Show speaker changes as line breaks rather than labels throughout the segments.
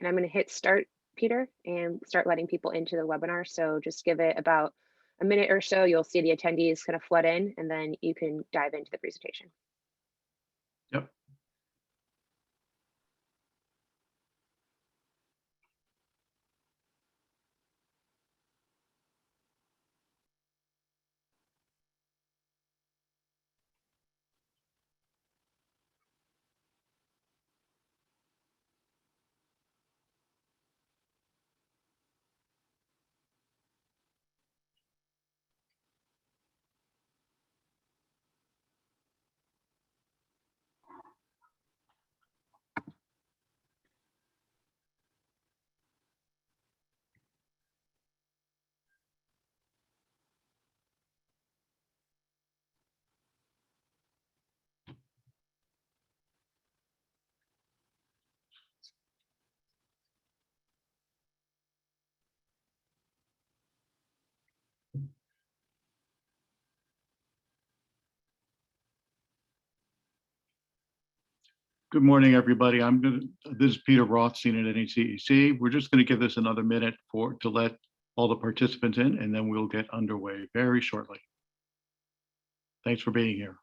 And I'm going to hit start, Peter, and start letting people into the webinar. So just give it about a minute or so. You'll see the attendees kind of flood in, and then you can dive into the presentation.
Yep. Good morning, everybody. This is Peter Rothstein at NECEC. We're just going to give this another minute to let all the participants in, and then we'll get underway very shortly. Thanks for being here.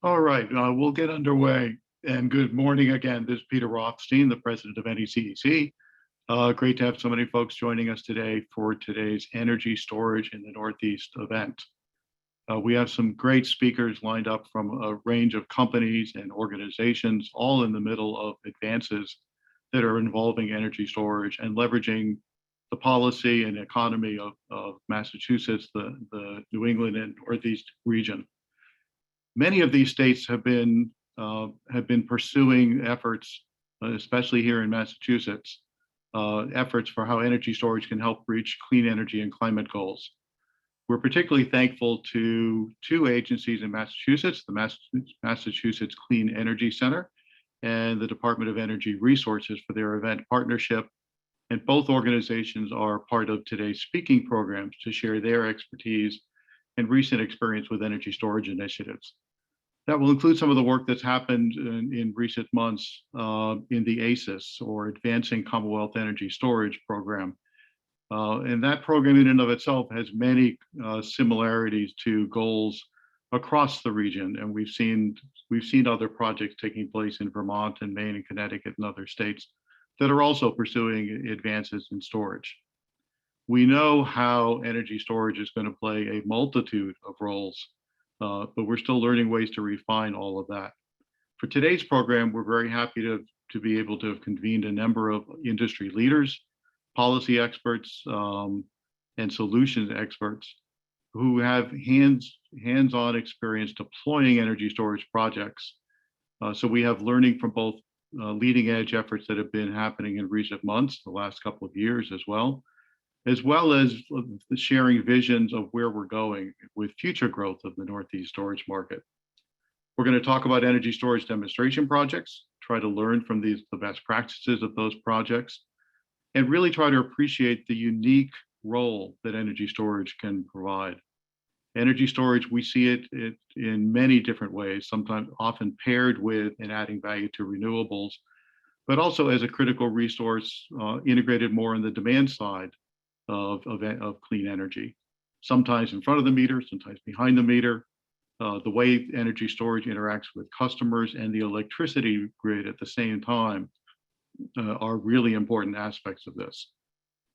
All right, we'll get underway. And good morning again. This is Peter Rothstein, the president of NECEC. Great to have so many folks joining us today for today's Energy Storage in the Northeast event. We have some great speakers lined up from a range of companies and organizations, all in the middle of advances that are involving energy storage and leveraging the policy and economy of Massachusetts, the New England and Northeast region. Many of these states have been pursuing efforts, especially here in Massachusetts, efforts for how energy storage can help reach clean energy and climate goals. We're particularly thankful to two agencies in Massachusetts, the Massachusetts Clean Energy Center and the Department of Energy Resources for their event partnership. And both organizations are part of today's speaking programs to share their expertise and recent experience with energy storage initiatives. That will include some of the work that's happened in recent months in the ACES, or Advancing Commonwealth Energy Storage program. And that program in and of itself has many similarities to goals across the region. And we've seen other projects taking place in Vermont and Maine and Connecticut and other states that are also pursuing advances in storage. We know how energy storage is going to play a multitude of roles, but we're still learning ways to refine all of that. For today's program, we're very happy to be able to have convened a number of industry leaders, policy experts, and solutions experts who have hands-on experience deploying energy storage projects. So we have learning from both leading edge efforts that have been happening in recent months, the last couple of years as well as sharing visions of where we're going with future growth of the Northeast storage market. We're going to talk about energy storage demonstration projects, try to learn from the best practices of those projects, and really try to appreciate the unique role that energy storage can provide. Energy storage, we see it in many different ways, sometimes often paired with and adding value to renewables, but also as a critical resource integrated more on the demand side of clean energy, sometimes in front of the meter, sometimes behind the meter. The way energy storage interacts with customers and the electricity grid at the same time are really important aspects of this.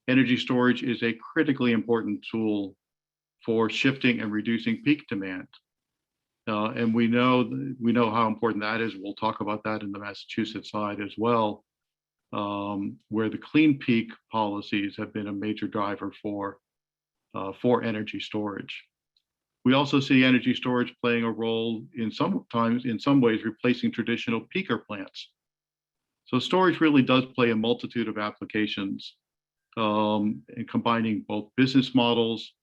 Energy storage is a critically important tool for shifting and reducing peak demand. And we know how important that is. We'll talk about that in the Massachusetts side as well. where the clean peak policies have been a major driver for energy storage. We also see energy storage playing a role in some ways replacing traditional peaker plants. So storage really does play a multitude of applications, and combining both business models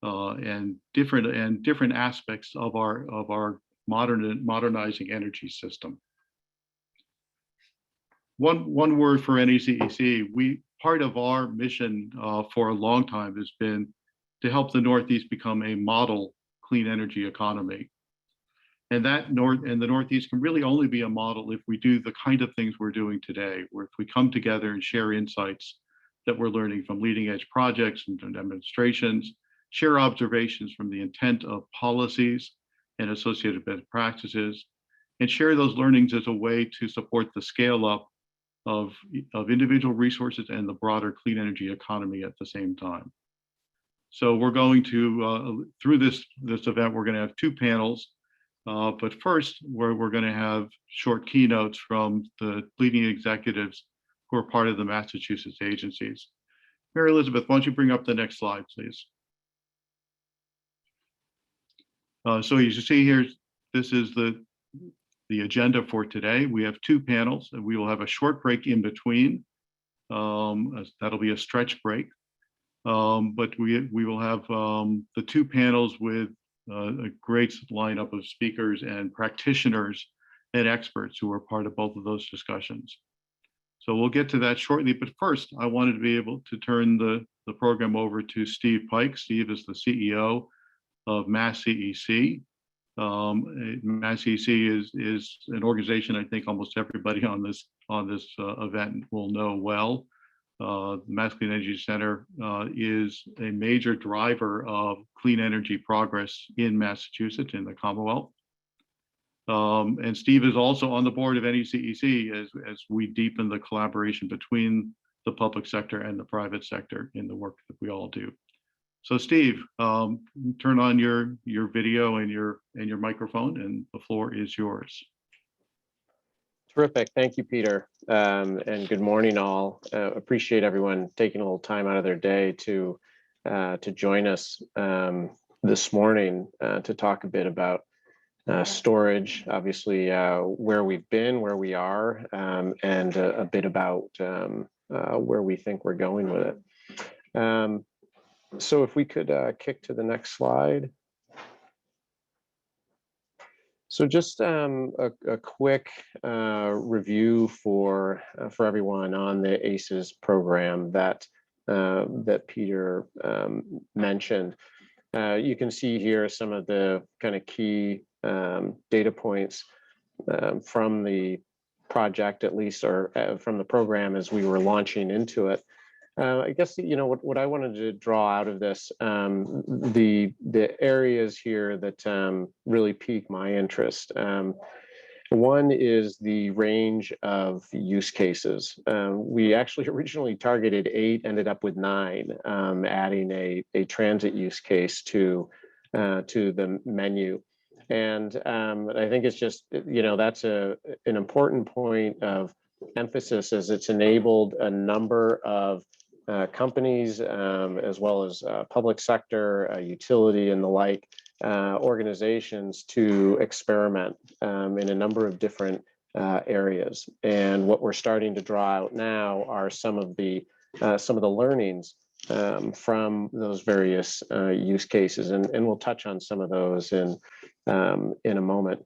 and different aspects of our modernizing energy system. One word for NECEC, part of our mission for a long time has been to help the Northeast become a model clean energy economy. And the Northeast can really only be a model if we do the kind of things we're doing today, where if we come together and share insights that we're learning from leading edge projects and demonstrations, share observations from the intent of policies and associated best practices, and share those learnings as a way to support the scale up of individual resources and the broader clean energy economy at the same time. So we're going to, through this event, we're going to have two panels. But first, we're going to have short keynotes from the leading executives who are part of the Massachusetts agencies. Mary Elizabeth, why don't you bring up the next slide, please? So as you see here, this is the agenda for today. We have two panels, and we will have a short break in between. That'll be a stretch break. But we will have the two panels with a great lineup of speakers and practitioners and experts who are part of both of those discussions. So we'll get to that shortly. But first, I wanted to be able to turn the program over to Steve Pike. Steve is the CEO of MassCEC. MassCEC is an organization I think almost everybody on this event will know well. The Mass Clean Energy Center is a major driver of clean energy progress in Massachusetts, in the Commonwealth. And Steve is also on the board of NECEC as we deepen the collaboration between the public sector and the private sector in the work that we all do. So Steve, turn on your video and your microphone, and the floor is yours.
Terrific. Thank you, Peter. And good morning, all. Appreciate everyone taking a little time out of their day to join us this morning to talk a bit about storage, obviously where we've been, where we are, and a bit about where we think we're going with it. So if we could kick to the next slide. So just a quick review for everyone on the ACES program that Peter mentioned. You can see here some of the kind of key data points from the project, at least, or from the program as we were launching into it. I guess, you know, what I wanted to draw out of this, the areas here that really pique my interest. One is the range of use cases. We actually originally targeted 8, ended up with 9, adding a transit use case to the menu. And I think it's just, you know, that's an important point of emphasis, as it's enabled a number of companies, as well as public sector, utility and the like, organizations to experiment in a number of different areas. And what we're starting to draw out now are some of the learnings from those various use cases, and we'll touch on some of those in a moment.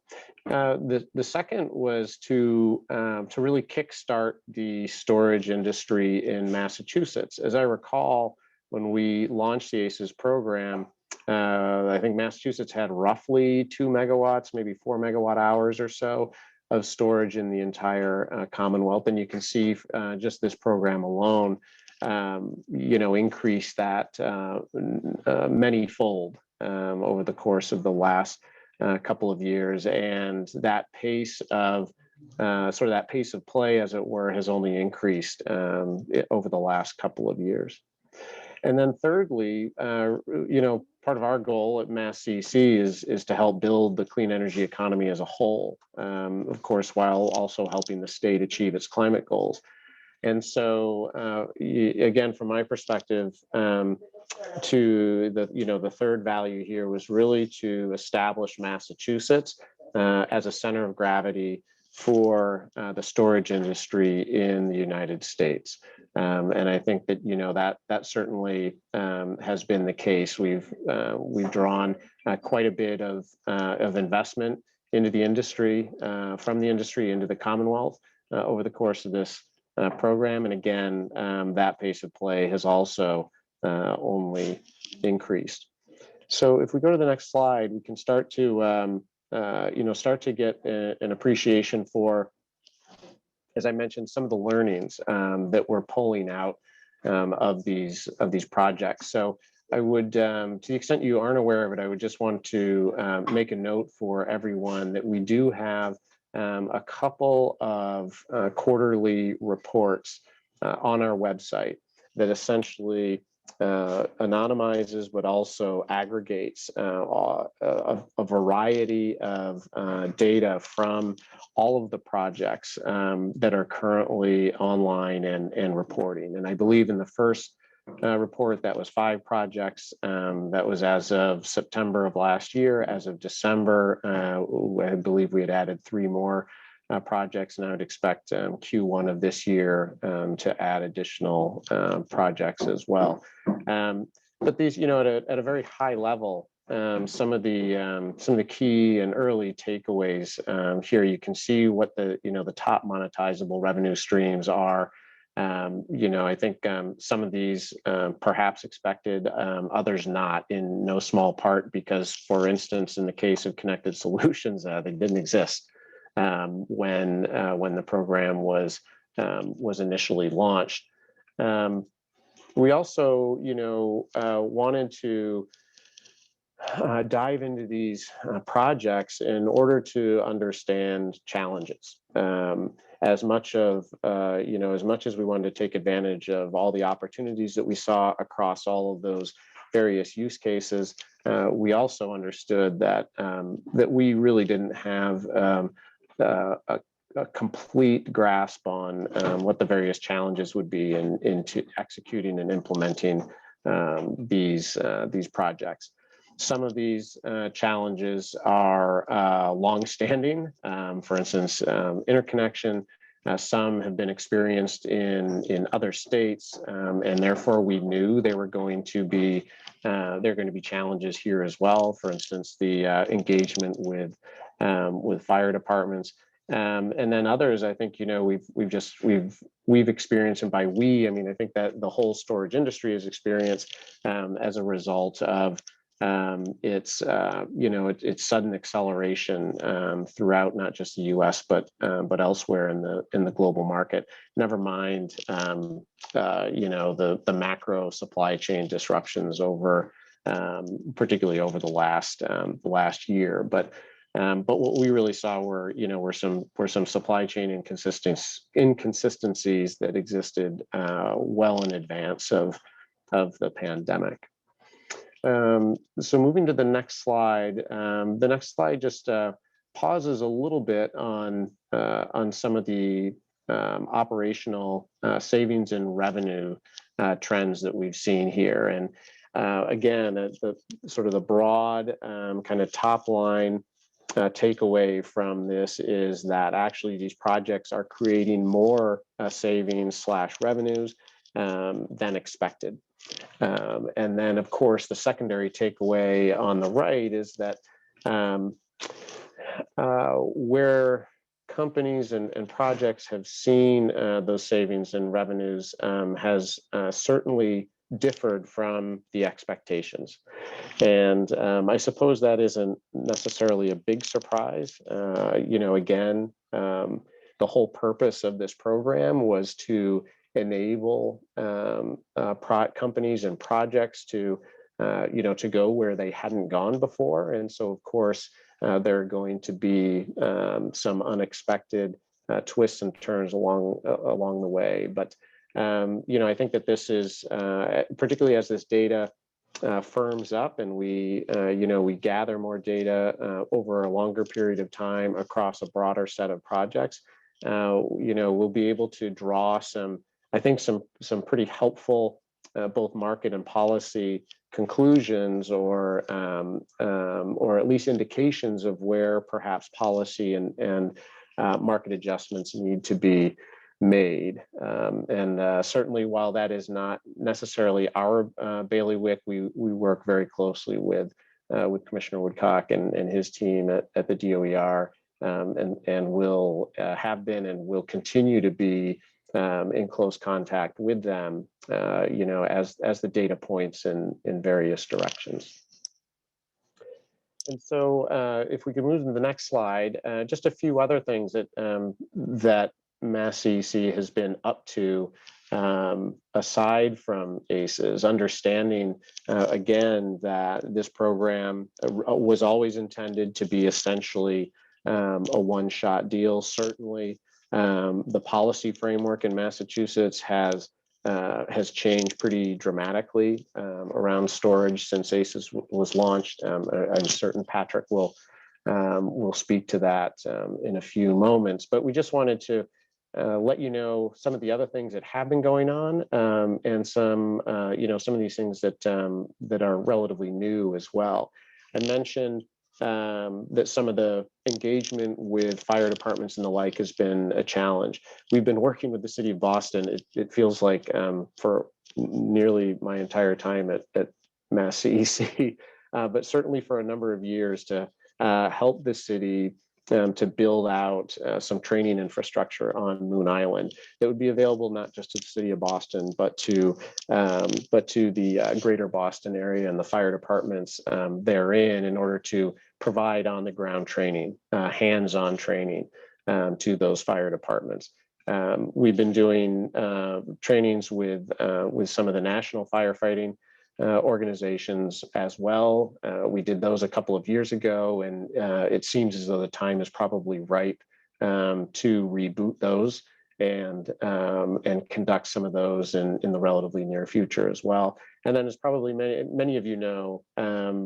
The second was to really kickstart the storage industry in Massachusetts. As I recall, when we launched the ACES program, I think Massachusetts had roughly 2 megawatts, maybe 4 megawatt hours or so of storage in the entire Commonwealth. And you can see just this program alone, you know, increased that many-fold over the course of the last couple of years, and that pace of pace of play, as it were, has only increased over the last couple of years. And then thirdly, you know, part of our goal at MassCEC is to help build the clean energy economy as a whole, of course, while also helping the state achieve its climate goals. And so again, from my perspective, to the third value here was really to establish Massachusetts as a center of gravity for the storage industry in the United States. And I think that that certainly has been the case. We've drawn quite a bit of investment into the industry, from the industry into the Commonwealth over the course of this program. And again, that pace of play has also only increased. So if we go to the next slide, we can start to get an appreciation for, as I mentioned, some of the learnings that we're pulling out of these projects. So I would, to the extent you aren't aware of it, I would just want to make a note for everyone that we do have a couple of quarterly reports on our website that essentially anonymizes but also aggregates a variety of data from all of the projects that are currently online and reporting. And I believe in the first report, that was 5 projects. That was as of September of last year. As of December, I believe we had added 3 more projects, and I would expect Q1 of this year to add additional projects as well. But these, at a very high level, some of the key and early takeaways here. You can see what the top monetizable revenue streams are. I think some of these perhaps expected, others not, in no small part because, for instance, in the case of Connected Solutions, they didn't exist when the program was initially launched. We also, wanted to dive into these projects in order to understand challenges. As much as we wanted to take advantage of all the opportunities that we saw across all of those various use cases, we also understood that we really didn't have a complete grasp on what the various challenges would be into executing and implementing these projects. Some of these challenges are long-standing. For instance, interconnection. Some have been experienced in other states, and therefore we knew there were going to be challenges here as well. For instance, the engagement with fire departments, and then others. I think we've experienced, and by we, I mean I think that the whole storage industry has experienced as a result of its sudden acceleration throughout not just the U.S. but elsewhere in the global market. Never mind, the macro supply chain disruptions over, particularly over the last year. But what we really saw were some supply chain inconsistencies that existed well in advance of the pandemic. So moving to the next slide, just pauses a little bit on some of the operational savings and revenue trends that we've seen here. And again, the sort of the broad kind of top line takeaway from this is that actually these projects are creating more savings / revenues than expected. And then, of course, the secondary takeaway on the right is that where companies and projects have seen those savings and revenues has certainly differed from the expectations. And I suppose that isn't necessarily a big surprise. Again, the whole purpose of this program was to enable companies and projects to go where they hadn't gone before. And so, of course, there are going to be some unexpected twists and turns along the way. But I think that this is particularly as this data firms up and we gather more data over a longer period of time across a broader set of projects. we'll be able to draw some pretty helpful both market and policy conclusions, or at least indications of where perhaps policy and market adjustments need to be made. Certainly, while that is not necessarily our bailiwick, we work very closely with Commissioner Woodcock and his team at the DOER, and will have been and will continue to be in close contact with them, as the data points in various directions. And so, if we could move to the next slide, just a few other things that MassCEC has been up to, aside from ACES, understanding again that this program was always intended to be essentially a one-shot deal. Certainly, the policy framework in Massachusetts has changed pretty dramatically around storage since ACES was launched. I'm certain Patrick will speak to that in a few moments, but we just wanted to let you know some of the other things that have been going on, and some of these things that are relatively new as well. I mentioned that some of the engagement with fire departments and the like has been a challenge. We've been working with the city of Boston. It feels like for nearly my entire time at MassCEC, but certainly for a number of years, to help the city to build out some training infrastructure on Moon Island that would be available not just to the city of Boston, but to the greater Boston area and the fire departments therein, in order to provide on-the-ground training, hands-on training to those fire departments. We've been doing trainings with some of the national firefighting organizations as well. We did those a couple of years ago, and it seems as though the time is probably ripe to reboot those and conduct some of those in the relatively near future as well. And then, as probably many of you know,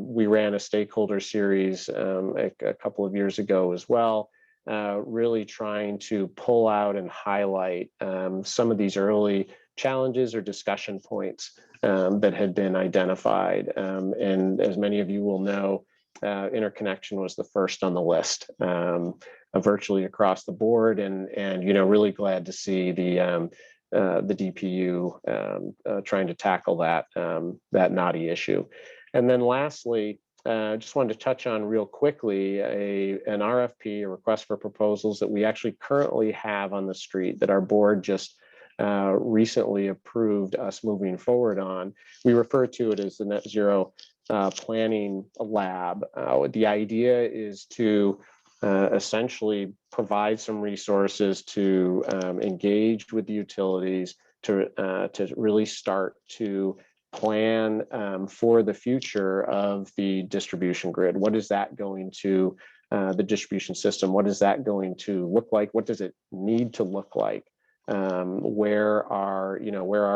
we ran a stakeholder series a couple of years ago as well, really trying to pull out and highlight some of these early challenges or discussion points that had been identified. And as many of you will know, interconnection was the first on the list, virtually across the board, and really glad to see the DPU trying to tackle that knotty issue. And then lastly, just wanted to touch on real quickly an RFP, a request for proposals, that we actually currently have on the street that our board just recently approved us moving forward on. We refer to it as the Net Zero Planning Lab. The idea is to essentially provide some resources to engage with the utilities to really start to plan for the future of the distribution grid. What is that going to, the distribution system, what is that going to look like? What does it need to look like? Where are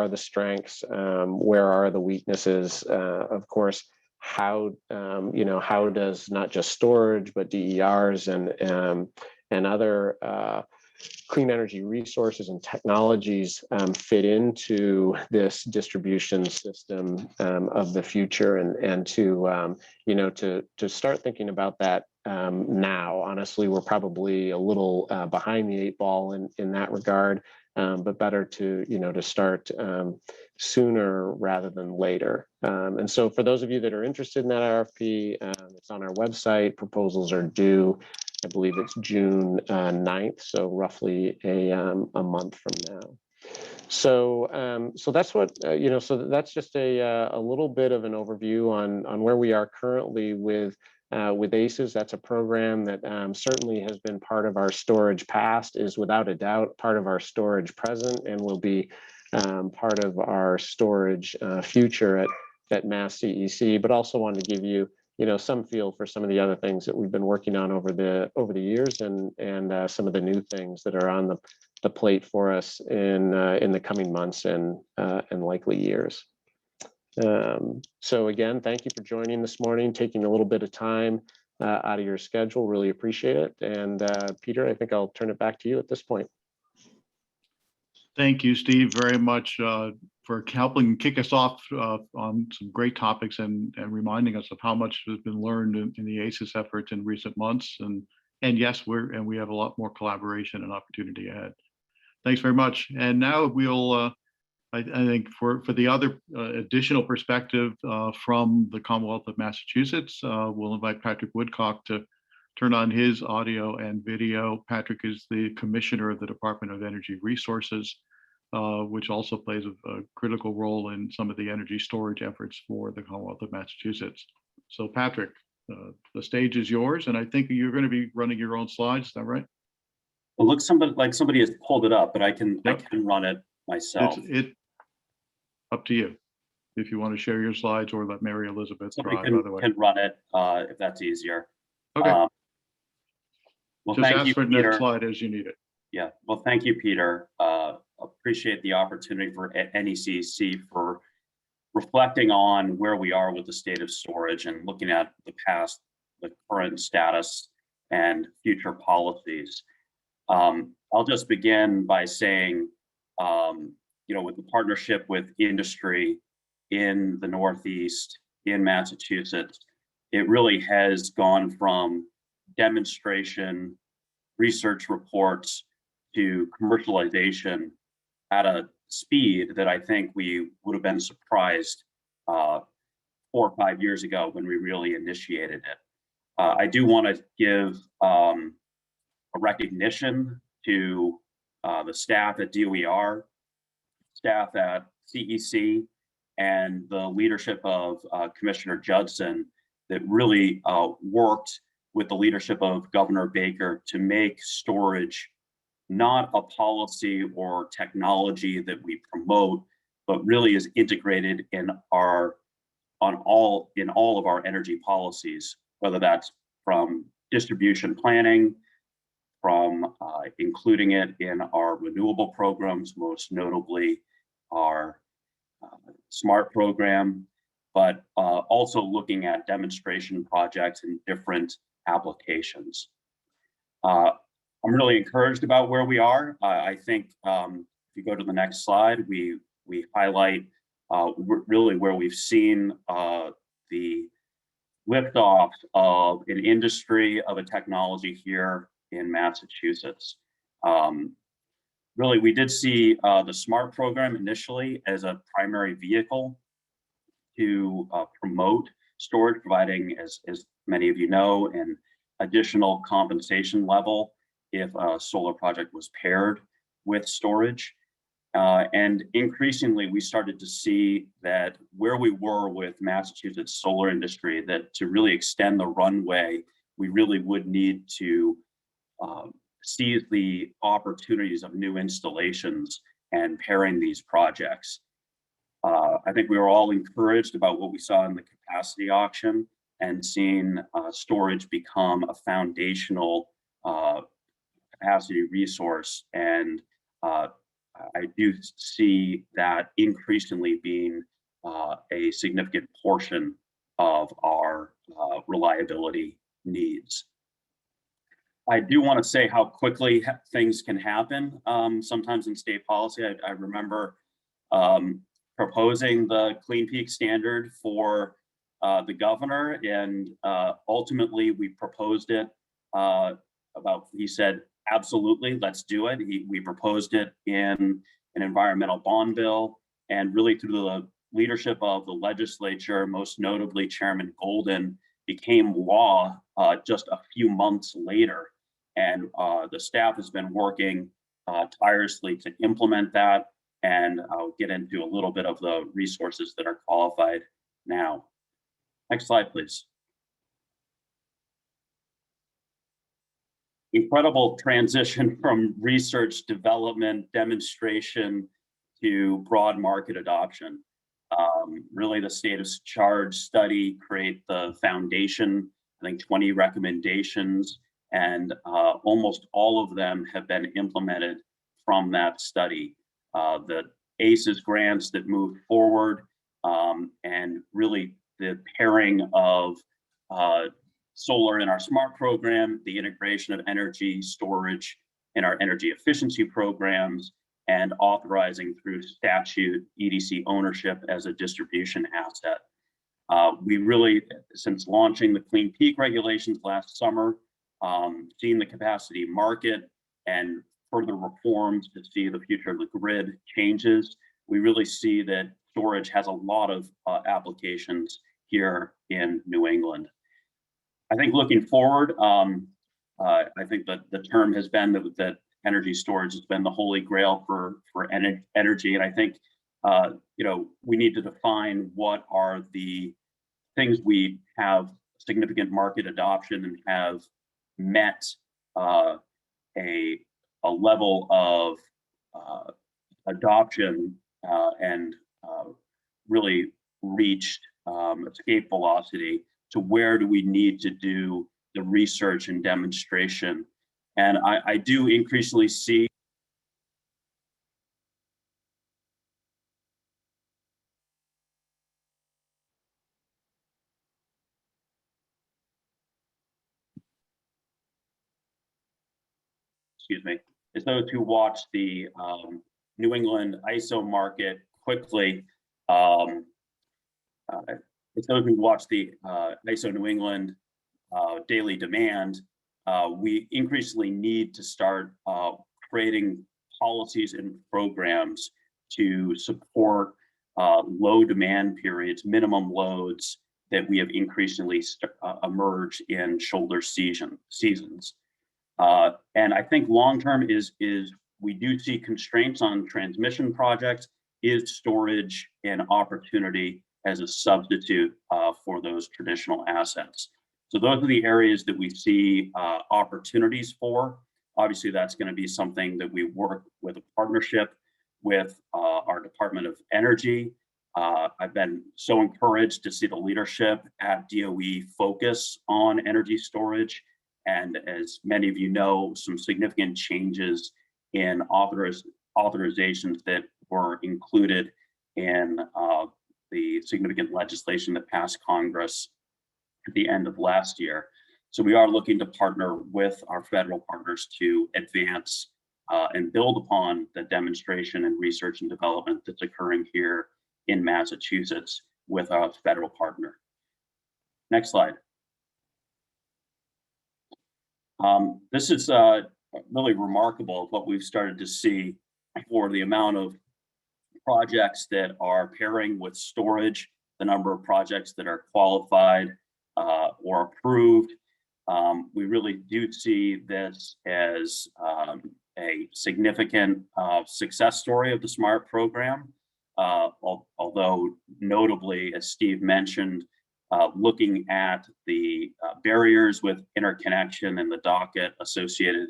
the strengths? Where are the weaknesses? Of course, how does not just storage, but DERs and other clean energy resources and technologies fit into this distribution system of the future, and to start thinking about that now. Honestly, we're probably a little behind the eight ball in that regard, but better to start sooner rather than later. And so, for those of you that are interested in that RFP, it's on our website. Proposals are due, I believe it's June 9th, so roughly a month from now. So that's what so that's just a little bit of an overview on where we are currently with ACES. That's a program that certainly has been part of our storage past, is without a doubt part of our storage present, and will be part of our storage future at MassCEC. But also wanted to give you some feel for some of the other things that we've been working on over the years, and some of the new things that are on the plate for us in the coming months and likely years. So again, thank you for joining this morning, taking a little bit of time out of your schedule. Really appreciate it. And Peter, I think I'll turn it back to you at this point.
Thank you, Steve, very much for helping kick us off on some great topics and reminding us of how much has been learned in the ACES efforts in recent months. And yes, we have a lot more collaboration and opportunity ahead. Thanks very much. And now we'll, I think for the other additional perspective from the Commonwealth of Massachusetts, we'll invite Patrick Woodcock to turn on his audio and video. Patrick is the Commissioner of the Department of Energy Resources, which also plays a critical role in some of the energy storage efforts for the Commonwealth of Massachusetts. So Patrick, the stage is yours, and I think you're going to be running your own slides, is that right?
Well, looks like somebody has pulled it up, but I can run it myself.
It's up to you if you want to share your slides or let Mary Elizabeth
Somebody
drive.
can run it if that's easier.
Okay.
Well,
just
thank
ask
you,
for the
Peter.
next slide as you need it.
Yeah. Well, thank you, Peter. Appreciate the opportunity for NECEC for reflecting on where we are with the state of storage and looking at the past, the current status, and future policies. I'll just begin by saying, with the partnership with industry in the Northeast, in Massachusetts, it really has gone from demonstration, research reports to commercialization at a speed that I think we would have been surprised 4 or 5 years ago when we really initiated it. I do want to give a recognition to the staff at DOER, staff at CEC, and the leadership of Commissioner Judson that really worked with the leadership of Governor Baker to make storage not a policy or technology that we promote, but really is integrated in all of our energy policies, whether that's from distribution planning, from including it in our renewable programs, most notably our SMART program, but also looking at demonstration projects in different applications. I'm really encouraged about where we are. I think if you go to the next slide, we highlight really where we've seen the liftoff of an industry, of a technology here in Massachusetts. Really, we did see the SMART program initially as a primary vehicle to promote storage, providing, as many of you know, an additional compensation level if a solar project was paired with storage. And increasingly, we started to see that where we were with Massachusetts solar industry, that to really extend the runway, we really would need to seize the opportunities of new installations and pairing these projects. I think we were all encouraged about what we saw in the capacity auction and seeing storage become a foundational capacity resource. And I do see that increasingly being a significant portion of our reliability needs. I do want to say how quickly things can happen sometimes in state policy. I remember proposing the Clean Peak standard for the governor, and ultimately we proposed it he said, absolutely, let's do it. We proposed it in an environmental bond bill, and really through the leadership of the legislature, most notably Chairman Golden, became law just a few months later. And the staff has been working tirelessly to implement that, and I'll get into a little bit of the resources that are qualified now. Next slide, please. Incredible transition from research, development, demonstration to broad market adoption. Really, the state of charge study create the foundation, I think 20 recommendations, and almost all of them have been implemented from that study. The ACES grants that moved forward, and really the pairing of solar in our SMART program, the integration of energy storage in our energy efficiency programs, and authorizing through statute EDC ownership as a distribution asset. We really, since launching the Clean Peak regulations last summer, seen the capacity market and further reforms to see the future of the grid changes. We really see that storage has a lot of applications here in New England. I think looking forward, I think that the term has been that energy storage has been the holy grail for energy. And I think, we need to define what are the things we have significant market adoption and have met a level of adoption and really reached escape velocity to where do we need to do the research and demonstration. And I do increasingly see is those who watch the New England ISO market quickly. It's those who watch the ISO New England daily demand. We increasingly need to start creating policies and programs to support low demand periods, minimum loads that we have increasingly emerged in shoulder seasons. And I think long-term is we do see constraints on transmission projects. Is storage an opportunity as a substitute for those traditional assets? So those are the areas that we see opportunities for. Obviously, that's going to be something that we work with a partnership with our Department of Energy. I've been so encouraged to see the leadership at DOE focus on energy storage. And as many of you know, some significant changes in authorizations that were included in the significant legislation that passed Congress at the end of last year. So we are looking to partner with our federal partners to advance and build upon the demonstration and research and development that's occurring here in Massachusetts with our federal partner. Next slide. This is really remarkable of what we've started to see for the amount of projects that are pairing with storage, the number of projects that are qualified or approved. We really do see this as a significant success story of the SMART program, although notably, as Steve mentioned, looking at the barriers with interconnection and the docket associated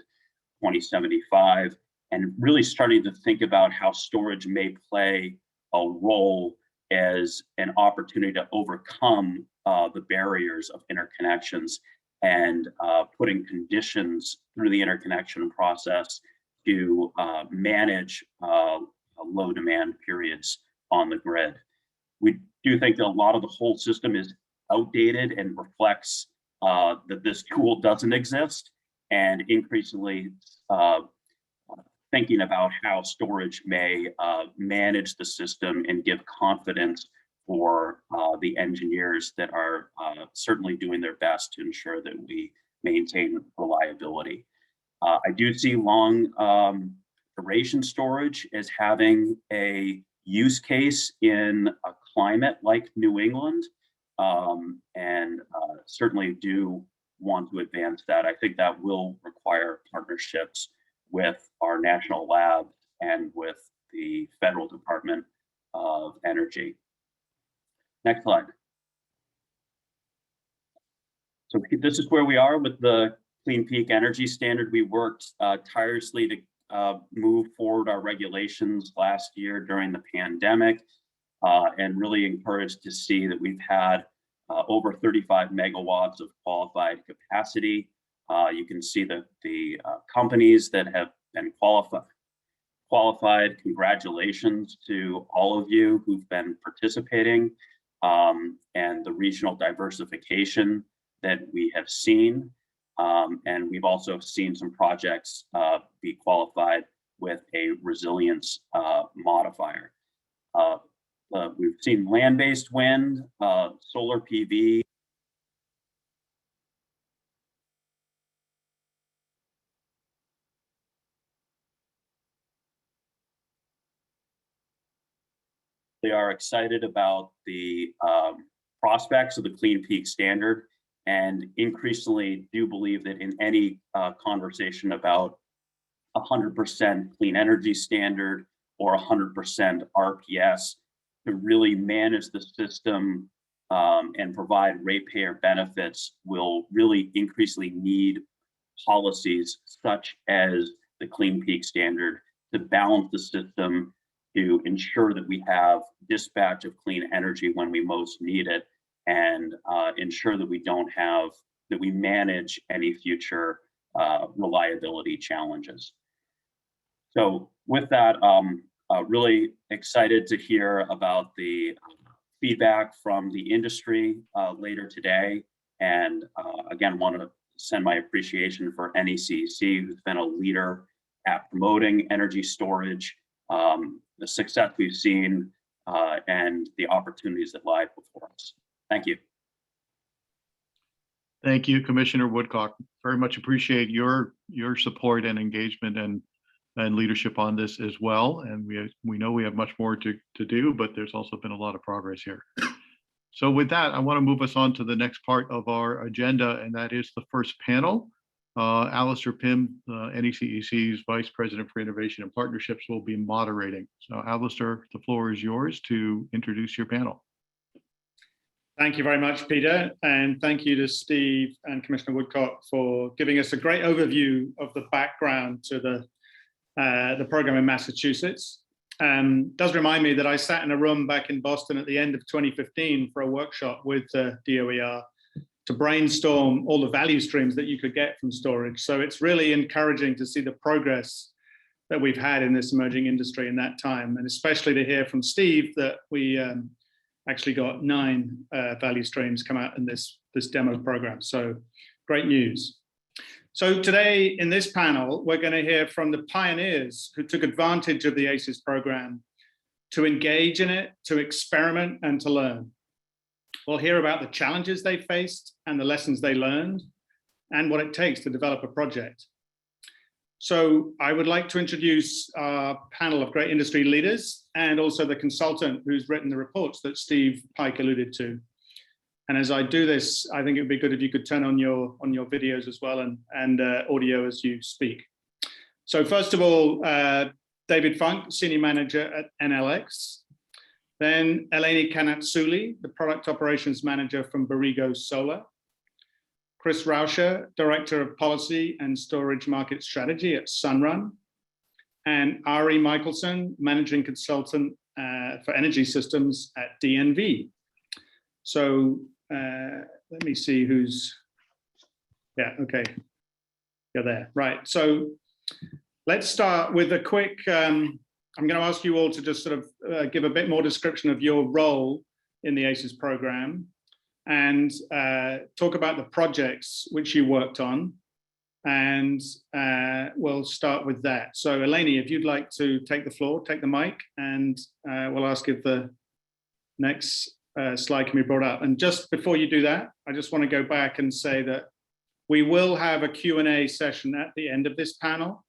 2075, and really starting to think about how storage may play a role as an opportunity to overcome the barriers of interconnections and putting conditions through the interconnection process to manage low demand periods on the grid. We do think that a lot of the whole system is outdated and reflects that this tool doesn't exist, and increasingly thinking about how storage may manage the system and give confidence for the engineers that are certainly doing their best to ensure that we maintain reliability. I do see long duration storage as having a use case in a climate like New England, and certainly do want to advance that. I think that will require partnerships with our national lab and with the federal Department of Energy. Next slide. So this is where we are with the Clean Peak Energy Standard. We worked tirelessly to move forward our regulations last year during the pandemic, and really encouraged to see that we've had over 35 megawatts of qualified capacity. You can see that the companies that have been qualified. Congratulations to all of you who've been participating, and the regional diversification that we have seen. And we've also seen some projects be qualified with a resilience modifier. We've seen land-based wind, solar PV. They are excited about the prospects of the Clean Peak standard, and increasingly do believe that in any conversation about 100% clean energy standard or 100% RPS, to really manage the system and provide ratepayer benefits will really increasingly need policies such as the Clean Peak standard to balance the system, to ensure that we have dispatch of clean energy when we most need it, and ensure that we manage any future reliability challenges. So with that, really excited to hear about the feedback from the industry later today. And again, want to send my appreciation for NECEC, who's been a leader at promoting energy storage, the success we've seen, and the opportunities that lie before us. Thank you.
Thank you, Commissioner Woodcock. Very much appreciate your support and engagement and leadership on this as well. And we know we have much more to do, but there's also been a lot of progress here. So with that, I want to move us on to the next part of our agenda, and that is the first panel. Alistair Pym, NECEC's Vice President for Innovation and Partnerships, will be moderating. So Alistair, the floor is yours to introduce your panel.
Thank you very much, Peter, and thank you to Steve and Commissioner Woodcock for giving us a great overview of the background to the program in Massachusetts. Does remind me that I sat in a room back in Boston at the end of 2015 for a workshop with DOER to brainstorm all the value streams that you could get from storage. So it's really encouraging to see the progress that we've had in this emerging industry in that time, and especially to hear from Steve that we actually got 9 value streams come out in this demo program. So great news. So today in this panel, we're going to hear from the pioneers who took advantage of the ACES program to engage in it, to experiment, and to learn. We'll hear about the challenges they faced and the lessons they learned, and what it takes to develop a project. So I would like to introduce our panel of great industry leaders, and also the consultant who's written the reports that Steve Pike alluded to. And as I do this, I think it would be good if you could turn on your videos as well, and audio as you speak. So first of all, David Funk, Senior Manager at NLX. Then Eleni Kanatsuli, the Product Operations Manager from Borrego Solar. Chris Rauscher, Director of Policy and Storage Market Strategy at Sunrun. And Ari Michelson, Managing Consultant for Energy Systems at DNV. So let me see who's, yeah, okay, you're there, right. So let's start with a quick, I'm going to ask you all to just sort of give a bit more description of your role in the ACES program, and talk about the projects which you worked on. And we'll start with that. So Eleni, if you'd like to take the floor, take the mic, and we'll ask if the next slide can be brought up. And just before you do that, I just want to go back and say that we will have a Q&A session at the end of this panel.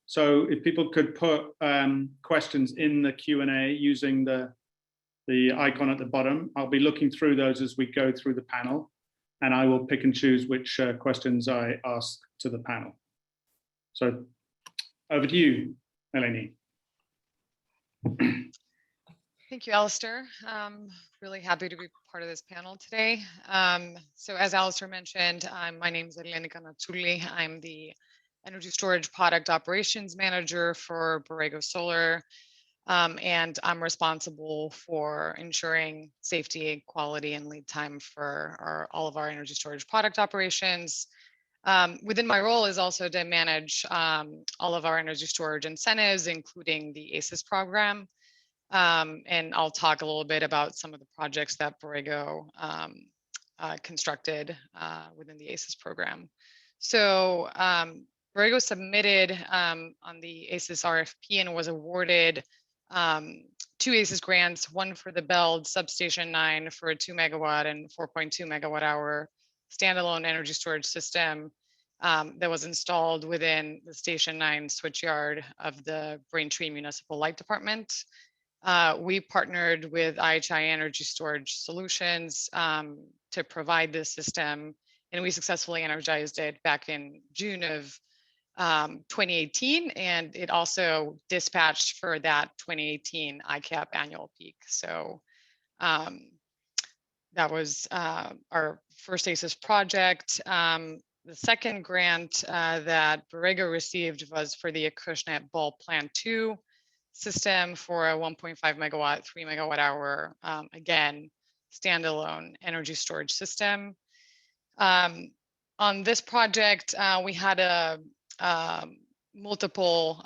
So if people could put questions in the Q&A using the icon at the bottom, I'll be looking through those as we go through the panel, and I will pick and choose which questions I ask to the panel. So over to you, Eleni.
Thank you, Alistair. Really happy to be part of this panel today. So as Alistair mentioned, my name is Eleni Kanatsuli. I'm the Energy Storage Product Operations Manager for Borrego Solar. And I'm responsible for ensuring safety, quality, and lead time for all of our energy storage product operations. Within my role is also to manage all of our energy storage incentives, including the ACES program. And I'll talk a little bit about some of the projects that Borrego constructed within the ACES program. So Borrego submitted on the ACES RFP and was awarded 2 ACES grants, one for the BELD Substation 9 for a 2 megawatt and 4.2 megawatt hour standalone energy storage system that was installed within the Station 9 switchyard of the Braintree Municipal Light Department. We partnered with IHI Energy Storage Solutions to provide this system, and we successfully energized it back in June of 2018, and it also dispatched for that 2018 ICAP annual peak. So that was our first ACES project. The second grant that Borrego received was for the Acushnet Ball Plant 2 system for a 1.5 megawatt, 3 megawatt hour, again, standalone energy storage system. On this project, we had multiple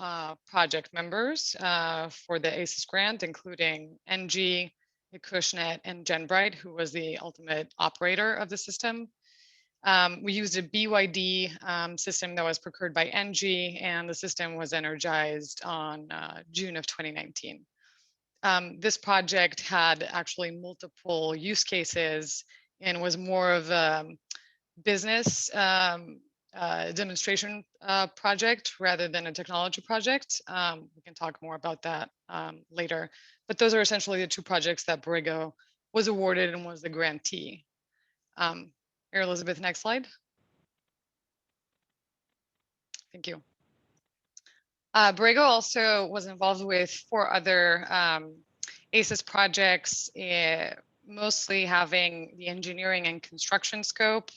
project members for the ACES grant, including NG, Acushnet, and GenBright, who was the ultimate operator of the system. We used a BYD system that was procured by NG, and the system was energized on June of 2019. This project had actually multiple use cases and was more of a business demonstration project rather than a technology project. We can talk more about that later, but those are essentially the 2 projects that Borrego was awarded and was the grantee. Mary Elizabeth, next slide. Thank you. Borrego also was involved with 4 other ACES projects, mostly having the engineering and construction scope,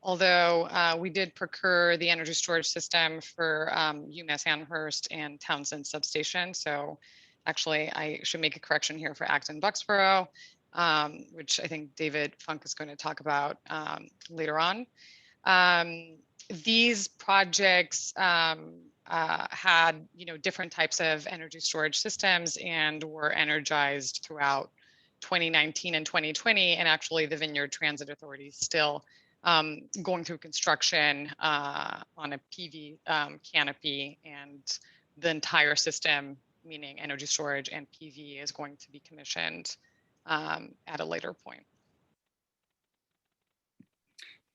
although we did procure the energy storage system for UMass Amherst and Townsend Substation. So actually, I should make a correction here for Acton Bucksboro, which I think David Funk is going to talk about later on. These projects had different types of energy storage systems and were energized throughout 2019 and 2020, and actually the Vineyard Transit Authority is still going through construction on a PV canopy, and the entire system, meaning energy storage and PV, is going to be commissioned at a later point.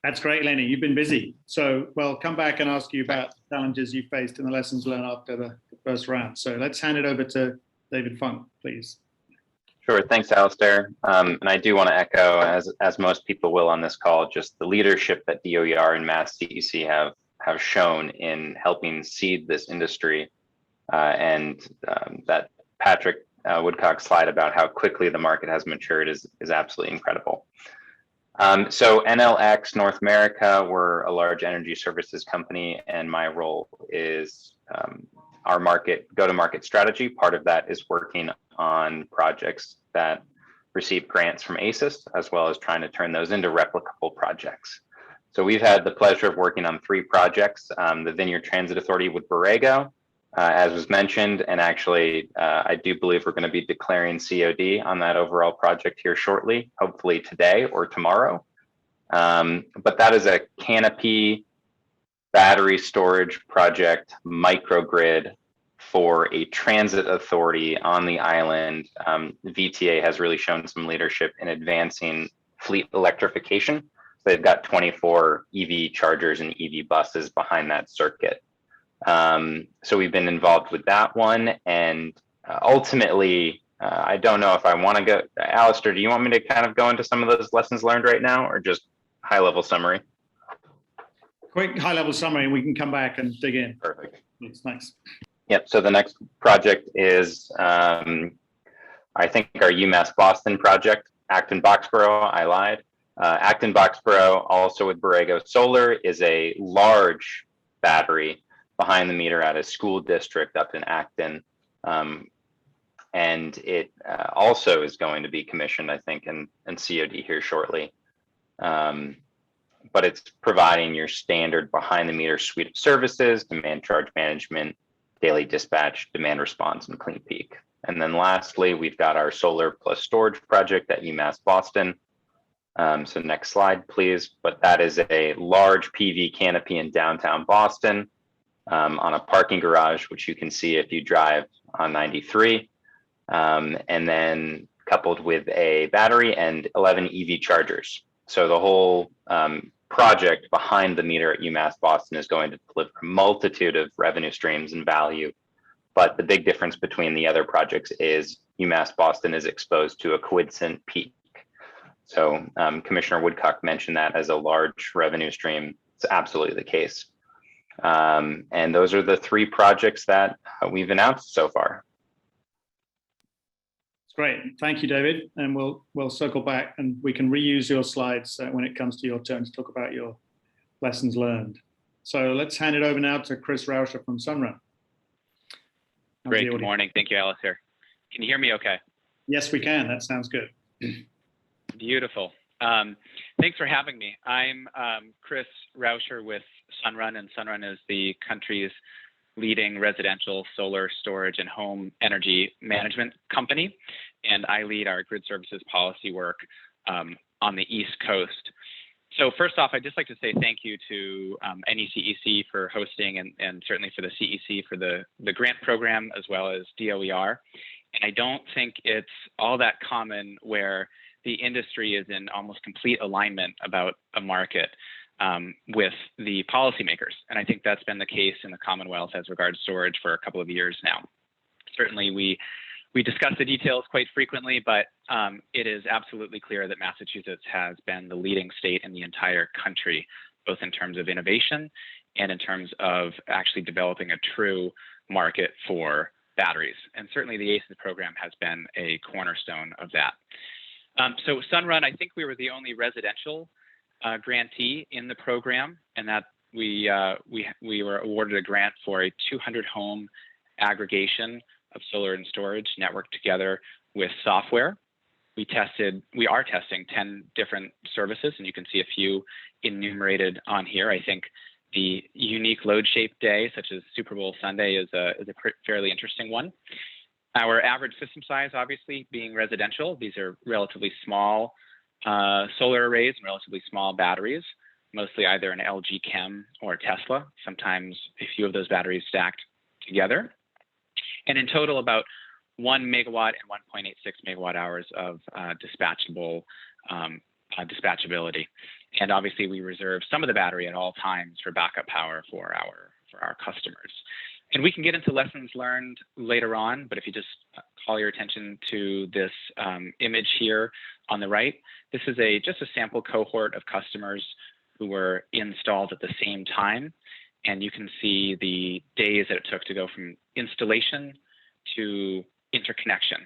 That's great, Eleni. You've been busy. So we'll come back and ask you about the challenges you faced and the lessons learned after the first round. So let's hand it over to David Funk, please.
Sure, thanks, Alistair. And I do want to echo, as most people will on this call, just the leadership that DOER and MassCEC have shown in helping seed this industry, and that Patrick Woodcock's slide about how quickly the market has matured is absolutely incredible. So NLX North America, we're a large energy services company, and my role is our go-to-market strategy. Part of that is working on projects that receive grants from ACES, as well as trying to turn those into replicable projects. So we've had the pleasure of working on 3 projects, the Vineyard Transit Authority with Borrego, as was mentioned, and actually I do believe we're going to be declaring COD on that overall project here shortly, hopefully today or tomorrow. But that is a canopy battery storage project microgrid for a transit authority on the island. VTA has really shown some leadership in advancing fleet electrification. They've got 24 EV chargers and EV buses behind that circuit. So we've been involved with that one, and ultimately, I don't know if I want to go. Alistair, do you want me to kind of go into some of those lessons learned right now, or just high-level summary?
Quick high-level summary, and we can come back and dig in.
Perfect.
It's nice.
Yep. So the next project is, I think, our UMass Boston project, Acton Boxborough. I lied. Acton Boxborough, also with Borrego Solar, is a large battery behind the meter at a school district up in Acton. And it also is going to be commissioned, I think, and COD here shortly. But it's providing your standard behind the meter suite of services, demand charge management, daily dispatch, demand response, and clean peak. And then lastly, we've got our solar plus storage project at UMass Boston. So next slide, please. But that is a large PV canopy in downtown Boston on a parking garage, which you can see if you drive on 93. And then coupled with a battery and 11 EV chargers. So the whole project behind the meter at UMass Boston is going to deliver a multitude of revenue streams and value. But the big difference between the other projects is UMass Boston is exposed to a quiescent peak. So Commissioner Woodcock mentioned that as a large revenue stream. It's absolutely the case. And those are the 3 projects that we've announced so far.
Great, thank you, David. And we'll circle back and we can reuse your slides when it comes to your turn to talk about your lessons learned. So let's hand it over now to Chris Rauscher from Sunrun.
Great, good morning. Thank you, Alistair. Can you hear me okay?
Yes, we can. That sounds good.
Beautiful. Thanks for having me. I'm Chris Rauscher with Sunrun, and Sunrun is the country's leading residential solar storage and home energy management company. And I lead our grid services policy work on the East Coast. So first off, I'd just like to say thank you to NECEC for hosting and certainly for the CEC for the grant program, as well as DOER. And I don't think it's all that common where the industry is in almost complete alignment about a market with the policymakers. And I think that's been the case in the Commonwealth as regards storage for a couple of years now. Certainly we discuss the details quite frequently, but it is absolutely clear that Massachusetts has been the leading state in the entire country, both in terms of innovation and in terms of actually developing a true market for batteries. And certainly the ACES program has been a cornerstone of that. So Sunrun, I think we were the only residential grantee in the program, and that we were awarded a grant for a 200 home aggregation of solar and storage networked together with software. We are testing 10 different services, and you can see a few enumerated on here. I think the unique load shaped day, such as Super Bowl Sunday, is a fairly interesting one. Our average system size, obviously, being residential, these are relatively small solar arrays and relatively small batteries, mostly either an LG Chem or Tesla, sometimes a few of those batteries stacked together. And in total, about 1 megawatt and 1.86 megawatt hours of dispatchability. And obviously, we reserve some of the battery at all times for backup power for our customers. And we can get into lessons learned later on, but if you just call your attention to this image here on the right, this is just a sample cohort of customers who were installed at the same time. And you can see the days that it took to go from installation to interconnection.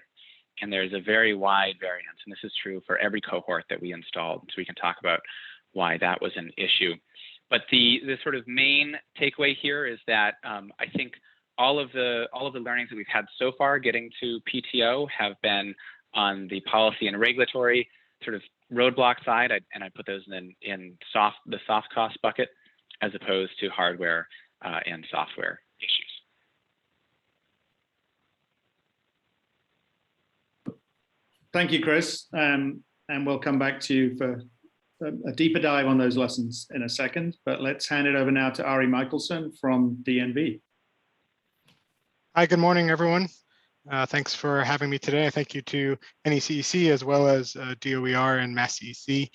And there's a very wide variance, and this is true for every cohort that we installed. So we can talk about why that was an issue. But the sort of main takeaway here is that I think all of the learnings that we've had so far getting to PTO have been on the policy and regulatory sort of roadblock side, and I put those in the soft cost bucket, as opposed to hardware and software issues.
Thank you, Chris. And we'll come back to you for a deeper dive on those lessons in a second, but let's hand it over now to Ari Michelson from DNV.
Hi, good morning, everyone. Thanks for having me today. Thank you to NECEC as well as DOER and MassCEC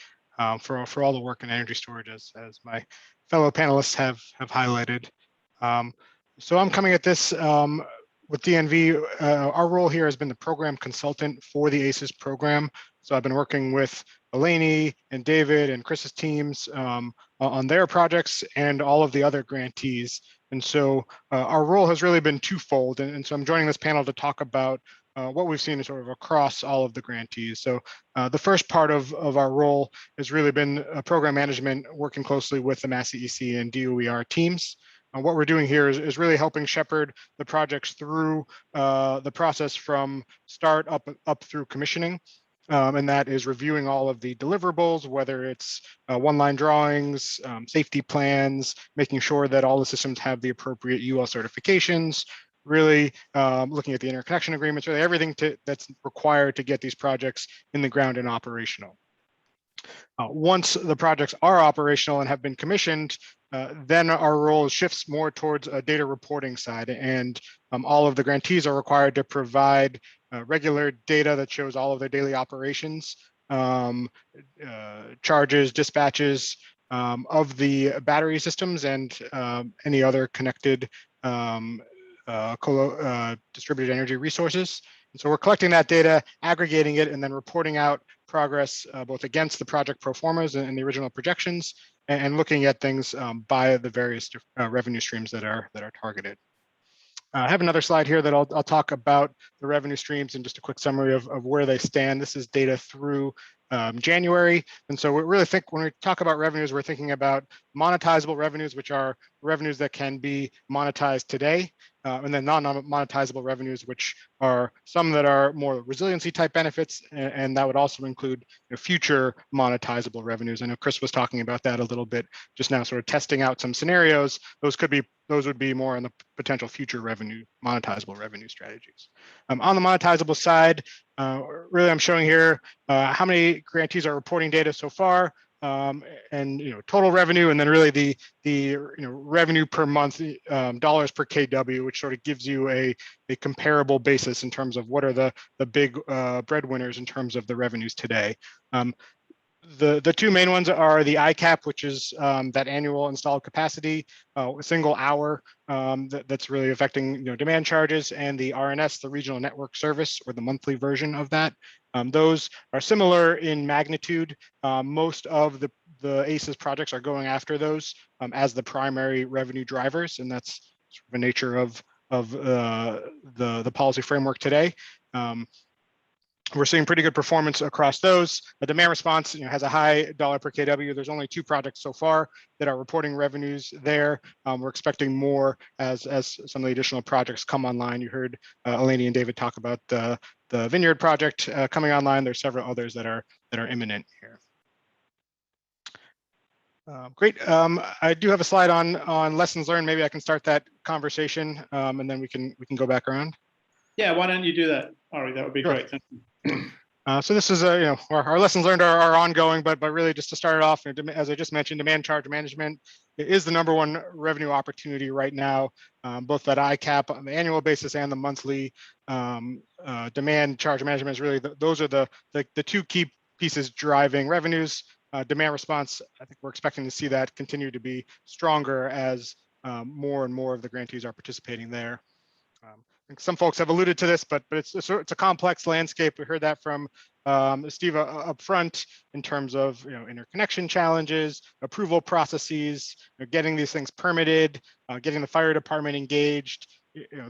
for all the work in energy storage, as my fellow panelists have highlighted. So I'm coming at this with DNV. Our role here has been the program consultant for the ACES program. So I've been working with Eleni and David and Chris's teams on their projects and all of the other grantees. And so our role has really been twofold. And so I'm joining this panel to talk about what we've seen sort of across all of the grantees. So the first part of our role has really been program management, working closely with the MassCEC and DOER teams. What we're doing here is really helping shepherd the projects through the process from start up through commissioning. And that is reviewing all of the deliverables, whether it's one-line drawings, safety plans, making sure that all the systems have the appropriate UL certifications, really looking at the interconnection agreements, really everything that's required to get these projects in the ground and operational. Once the projects are operational and have been commissioned, then our role shifts more towards a data reporting side, and all of the grantees are required to provide regular data that shows all of their daily operations, charges, dispatches of the battery systems and any other connected distributed energy resources. And so we're collecting that data, aggregating it, and then reporting out progress both against the project pro formas and the original projections, and looking at things by the various revenue streams that are targeted. I have another slide here that I'll talk about the revenue streams and just a quick summary of where they stand. This is data through January. And so we really think when we talk about revenues, we're thinking about monetizable revenues, which are revenues that can be monetized today, and then non-monetizable revenues, which are some that are more resiliency type benefits, and that would also include future monetizable revenues. I know Chris was talking about that a little bit just now, sort of testing out some scenarios. Those would be more on the potential future monetizable revenue strategies. On the monetizable side, really I'm showing here how many grantees are reporting data so far, and total revenue, and then really the revenue per month, dollars per kW, which sort of gives you a comparable basis in terms of what are the big breadwinners in terms of the revenues today. The two main ones are the ICAP, which is that annual installed capacity, a single hour that's really affecting demand charges, and the RNS, the regional network service, or the monthly version of that. Those are similar in magnitude. Most of the ACES projects are going after those as the primary revenue drivers, and that's sort of the nature of the policy framework today. We're seeing pretty good performance across those. The demand response has a high dollar per kW. There's only 2 projects so far that are reporting revenues there. We're expecting more as some of the additional projects come online. You heard Eleni and David talk about the Vineyard project coming online. There's several others that are imminent here. Great. I do have a slide on lessons learned. Maybe I can start that conversation, and then we can go back around.
Yeah, why don't you do that, Ari? That would be great. Thank you.
So this is our lessons learned are ongoing, but really just to start it off, as I just mentioned, demand charge management is the #1 revenue opportunity right now, both at ICAP on the annual basis and the monthly. Demand charge management is really those are the 2 key pieces driving revenues. Demand response, I think we're expecting to see that continue to be stronger as more and more of the grantees are participating there. I think some folks have alluded to this, but it's a complex landscape. We heard that from Steve up front in terms of interconnection challenges, approval processes, getting these things permitted, getting the fire department engaged.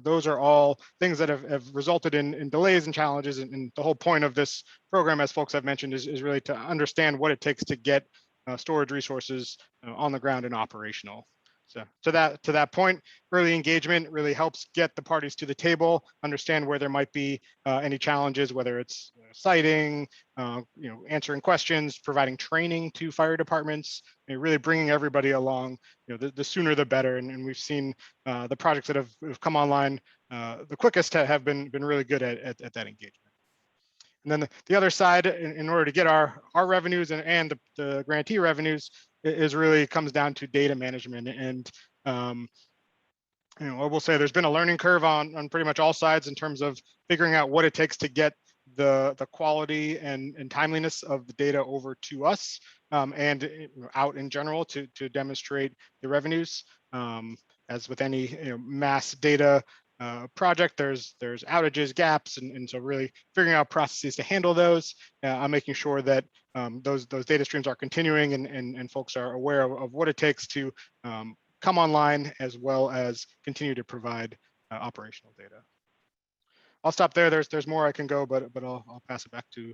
Those are all things that have resulted in delays and challenges. And the whole point of this program, as folks have mentioned, is really to understand what it takes to get storage resources on the ground and operational. So to that point, early engagement really helps get the parties to the table, understand where there might be any challenges, whether it's siting, answering questions, providing training to fire departments, really bringing everybody along. The sooner the better. And we've seen the projects that have come online the quickest have been really good at that engagement. And then the other side, in order to get our revenues and the grantee revenues, is really comes down to data management. And I will say there's been a learning curve on pretty much all sides in terms of figuring out what it takes to get the quality and timeliness of the data over to us and out in general to demonstrate the revenues. As with any mass data project, there's outages, gaps, and so really figuring out processes to handle those. I'm making sure that those data streams are continuing and folks are aware of what it takes to come online, as well as continue to provide operational data. I'll stop there. There's more I can go, but I'll pass it back to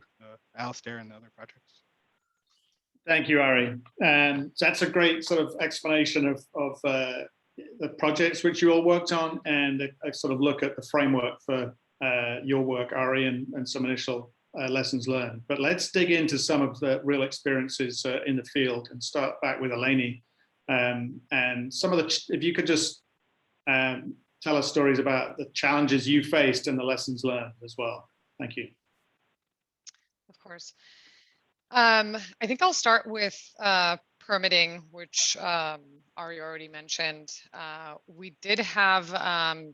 Alistair and the other projects.
Thank you, Ari. And that's a great sort of explanation of the projects which you all worked on, and a sort of look at the framework for your work, Ari, and some initial lessons learned. But let's dig into some of the real experiences in the field and start back with Eleni. And some of if you could just tell us stories about the challenges you faced and the lessons learned as well. Thank you.
Of course. I think I'll start with permitting, which Ari already mentioned. We did have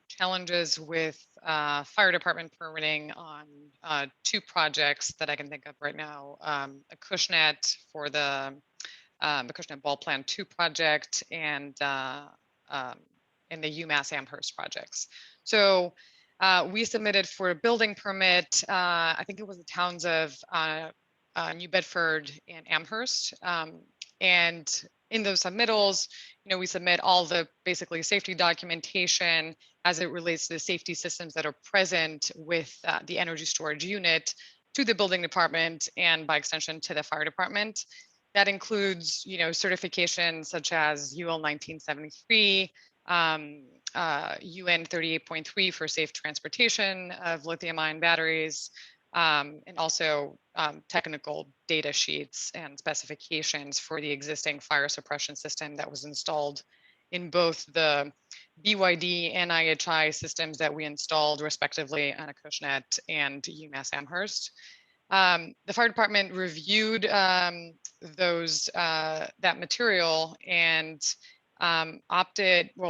challenges with fire department permitting on 2 projects that I can think of right now. Acushnet for the Acushnet Ball Plan 2 project and the UMass Amherst projects. So we submitted for a building permit. I think it was the towns of New Bedford and Amherst. And in those submittals, we submit all the basically safety documentation as it relates to the safety systems that are present with the energy storage unit to the building department and by extension to the fire department. That includes, certifications such as UL 1973, UN 38.3 for safe transportation of lithium-ion batteries, and also technical data sheets and specifications for the existing fire suppression system that was installed in both the BYD and IHI systems that we installed respectively on Acushnet and UMass Amherst. The fire department reviewed that material and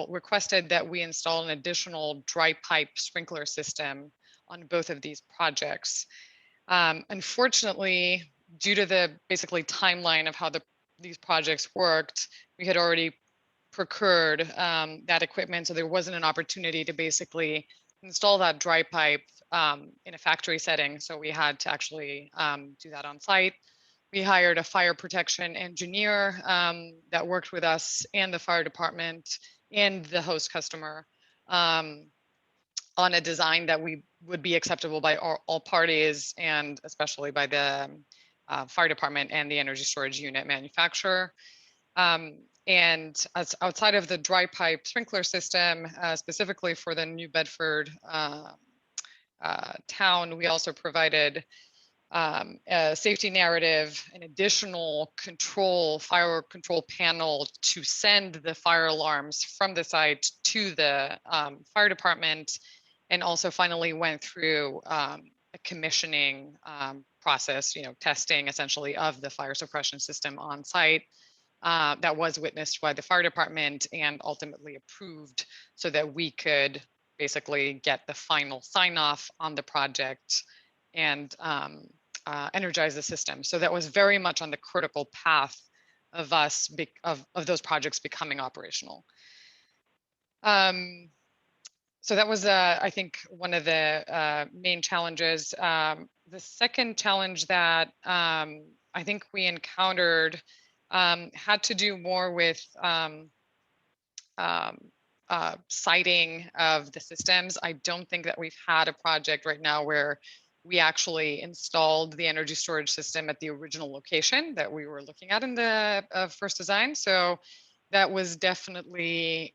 requested that we install an additional dry pipe sprinkler system on both of these projects. Unfortunately, due to the basically timeline of how these projects worked, we had already procured that equipment, so there wasn't an opportunity to basically install that dry pipe in a factory setting. So we had to actually do that on site. We hired a fire protection engineer that worked with us and the fire department and the host customer on a design that would be acceptable by all parties, and especially by the fire department and the energy storage unit manufacturer. And outside of the dry pipe sprinkler system, specifically for the New Bedford town, we also provided a safety narrative, an additional fire control panel to send the fire alarms from the site to the fire department, and also finally went through a commissioning process, testing essentially of the fire suppression system on site that was witnessed by the fire department and ultimately approved so that we could basically get the final sign off on the project and energize the system. So that was very much on the critical path of us, of those projects becoming operational. So that was, I think, one of the main challenges. The second challenge that I think we encountered had to do more with siting of the systems. I don't think that we've had a project right now where we actually installed the energy storage system at the original location that we were looking at in the first design. So that was definitely,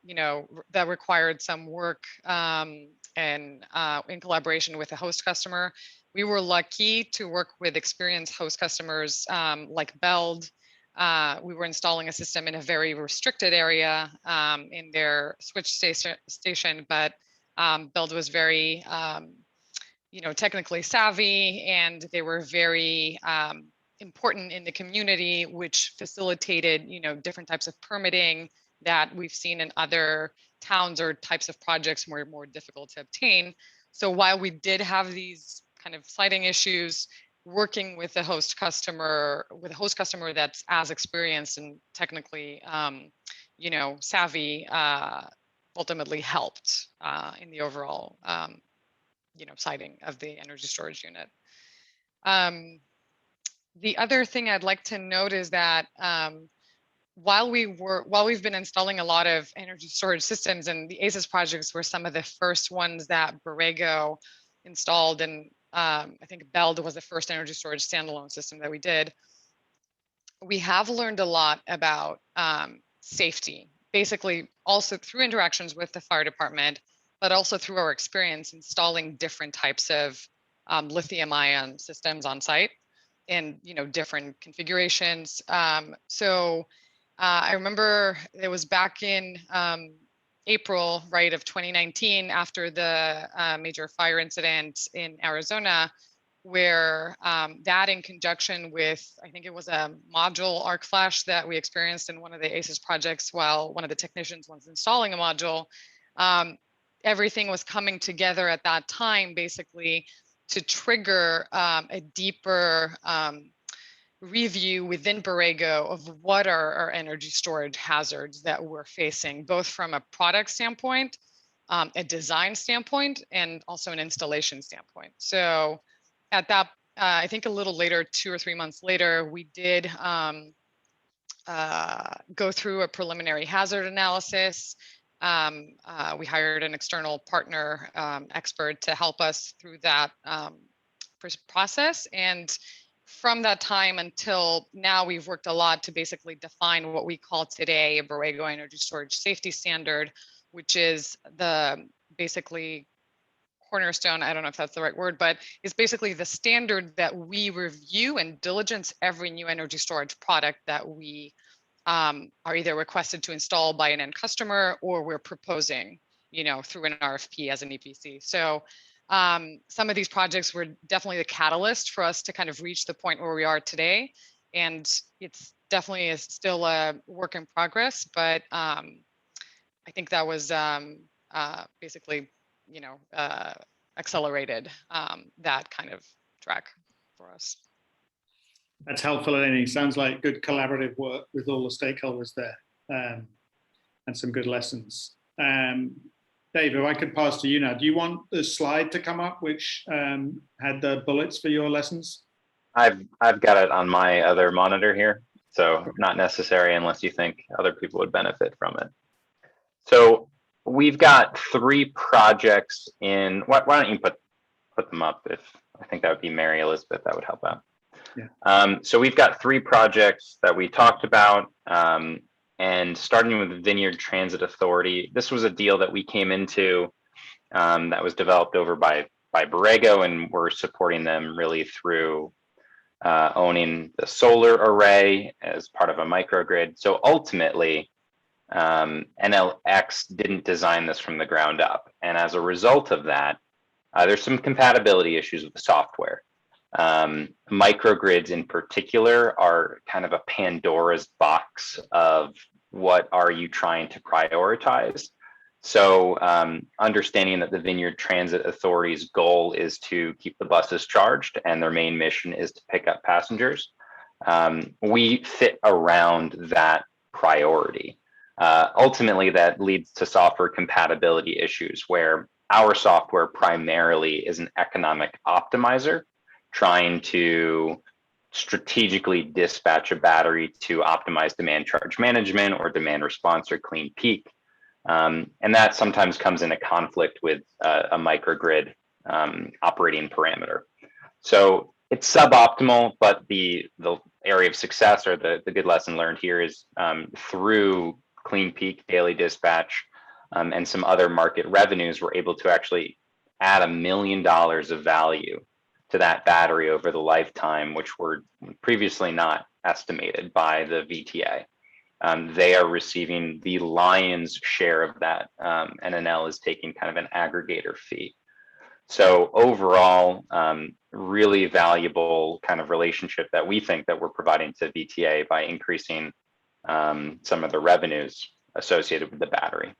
that required some work and in collaboration with the host customer. We were lucky to work with experienced host customers like Beld. We were installing a system in a very restricted area in their switch station, but Beld was very, technically savvy, and they were very important in the community, which facilitated, different types of permitting that we've seen in other towns or types of projects were more difficult to obtain. So while we did have these kind of siting issues, working with the host customer, that's as experienced and technically, savvy, ultimately helped in the overall, siting of the energy storage unit. The other thing I'd like to note is that while we've been installing a lot of energy storage systems, and the ACES projects were some of the first ones that Borrego installed, and I think Beld was the first energy storage standalone system that we did, we have learned a lot about safety, basically also through interactions with the fire department, but also through our experience installing different types of lithium-ion systems on site in different configurations. So I remember it was back in April, right, of 2019, after the major fire incident in Arizona. where that in conjunction with, I think it was a module arc flash that we experienced in one of the ACES projects while one of the technicians was installing a module, everything was coming together at that time basically to trigger a deeper review within Borrego of what are our energy storage hazards that we're facing, both from a product standpoint, a design standpoint, and also an installation standpoint. So at that, I think a little later, 2 or 3 months later, we did go through a preliminary hazard analysis. We hired an external partner expert to help us through that process. And from that time until now, we've worked a lot to basically define what we call today a Borrego Energy Storage Safety Standard, which is the basically cornerstone, I don't know if that's the right word, but it's basically the standard that we review and diligence every new energy storage product that we are either requested to install by an end customer or we're proposing, through an RFP as an EPC. So some of these projects were definitely the catalyst for us to kind of reach the point where we are today. And it's definitely is still a work in progress, but I think that was basically, accelerated that kind of track for us.
That's helpful, Eleni. Sounds like good collaborative work with all the stakeholders there, and some good lessons. Dave, if I could pass to you now. Do you want the slide to come up, which had the bullets for your lessons?
I've got it on my other monitor here, so not necessary unless you think other people would benefit from it. So we've got 3 projects in. Why don't you put them up? If I think that would be Mary Elizabeth, that would help out. Yeah. So we've got 3 projects that we talked about, and starting with the Vineyard Transit Authority. This was a deal that we came into that was developed over by Borrego, and we're supporting them really through owning the solar array as part of a microgrid. So ultimately, NLX didn't design this from the ground up. And as a result of that, there's some compatibility issues with the software. Microgrids in particular are kind of a Pandora's box of what are you trying to prioritize. So understanding that the Vineyard Transit Authority's goal is to keep the buses charged and their main mission is to pick up passengers, we fit around that priority. Ultimately, that leads to software compatibility issues where our software primarily is an economic optimizer trying to strategically dispatch a battery to optimize demand charge management or demand response or clean peak. And that sometimes comes into conflict with a microgrid operating parameter. So it's suboptimal, but the area of success or the good lesson learned here is through clean peak, daily dispatch, and some other market revenues, we're able to actually add $1 million of value to that battery over the lifetime, which were previously not estimated by the VTA. They are receiving the lion's share of that. NNL is taking kind of an aggregator fee. So overall, really valuable kind of relationship that we think that we're providing to VTA by increasing some of the revenues associated with the battery,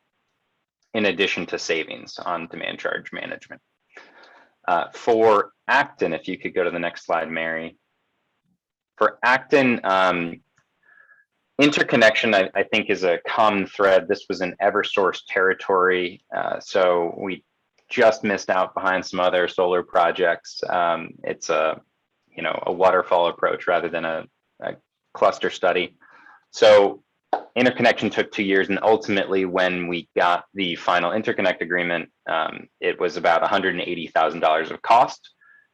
in addition to savings on demand charge management. For Acton, if you could go to the next slide, Mary. For Acton, interconnection, I think, is a common thread. This was an Eversource territory, so we just missed out behind some other solar projects. It's a waterfall approach rather than a cluster study. So interconnection took 2 years, and ultimately, when we got the final interconnect agreement, it was about $180,000 of cost,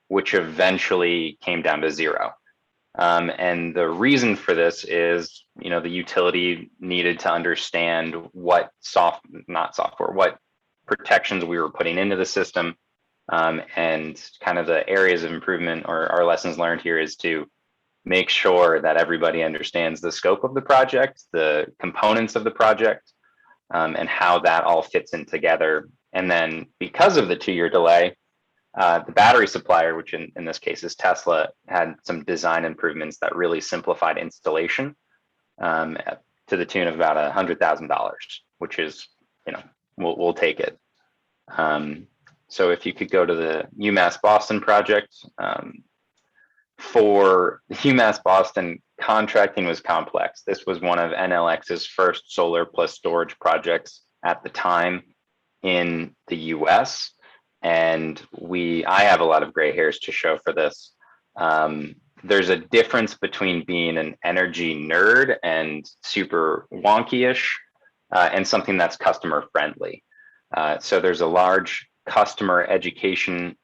which eventually came down to zero. And the reason for this is, the utility needed to understand what what protections we were putting into the system, and kind of the areas of improvement or our lessons learned here is to make sure that everybody understands the scope of the project, the components of the project, and how that all fits in together. And then because of the 2-year delay, The battery supplier, which in this case is Tesla, had some design improvements that really simplified installation to the tune of about $100,000, which is, we'll take it. So if you could go to the UMass Boston project, for UMass Boston, contracting was complex. This was one of NLX's first solar plus storage projects at the time in the US. And I have a lot of gray hairs to show for this. There's a difference between being an energy nerd and super wonky-ish and something that's customer friendly. So there's a large customer education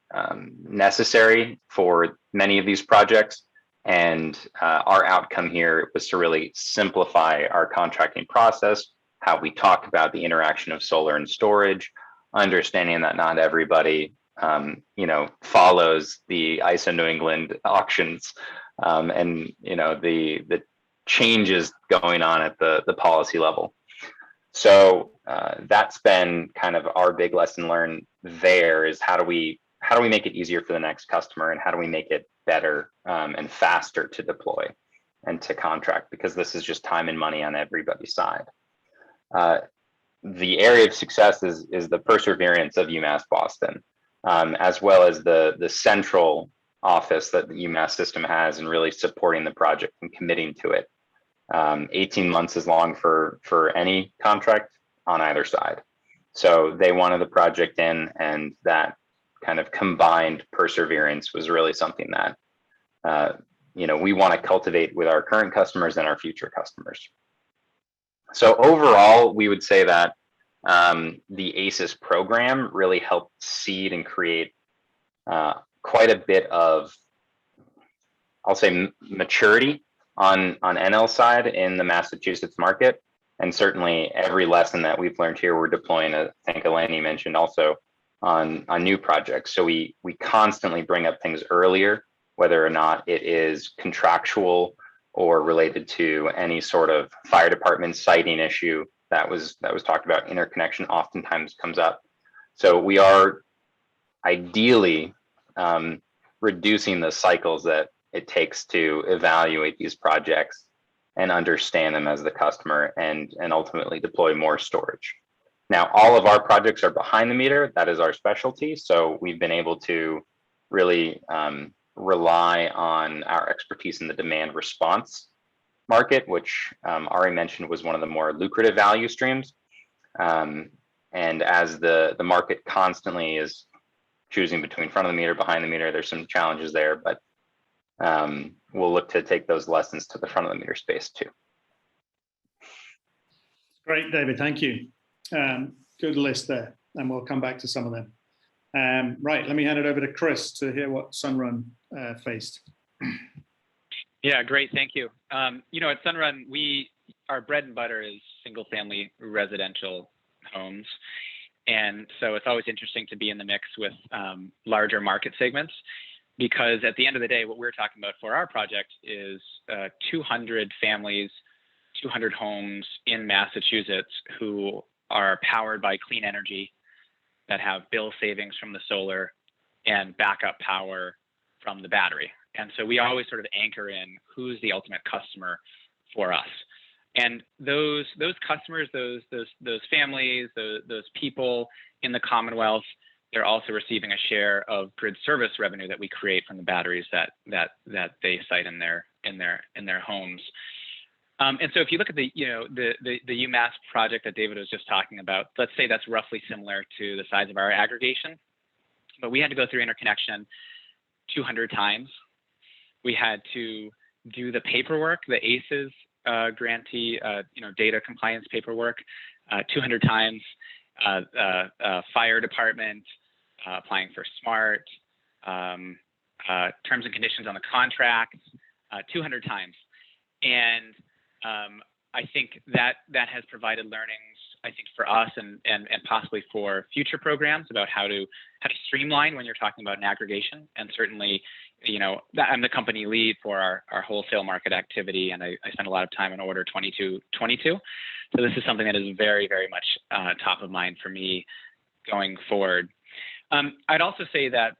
necessary for many of these projects. And our outcome here was to really simplify our contracting process, how we talk about the interaction of solar and storage, understanding that not everybody, follows the ISO New England auctions and, the changes going on at the policy level. So that's been kind of our big lesson learned there, is how do we make it easier for the next customer, and how do we make it better and faster to deploy and to contract, because this is just time and money on everybody's side. The area of success is the perseverance of UMass Boston, as well as the central office that the UMass system has, and really supporting the project and committing to it. 18 months is long for any contract on either side. So they wanted the project in, and that kind of combined perseverance was really something that we want to cultivate with our current customers and our future customers. So overall, we would say that the ACES program really helped seed and create quite a bit of, I'll say, maturity on NL side in the Massachusetts market. And certainly every lesson that we've learned here, we're deploying, I think Eleni mentioned, also on new projects. So we constantly bring up things earlier, whether or not it is contractual or related to any sort of fire department siting issue that was talked about. Interconnection oftentimes comes up. So we are ideally reducing the cycles that it takes to evaluate these projects and understand them as the customer, and ultimately deploy more storage. Now, all of our projects are behind the meter. That is our specialty. So we've been able to really rely on our expertise in the demand response market, which Ari mentioned was one of the more lucrative value streams. And as the market constantly is choosing between front of the meter, behind the meter, there's some challenges there, but we'll look to take those lessons to the front of the meter space too.
Great, David, thank you. Good list there, and we'll come back to some of them. Right, let me hand it over to Chris to hear what Sunrun faced.
Yeah, great, thank you. At Sunrun, our bread and butter is single family residential homes. And so it's always interesting to be in the mix with larger market segments, because at the end of the day, what we're talking about for our project is 200 families, 200 homes in Massachusetts who are powered by clean energy, that have bill savings from the solar and backup power from the battery. And so we always sort of anchor in who's the ultimate customer for us. And those customers, those families, those people in the Commonwealth, they're also receiving a share of grid service revenue that we create from the batteries that they site in their homes. And so if you look at the UMass project that David was just talking about, let's say that's roughly similar to the size of our aggregation, but we had to go through interconnection 200 times. We had to do the paperwork, the ACES grantee, data compliance paperwork 200 times, fire department, applying for SMART, terms and conditions on the contract 200 times. And I think that has provided learnings, I think, for us and possibly for future programs about how to streamline when you're talking about an aggregation. And certainly, I'm the company lead for our wholesale market activity, and I spend a lot of time in Order 2222. So this is something that is very, very much top of mind for me going forward. I'd also say that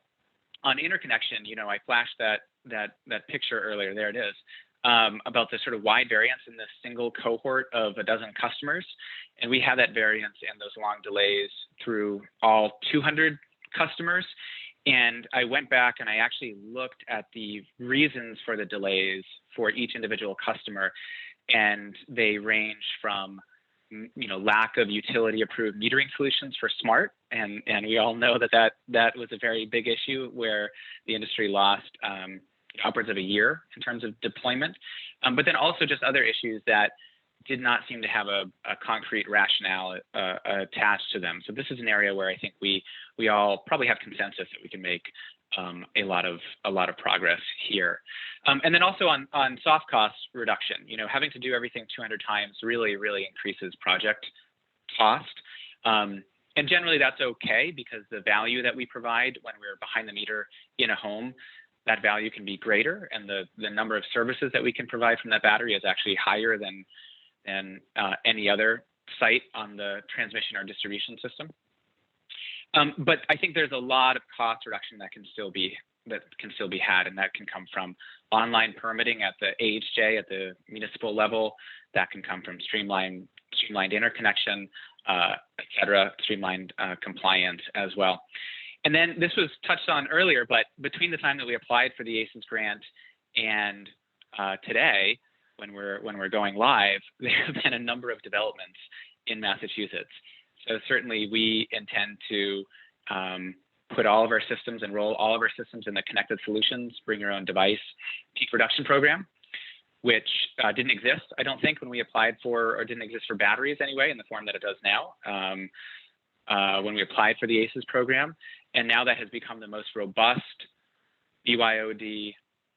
on interconnection, you know, I flashed that picture earlier. There it is, about the sort of wide variance in this single cohort of a dozen customers, and we have that variance and those long delays through all 200 customers. And I went back and I actually looked at the reasons for the delays for each individual customer, and they range from, you know, lack of utility approved metering solutions for smart, and we all know that was a very big issue where the industry lost upwards of a year in terms of deployment, but then also just other issues that did not seem to have a concrete rationale attached to them. So this is an area where I think we all probably have consensus that we can make a lot of progress here. And then also on soft cost reduction, you know, having to do everything 200 times really increases project cost. And generally that's okay, because the value that we provide when we're behind the meter in a home, that value can be greater, and the number of services that we can provide from that battery is actually higher than any other site on the transmission or distribution system. But I think there's a lot of cost reduction that can still be had, and that can come from online permitting at the AHJ at the municipal level. That can come from streamlined interconnection, et cetera, streamlined compliance as well. And then this was touched on earlier, but between the time that we applied for the ACES grant and today, when we're going live, there have been a number of developments in Massachusetts. So certainly we intend to put all of our systems, enroll all of our systems in the Connected Solutions, Bring Your Own Device Peak Reduction Program, which didn't exist, I don't think, when we applied for, or didn't exist for batteries anyway, in the form that it does now, when we applied for the ACES program. And now that has become the most robust BYOD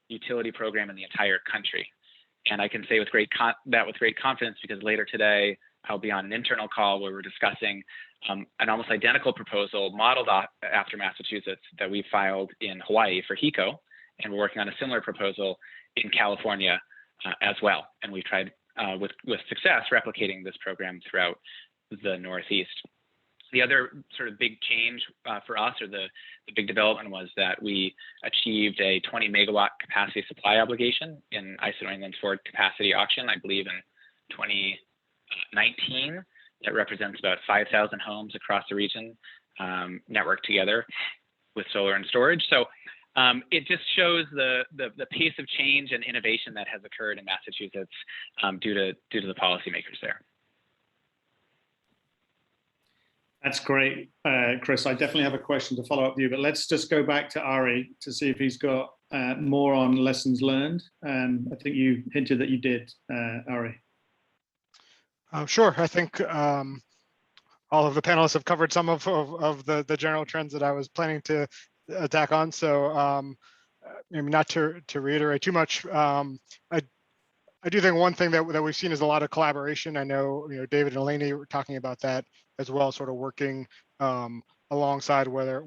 utility program in the entire country. And I can say with great confidence, because later today I'll be on an internal call where we're discussing an almost identical proposal modeled after Massachusetts that we filed in Hawaii for HECO, and we're working on a similar proposal in California as well. And we've tried with success replicating this program throughout the Northeast. The other sort of big change for us, or the big development, was that we achieved a 20 megawatt capacity supply obligation in ISO New England's forward capacity auction, I believe in 2019. That represents about 5,000 homes across the region networked together with solar and storage. So it just shows the pace of change and innovation that has occurred in Massachusetts due to the policymakers there.
That's great, Chris. I definitely have a question to follow up with you, but let's just go back to Ari to see if he's got more on lessons learned. I think you hinted that you did, Ari.
Sure. I think all of the panelists have covered some of the general trends that I was planning to attack on. So maybe not to reiterate too much. I do think one thing that we've seen is a lot of collaboration. I know, David and Eleni were talking about that as well, sort of working alongside where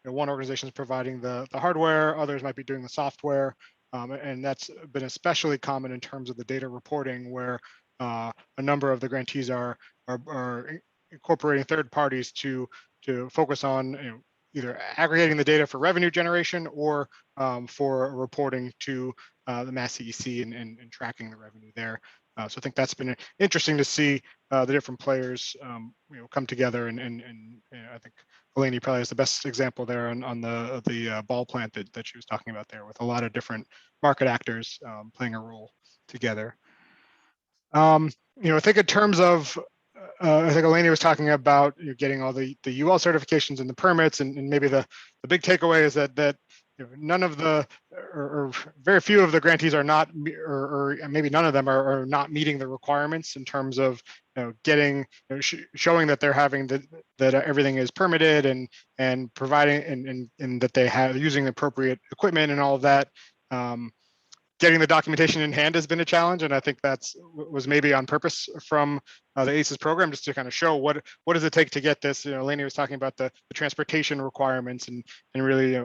one organization is providing the hardware, others might be doing the software, and that's been especially common in terms of the data reporting, where a number of the grantees are incorporating third parties to focus on either aggregating the data for revenue generation or for reporting to the MassCEC and tracking the revenue there. So I think that's been interesting to see the different players come together, and I think Eleni probably has the best example there on the ball plant that she was talking about there, with a lot of different market actors playing a role together. I think in terms of I think Eleni was talking about getting all the UL certifications and the permits, and maybe the big takeaway is that none of the, or very few of the grantees are not, or maybe none of them are not meeting the requirements in terms of getting, showing that they're having that everything is permitted and providing and that they have using the appropriate equipment and all of that. Getting the documentation in hand has been a challenge, and I think was maybe on purpose from the ACES program, just to kind of show what does it take to get this. Eleni was talking about the transportation requirements, and really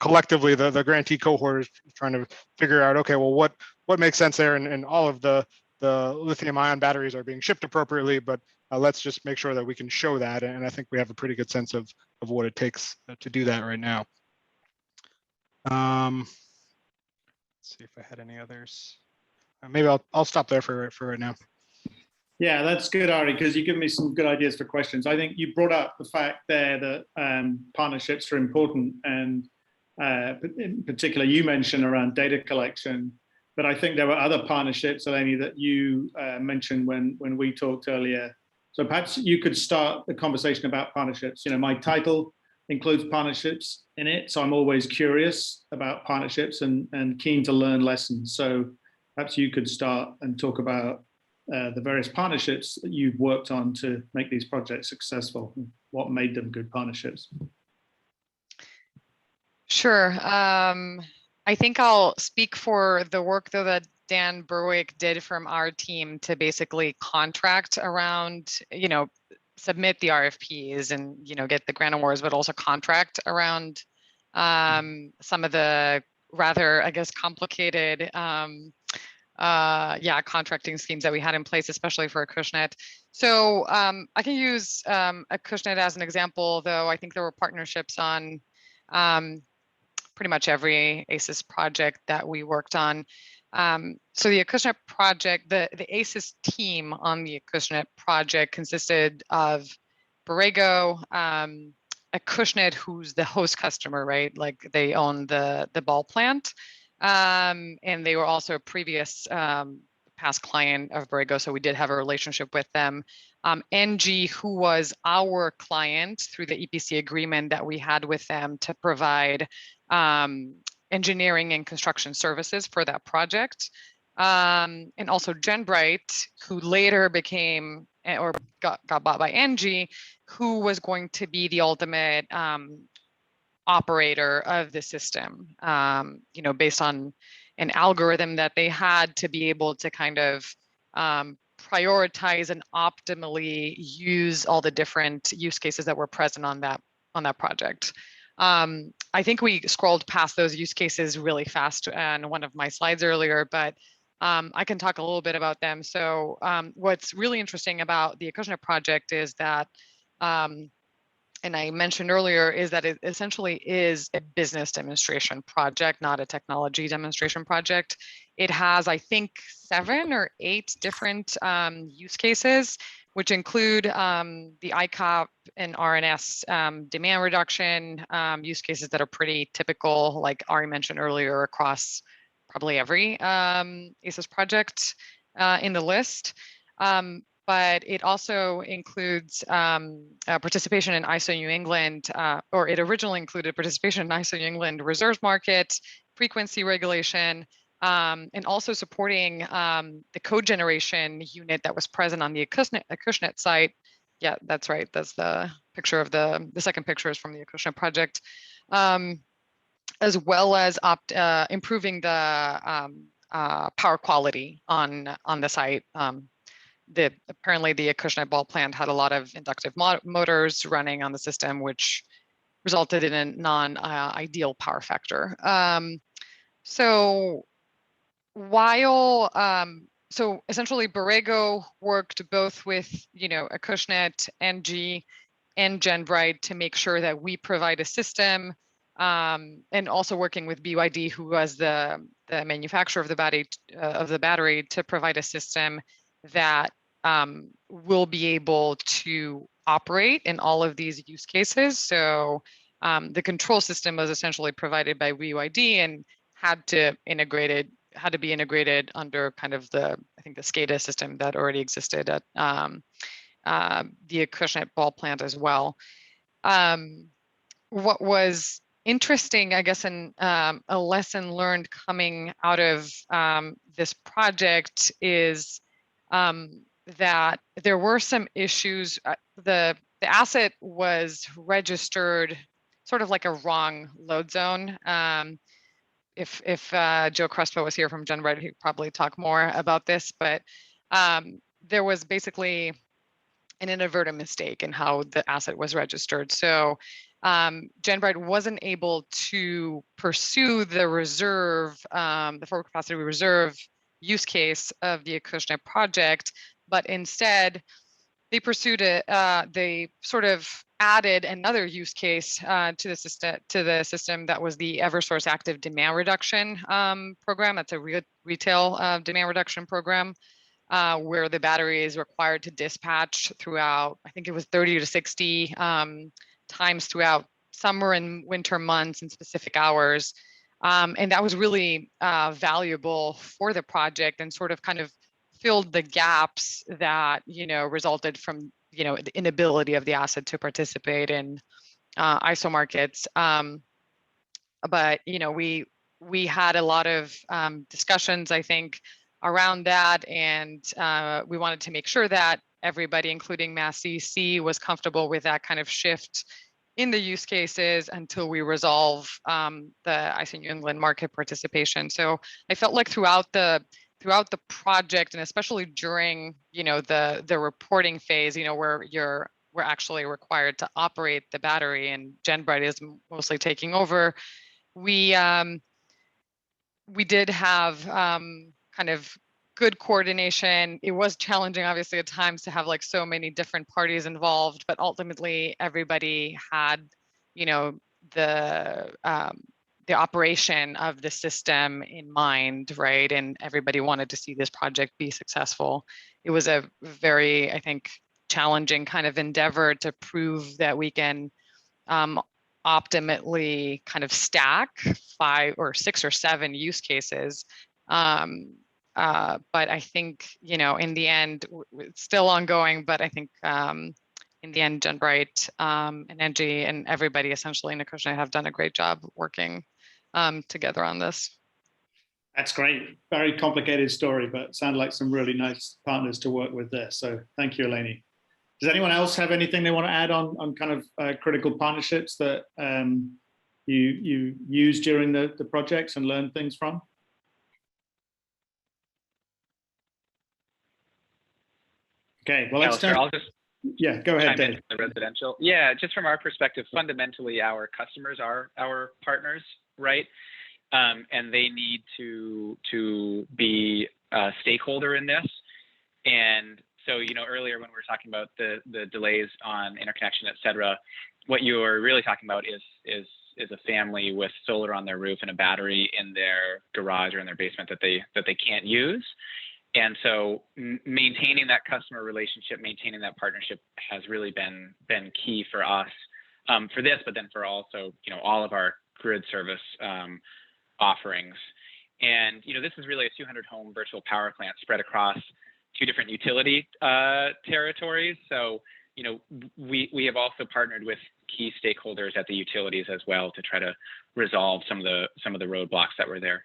collectively the grantee cohort is trying to figure out, okay, well, what makes sense there, and all of the lithium-ion batteries are being shipped appropriately, but let's just make sure that we can show that, and I think we have a pretty good sense of what it takes to do that right now. Let's see if I had any others. Maybe I'll stop there for right now.
Yeah, that's good, Ari, because you give me some good ideas for questions. I think you brought up the fact there that partnerships are important, and in particular, you mentioned around data collection. But I think there were other partnerships, Eleni, that you mentioned when we talked earlier. So perhaps you could start the conversation about partnerships. You know, my title includes partnerships in it, so I'm always curious about partnerships and keen to learn lessons. So perhaps you could start and talk about the various partnerships that you've worked on to make these projects successful. What made them good partnerships?
Sure. I think I'll speak for the work though that Dan Berwick did from our team to basically contract around, you know, submit the RFPs and, you know, get the grant awards, but also contract around some of the rather, I guess, complicated contracting schemes that we had in place, especially for Acushnet. So I can use Acushnet as an example, though I think there were partnerships on pretty much every ACES project that we worked on. So the Acushnet project, the ACES team on the Acushnet project consisted of Borrego, Acushnet, who's the host customer, right? Like they own the ball plant. And they were also a previous past client of Borrego, so we did have a relationship with them. NG, who was our client through the EPC agreement that we had with them to provide engineering and construction services for that project. And also GenBright, who later became or got bought by NG, who was going to be the ultimate operator of the system, you know, based on an algorithm that they had to be able to kind of prioritize and optimally use all the different use cases that were present on that project. I think we scrolled past those use cases really fast in one of my slides earlier, but I can talk a little bit about them. So what's really interesting about the Acushnet project is that and I mentioned earlier, is that it essentially is a business demonstration project, not a technology demonstration project. It has, I think, 7 or 8 different use cases, which include the ICOP and RNS demand reduction use cases that are pretty typical, like Ari mentioned earlier, across probably every ACES project in the list. But it also includes participation in ISO New England, or it originally included participation in ISO New England reserves market, frequency regulation, and also supporting the code generation unit that was present on the Acushnet site. Yeah, that's right. That's the picture of the second picture is from the Acushnet project, as well as improving the power quality on the site. Apparently the Acushnet ball plant had a lot of inductive motors running on the system, which resulted in a non-ideal power factor. So essentially Borrego worked both with, you know, Acushnet, NG, and GenBright to make sure that we provide a system, and also working with BYD, who was the manufacturer of the battery, to provide a system that will be able to operate in all of these use cases. So the control system was essentially provided by BYD and had to be integrated under kind of the SCADA system that already existed at the Acushnet ball plant as well. What was interesting, I guess, and a lesson learned coming out of this project is that there were some issues. The asset was registered sort of like a wrong load zone. If Joe Crespo was here from GenBright, he'd probably talk more about this, but there was basically an inadvertent mistake in how the asset was registered. So GenBright wasn't able to pursue the reserve, the forward capacity reserve use case of the Acushnet project, but instead they pursued it. They sort of added another use case to the system that was the EverSource Active Demand Reduction program. That's a retail demand reduction program where the battery is required to dispatch throughout, I think it was 30 to 60 times throughout summer and winter months and specific hours. And that was really valuable for the project and sort of kind of filled the gaps that, resulted from, the inability of the asset to participate in ISO markets. But, we had a lot of discussions, I think, around that. And we wanted to make sure that everybody, including MassCEC, was comfortable with that kind of shift in the use cases until we resolve the ISO New England market participation. So I felt like throughout the project, and especially during the reporting phase, where we're actually required to operate the battery and GenBright is mostly taking over, we did have kind of good coordination. It was challenging, obviously, at times to have like so many different parties involved, but ultimately everybody had, the operation of the system in mind, right? And everybody wanted to see this project be successful. It was a very, I think, challenging kind of endeavor to prove that we can optimally kind of stack 5 or 6 or 7 use cases. But I think, in the end, it's still ongoing, but I think in the end, GenBright and Engie and everybody essentially in Acushnet have done a great job working together on this.
That's great. Very complicated story, but sound like some really nice partners to work with there. So thank you, Eleni. Does anyone else have anything they want to add on kind of critical partnerships that you used during the projects and learned things from? Okay, well, let's
I'll just
go ahead, Dave.
The residential. Yeah, just from our perspective, fundamentally, our customers are our partners, right? And they need to be a stakeholder in this. And so, earlier when we were talking about the delays on interconnection, et cetera, what you are really talking about is a family with solar on their roof and a battery in their garage or in their basement that they can't use. And so maintaining that customer relationship, maintaining that partnership has really been key for us for this, but then for also, all of our grid service offerings. And, this is really a 200 home virtual power plant spread across 2 different utility territories. So, we have also partnered with key stakeholders at the utilities as well to try to resolve some of the roadblocks that were there.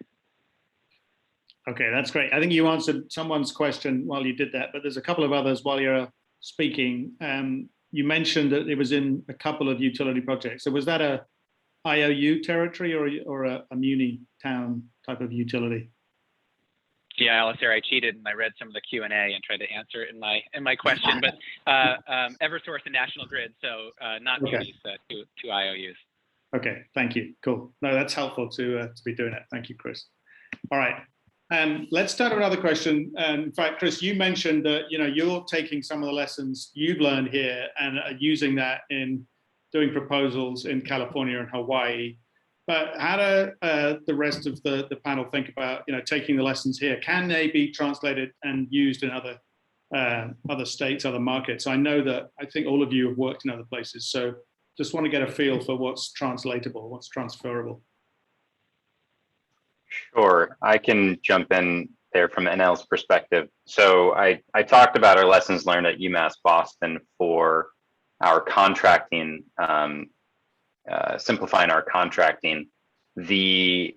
Okay, that's great. I think you answered someone's question while you did that, but there's a couple of others while you're speaking. You mentioned that it was in a couple of utility projects. So was that a IOU territory or a muni town type of utility?
Yeah, Alistair, I cheated and I read some of the Q&A and tried to answer it in my question, but EverSource and National Grid, so not munis, 2 IOUs. Okay, thank you. Cool. No, that's helpful to be doing it. Thank you, Chris. All right. Let's start with another question. In fact, Chris, you mentioned that you're taking some of the lessons you've learned here and are using that in doing proposals in California and Hawaii. But how do the rest of the panel think about taking the lessons here? Can they be translated and used in other states, other markets? I know that I think all of you have worked in other places, so just want to get a feel for what's translatable, what's transferable.
Sure, I can jump in there from NL's perspective. So I talked about our lessons learned at UMass Boston for our contracting, simplifying our contracting. The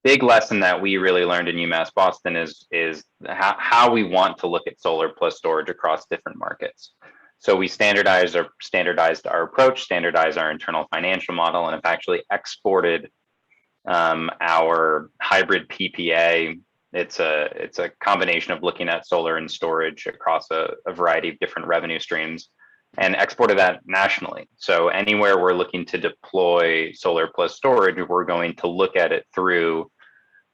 big lesson that we really learned in UMass Boston is how we want to look at solar plus storage across different markets. So we standardized our approach, standardized our internal financial model, and have actually exported our hybrid PPA. It's a combination of looking at solar and storage across a variety of different revenue streams and exported that nationally. So anywhere we're looking to deploy solar plus storage, we're going to look at it through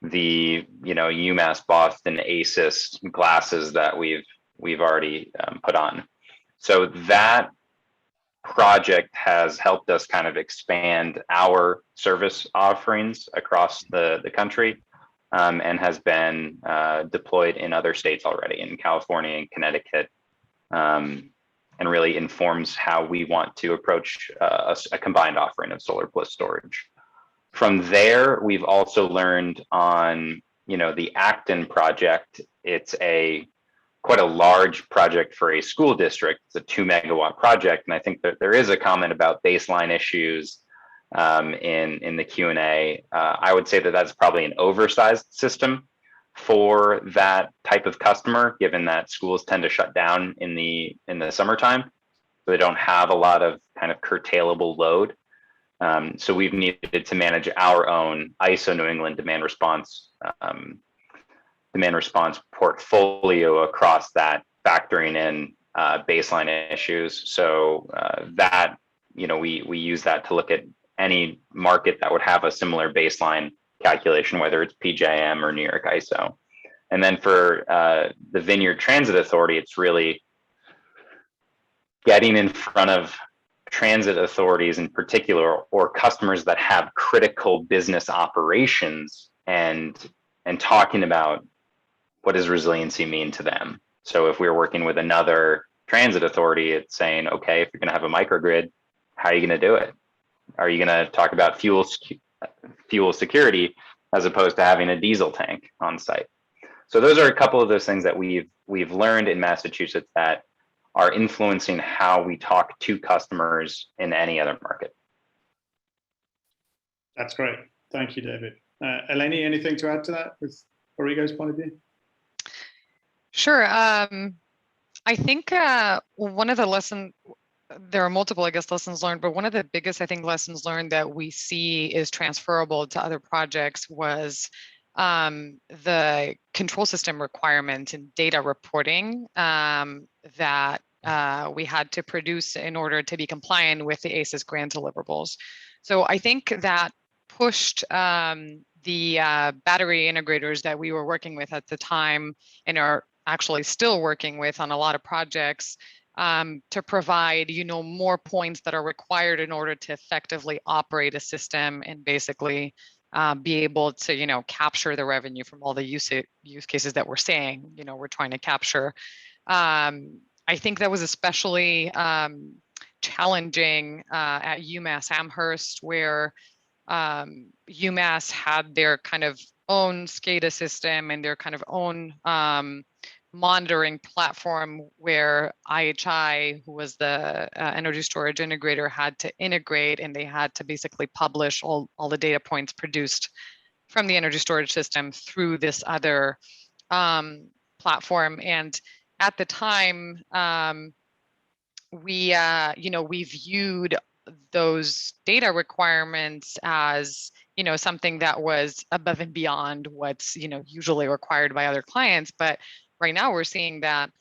the UMass Boston ASIS glasses that we've already put on. So that project has helped us kind of expand our service offerings across the country, and has been deployed in other states already, in California and Connecticut, and really informs how we want to approach a combined offering of solar plus storage. From there, we've also learned on, the Acton project. It's quite a large project for a school district. It's a 2 megawatt project. And I think that there is a comment about baseline issues in the Q&A. I would say that that's probably an oversized system for that type of customer, given that schools tend to shut down in the summertime. So they don't have a lot of kind of curtailable load. So we've needed to manage our own ISO New England demand response portfolio across that, factoring in baseline issues. So that, we use that to look at any market that would have a similar baseline calculation, whether it's PJM or New York ISO. And then for the Vineyard Transit Authority, it's really getting in front of transit authorities in particular, or customers that have critical business operations, and talking about what does resiliency mean to them. So if we're working with another transit authority, it's saying, okay, if you're going to have a microgrid, how are you going to do it? Are you going to talk about fuel security as opposed to having a diesel tank on site? So those are a couple of those things that we've learned in Massachusetts that are influencing how we talk to customers in any other market.
That's great. Thank you, David. Eleni, anything to add to that with Borrego's point of view?
Sure. I think one of the lessons, there are multiple, I guess, lessons learned, but one of the biggest, I think, lessons learned that we see is transferable to other projects was the control system requirement and data reporting that we had to produce in order to be compliant with the ACES grant deliverables. So I think that pushed the battery integrators that we were working with at the time, and are actually still working with on a lot of projects, to provide, more points that are required in order to effectively operate a system and basically be able to, capture the revenue from all the use cases that we're saying, we're trying to capture. I think that was especially challenging at UMass Amherst, where UMass had their kind of own SCADA system and their kind of own monitoring platform, where IHI, who was the energy storage integrator, had to integrate, and they had to basically publish all the data points produced from the energy storage system through this other platform. And at the time, we viewed those data requirements as, something that was above and beyond what's, usually required by other clients. But right now we're seeing that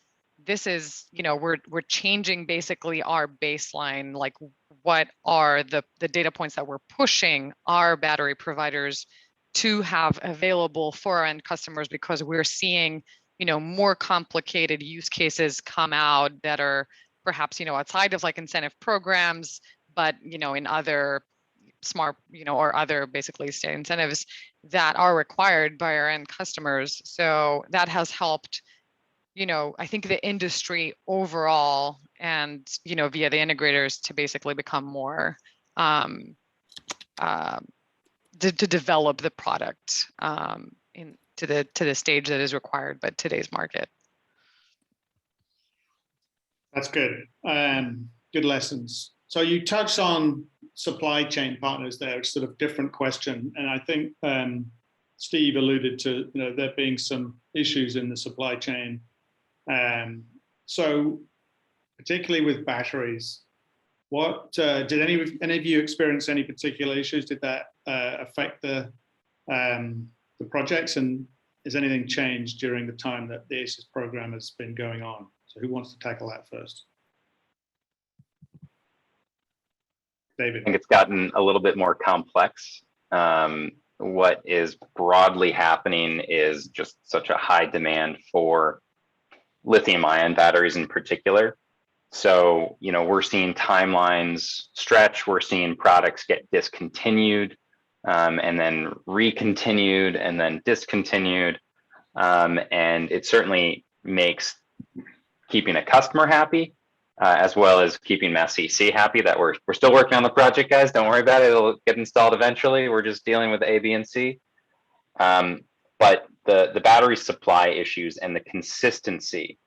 this is, we're changing basically our baseline, like what are the data points that we're pushing our battery providers to have available for our end customers, because we're seeing, more complicated use cases come out that are perhaps, outside of like incentive programs, but, in other smart, or other basically state incentives that are required by our end customers. So that has helped, I think the industry overall, and, via the integrators, to basically become more, to develop the product to the stage that is required by today's market.
That's good. Good lessons. So you touched on supply chain partners there. It's sort of different question, and I think Steve alluded to there being some issues in the supply chain. So particularly with batteries, what did any of you experience any particular issues? Did that affect the projects, and has anything changed during the time that the ACES program has been going on? So who wants to tackle that first? David.
I think it's gotten a little bit more complex. What is broadly happening is just such a high demand for lithium-ion batteries in particular. So, we're seeing timelines stretch, we're seeing products get discontinued, and then recontinued and then discontinued. And it certainly makes keeping a customer happy, as well as keeping MassCEC happy that we're still working on the project, guys. Don't worry about it. It'll get installed eventually. We're just dealing with A, B, and C. But the battery supply issues and the consistency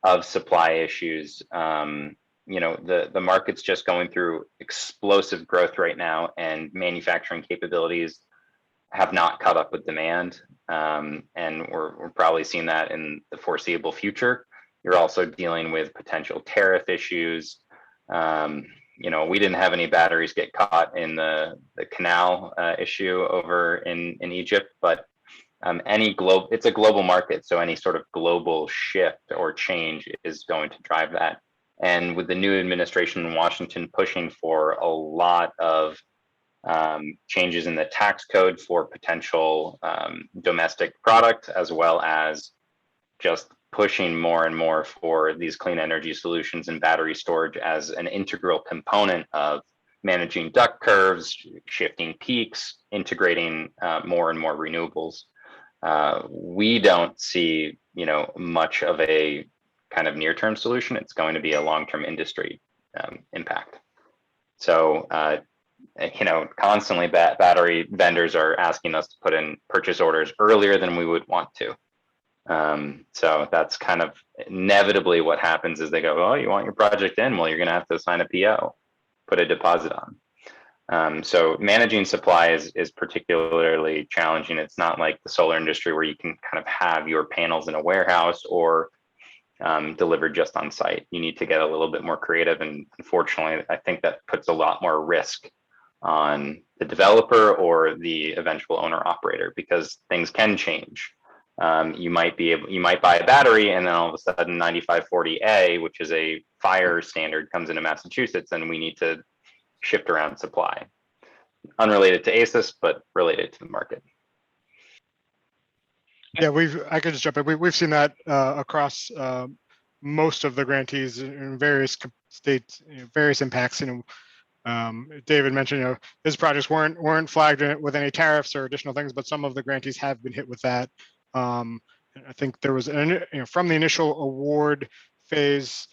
of supply issues, the market's just going through explosive growth right now, and manufacturing capabilities have not caught up with demand. And we're probably seeing that in the foreseeable future. You're also dealing with potential tariff issues. We didn't have any batteries get caught in the canal issue over in Egypt, but it's a global market, so any sort of global shift or change is going to drive that. And with the new administration in Washington pushing for a lot of changes in the tax code for potential domestic product, as well as just pushing more and more for these clean energy solutions and battery storage as an integral component of managing duct curves, shifting peaks, integrating more and more renewables. We don't see, much of a kind of near-term solution. It's going to be a long-term industry impact. So, constantly battery vendors are asking us to put in purchase orders earlier than we would want to. So that's kind of inevitably what happens is they go, oh, you want your project in? Well, you're going to have to sign a PO, put a deposit on. So managing supply is particularly challenging. It's not like the solar industry where you can kind of have your panels in a warehouse or delivered just on site. You need to get a little bit more creative. And unfortunately, I think that puts a lot more risk on the developer or the eventual owner operator, because things can change. You might buy a battery and then all of a sudden 9540A, which is a fire standard, comes into Massachusetts, and we need to shift around supply. Unrelated to ACES, but related to the market.
Yeah, I could just jump in. We've seen that across most of the grantees in various states, various impacts. David mentioned, these projects weren't flagged with any tariffs or additional things, but some of the grantees have been hit with that. I think there was, from the initial award phase,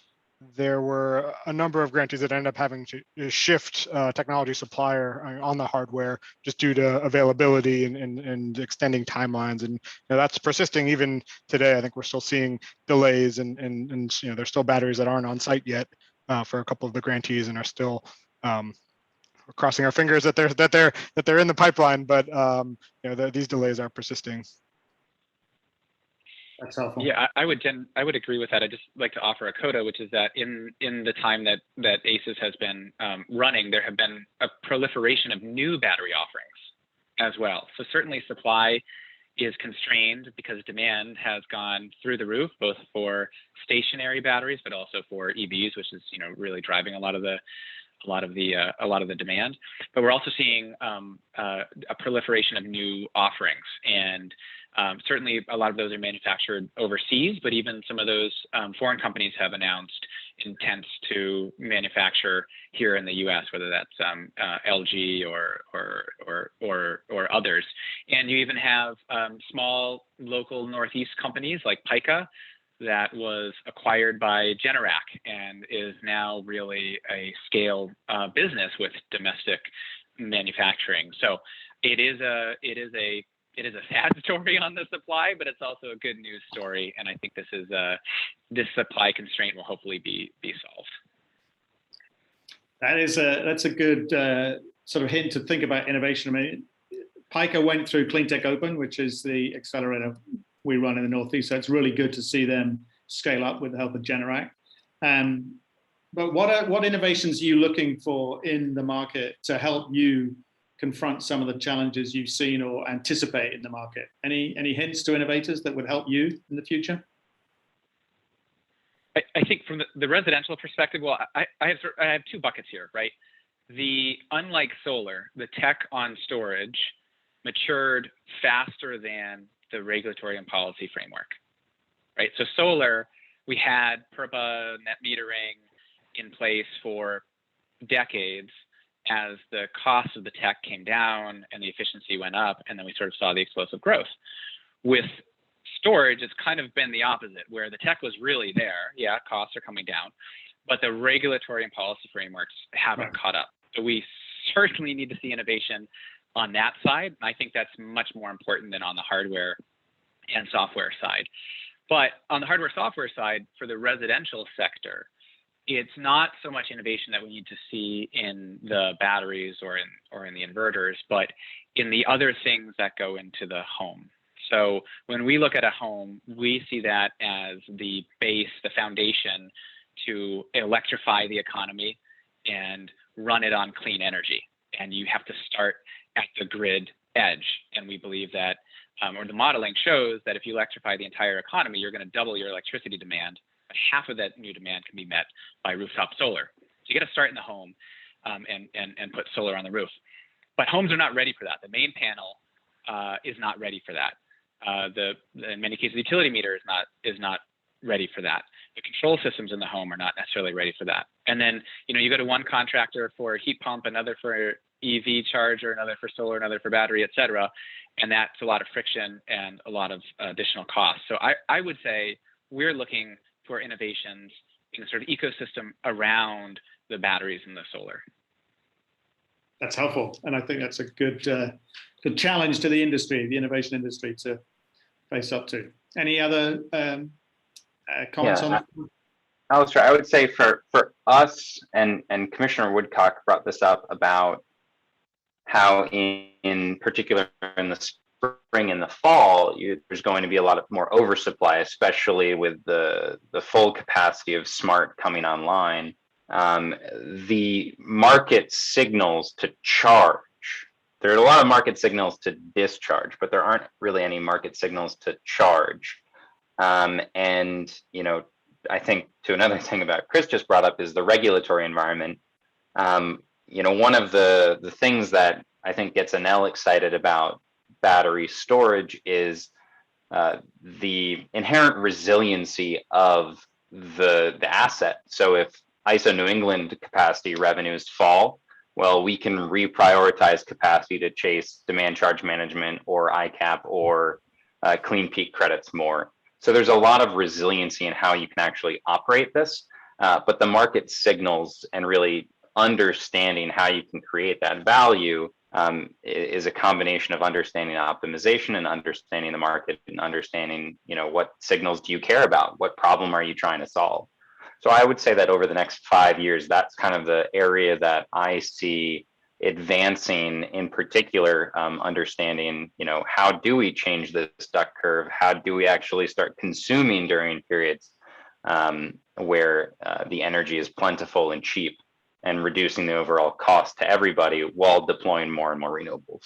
there were a number of grantees that ended up having to shift technology supplier on the hardware just due to availability and extending timelines. And that's persisting even today. I think we're still seeing delays and there's still batteries that aren't on site yet for a couple of the grantees, and are still we're crossing our fingers that they're in the pipeline, but these delays are persisting.
That's helpful.
Yeah, I would agree with that. I'd just like to offer a coda, which is that in the time that ACES has been running, there have been a proliferation of new battery offerings as well. So certainly supply is constrained because demand has gone through the roof, both for stationary batteries, but also for EVs, which is really driving a lot of the demand. But we're also seeing a proliferation of new offerings, and certainly a lot of those are manufactured overseas, but even some of those foreign companies have announced intents to manufacture here in the U.S., whether that's LG or others. And you even have small local Northeast companies like Pika that was acquired by Generac and is now really a scale business with domestic manufacturing. So it is a sad story on the supply, but it's also a good news story. And I think this supply constraint will hopefully be solved.
That's a good sort of hint to think about innovation. I mean, Pika went through Cleantech Open, which is the accelerator we run in the Northeast. So it's really good to see them scale up with the help of Generac. But what innovations are you looking for in the market to help you confront some of the challenges you've seen or anticipate in the market? Any hints to innovators that would help you in the future?
I think from the residential perspective, well, I have two buckets here, right? Unlike solar, the tech on storage matured faster than the regulatory and policy framework, right? So solar, we had PURPA, net metering, in place for decades as the cost of the tech came down and the efficiency went up, and then we sort of saw the explosive growth. With storage, it's kind of been the opposite, where the tech was really there. Yeah, costs are coming down, but the regulatory and policy frameworks haven't caught up. So we certainly need to see innovation on that side. And I think that's much more important than on the hardware and software side. But on the hardware software side, for the residential sector, it's not so much innovation that we need to see in the batteries or in the inverters, but in the other things that go into the home. So when we look at a home, we see that as the base, the foundation to electrify the economy and run it on clean energy. And you have to start at the grid edge. And we believe that, or the modeling shows that if you electrify the entire economy, you're going to double your electricity demand. But half of that new demand can be met by rooftop solar. So you got to start in the home and put solar on the roof. But homes are not ready for that. The main panel is not ready for that. In many cases, the utility meter is not ready for that. The control systems in the home are not necessarily ready for that. And then, you go to one contractor for a heat pump, another for EV charger, another for solar, another for battery, et cetera. And that's a lot of friction and a lot of additional costs. So I would say we're looking for innovations in a sort of ecosystem around the batteries and the solar.
That's helpful. And I think that's a good challenge to the industry, the innovation industry, to face up to. Any other comments on that?
Alistair, I would say for us, and Commissioner Woodcock brought this up about how in particular in the spring and the fall, there's going to be a lot of more oversupply, especially with the full capacity of smart coming online. The market signals to charge. There are a lot of market signals to discharge, but there aren't really any market signals to charge. And I think to another thing about Chris just brought up is the regulatory environment. One of the things that I think gets Anel excited about battery storage is the inherent resiliency of the asset. So if ISO New England capacity revenues fall, well, we can reprioritize capacity to chase demand charge management or ICAP or clean peak credits more. So there's a lot of resiliency in how you can actually operate this, but the market signals and really understanding how you can create that value is a combination of understanding optimization and understanding the market and understanding, what signals do you care about? What problem are you trying to solve? So I would say that over the next 5 years, that's kind of the area that I see advancing, in particular, understanding, how do we change this duck curve? How do we actually start consuming during periods where the energy is plentiful and cheap, and reducing the overall cost to everybody while deploying more and more renewables?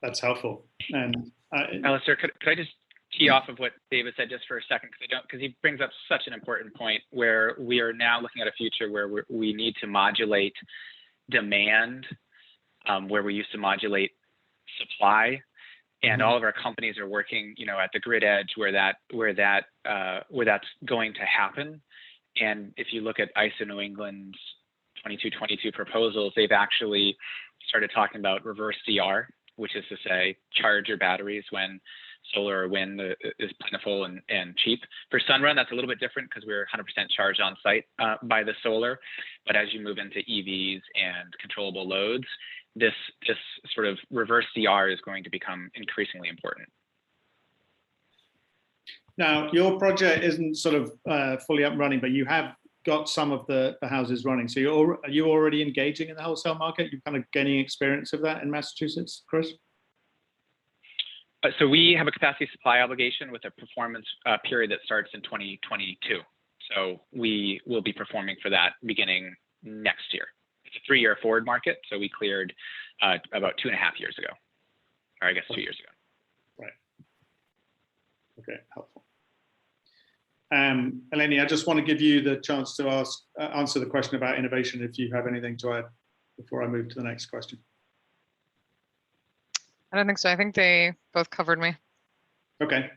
That's helpful. And
Alistair, could I just tee off of what David said just for a second, because he brings up such an important point, where we are now looking at a future where we need to modulate demand, where we used to modulate supply, and all of our companies are working, at the grid edge where that's going to happen. And if you look at ISO New England's 2222 proposals, they've actually started talking about reverse DOER, which is to say, charge your batteries when solar or wind is plentiful and cheap. For Sunrun, that's a little bit different because we're 100% charged on site by the solar. But as you move into EVs and controllable loads, this sort of reverse DOER is going to become increasingly important.
Now, your project isn't sort of fully up and running, but you have got some of the houses running. So are you already engaging in the wholesale market? You're kind of gaining experience of that in Massachusetts, Chris?
So we have a capacity supply obligation with a performance period that starts in 2022. So we will be performing for that beginning next year. It's a 3-year forward market. So we cleared about 2.5 years ago, or I guess 2 years ago.
Right. Okay, helpful. Eleni, I just want to give you the chance to answer the question about innovation, if you have anything to add before I move to the next question.
I don't think so. I think they both covered me.
Okay.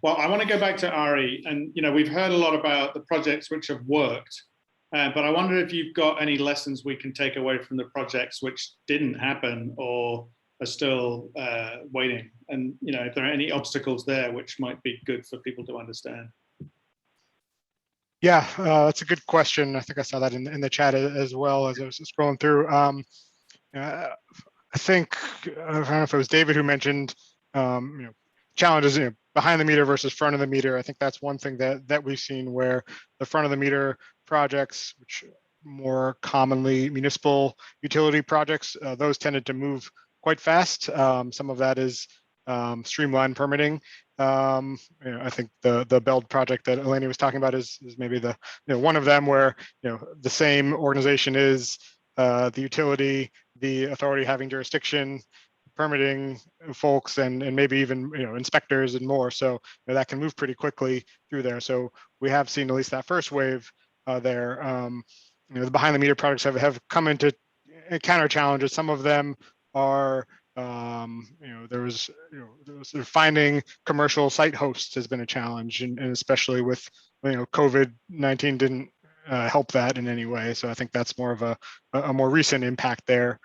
Well, I want to go back to Ari, and we've heard a lot about the projects which have worked, but I wonder if you've got any lessons we can take away from the projects which didn't happen or are still waiting, and if there are any obstacles there which might be good for people to understand.
Yeah, that's a good question. I think I saw that in the chat as well as I was scrolling through. I think, I don't know if it was David who mentioned, challenges, behind the meter versus front of the meter. I think that's one thing that we've seen, where the front of the meter projects, which more commonly municipal utility projects, those tended to move quite fast. Some of that is streamlined permitting. I think the Beld project that Eleni was talking about is maybe the one of them, where the same organization is the utility, the authority having jurisdiction, permitting folks, and maybe even inspectors and more. So that can move pretty quickly through there. So we have seen at least that first wave there. The behind the meter projects have come into encounter challenges. Some of them are finding commercial site hosts has been a challenge, and especially with COVID-19 didn't help that in any way. So I think that's more of a more recent impact there.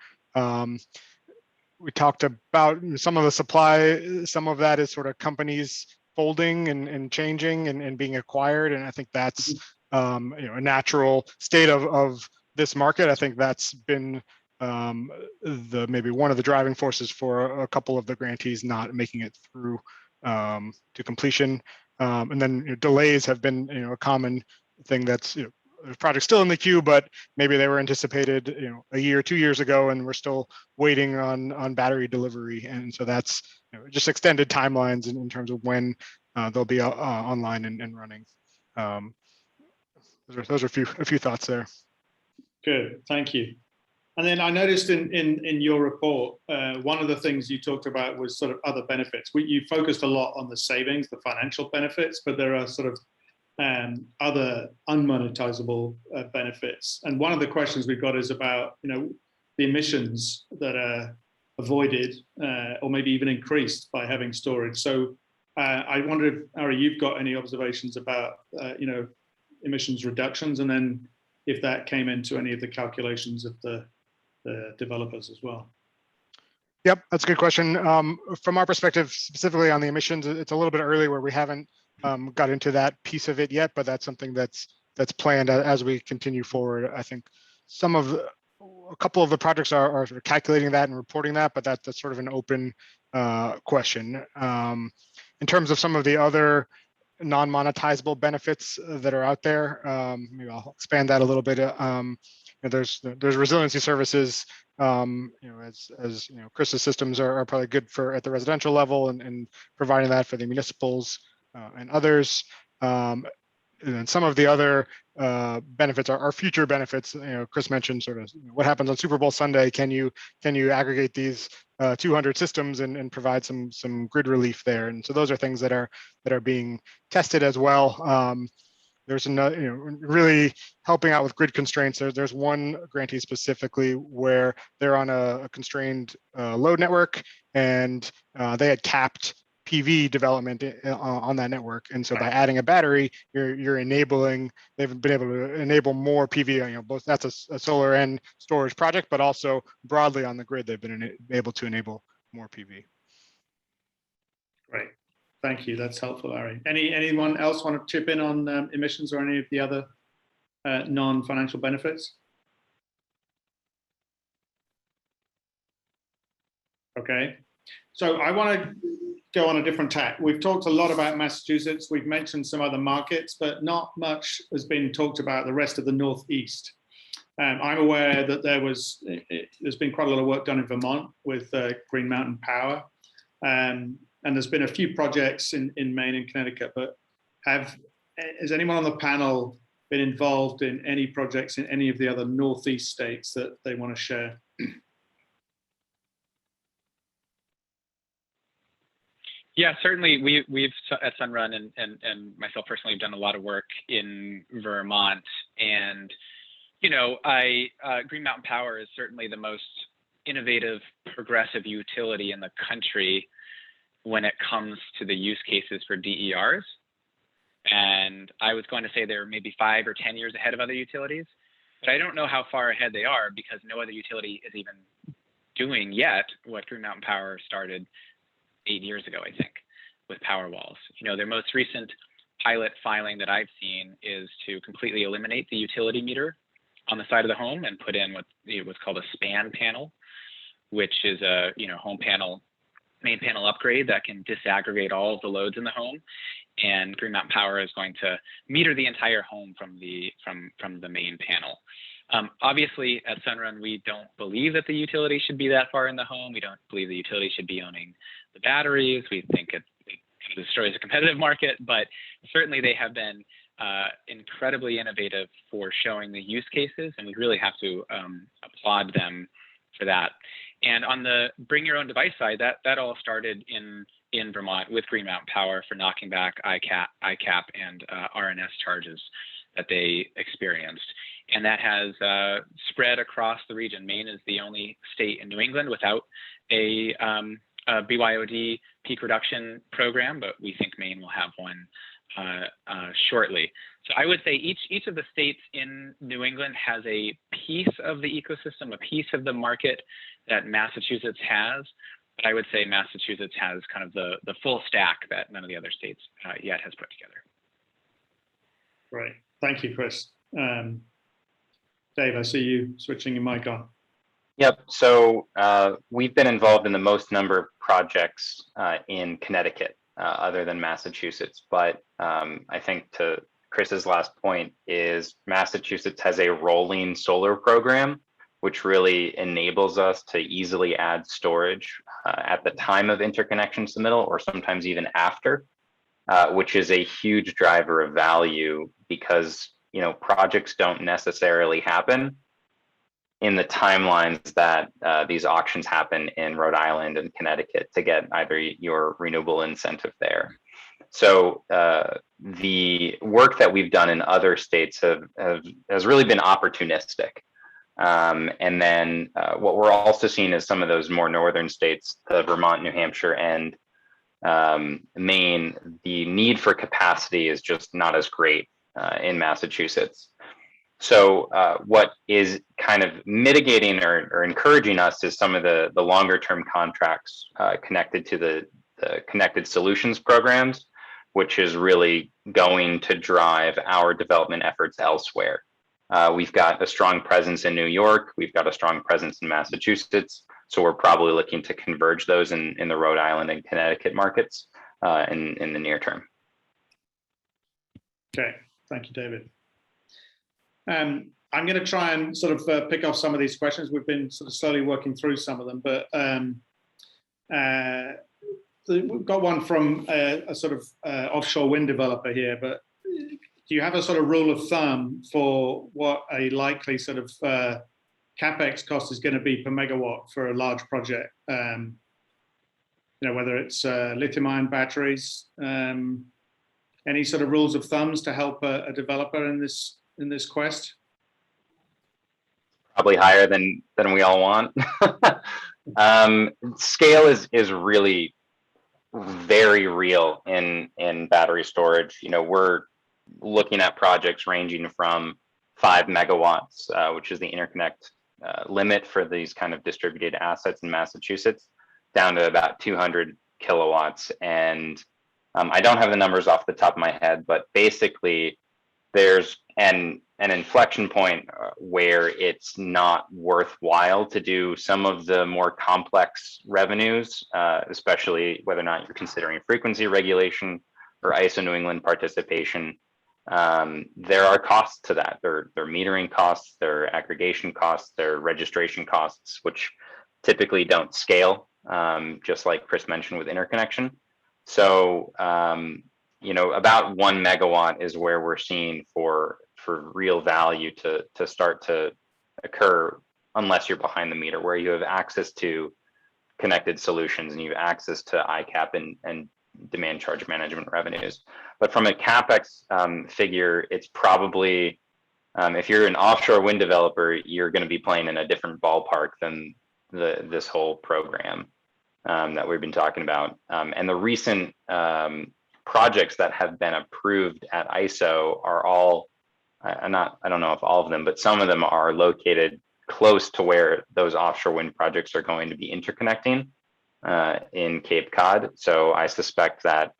We talked about some of the supply. Some of that is sort of companies folding and changing and being acquired, and I think that's a natural state of this market. I think that's been maybe one of the driving forces for a couple of the grantees not making it through to completion. And then delays have been a common thing. That's there's projects still in the queue, but maybe they were anticipated a year, 2 years ago, and we're still waiting on battery delivery. And so that's just extended timelines in terms of when they'll be online and running. Those are a few thoughts there.
Good, thank you. And then I noticed in your report, one of the things you talked about was sort of other benefits. You focused a lot on the savings, the financial benefits, but there are sort of other unmonetizable benefits. And one of the questions we've got is about the emissions that are avoided or maybe even increased by having storage. So I wonder if, Ari, you've got any observations about emissions reductions, and then if that came into any of the calculations of the developers as well.
Yep, that's a good question. From our perspective, specifically on the emissions, it's a little bit early where we haven't got into that piece of it yet, but that's something that's planned as we continue forward. I think a couple of the projects are sort of calculating that and reporting that, but that's sort of an open question. In terms of some of the other non-monetizable benefits that are out there, maybe I'll expand that a little bit. There's resiliency services, as Chris's systems are probably good at the residential level, and providing that for the municipals and others. And some of the other benefits are future benefits. Chris mentioned sort of what happens on Super Bowl Sunday. Can you aggregate these 200 systems and provide some grid relief there? And so those are things that are being tested as well. There's another, really helping out with grid constraints. There's one grantee specifically where they're on a constrained load network, and they had capped PV development on that network. And so by adding a battery, you're enabling, they've been able to enable more PV, both that's a solar and storage project, but also broadly on the grid, they've been able to enable more PV.
Great. Thank you. That's helpful, Ari. Anyone else want to chip in on emissions or any of the other non-financial benefits? Okay. So I want to go on a different tack. We've talked a lot about Massachusetts. We've mentioned some other markets, but not much has been talked about the rest of the Northeast. I'm aware that there's been quite a lot of work done in Vermont with Green Mountain Power. And there's been a few projects in Maine and Connecticut, but has anyone on the panel been involved in any projects in any of the other Northeast states that they want to share?
Yeah, certainly. We've at Sunrun and myself personally have done a lot of work in Vermont, and Green Mountain Power is certainly the most innovative, progressive utility in the country. when it comes to the use cases for DERs. And I was going to say they're maybe 5 or 10 years ahead of other utilities, but I don't know how far ahead they are because no other utility is even doing yet what Green Mountain Power started 8 years ago, I think, with power walls. You know, their most recent pilot filing that I've seen is to completely eliminate the utility meter on the side of the home and put in what's called a span panel, which is a home panel, main panel upgrade that can disaggregate all of the loads in the home. And Green Mountain Power is going to meter the entire home from the main panel. Obviously, at Sunrun, we don't believe that the utility should be that far in the home. We don't believe the utility should be owning the batteries. We think it destroys a competitive market, but certainly they have been incredibly innovative for showing the use cases, and we really have to applaud them for that. And on the bring your own device side, that all started in Vermont with Green Mountain Power for knocking back ICAP and RNS charges that they experienced. And that has spread across the region. Maine is the only state in New England without a BYOD peak reduction program, but we think Maine will have one shortly. So I would say each of the states in New England has a piece of the ecosystem, a piece of the market that Massachusetts has. But I would say Massachusetts has kind of the full stack that none of the other states yet has put together.
Great, thank you, Chris. Dave, I see you switching your mic on.
Yep, so we've been involved in the most number of projects in Connecticut other than Massachusetts. But I think to Chris's last point is Massachusetts has a rolling solar program, which really enables us to easily add storage at the time of interconnection submittal or sometimes even after, which is a huge driver of value because projects don't necessarily happen in the timelines that these auctions happen in Rhode Island and Connecticut to get either your renewable incentive there. So the work that we've done in other states has really been opportunistic. And then what we're also seeing is some of those more northern states, Vermont, New Hampshire, and Maine, the need for capacity is just not as great in Massachusetts. So what is kind of mitigating or encouraging us is some of the longer term contracts connected to the Connected Solutions programs, which is really going to drive our development efforts elsewhere. We've got a strong presence in New York. We've got a strong presence in Massachusetts. So we're probably looking to converge those in the Rhode Island and Connecticut markets in the near term.
Okay, thank you, David. I'm going to try and sort of pick off some of these questions. We've been sort of slowly working through some of them, but we've got one from a sort of offshore wind developer here, but do you have a sort of rule of thumb for what a likely sort of CapEx cost is going to be per megawatt for a large project? Whether it's lithium-ion batteries, any sort of rules of thumbs to help a developer in this quest?
Probably higher than we all want. Scale is really very real in battery storage. We're looking at projects ranging from 5 megawatts, which is the interconnect limit for these kind of distributed assets in Massachusetts, down to about 200 kilowatts. And I don't have the numbers off the top of my head, but basically there's an inflection point where it's not worthwhile to do some of the more complex revenues, especially whether or not you're considering frequency regulation or ISO New England participation. There are costs to that. There are metering costs, there are aggregation costs, there are registration costs, which typically don't scale, just like Chris mentioned with interconnection. So, about 1 megawatt is where we're seeing for real value to start to occur, unless you're behind the meter, where you have access to connected solutions and you have access to ICAP and demand charge management revenues. But from a CapEx figure, it's probably, if you're an offshore wind developer, you're going to be playing in a different ballpark than this whole program. that we've been talking about. And the recent projects that have been approved at ISO are all, I don't know if all of them, but some of them are located close to where those offshore wind projects are going to be interconnecting in Cape Cod. So I suspect that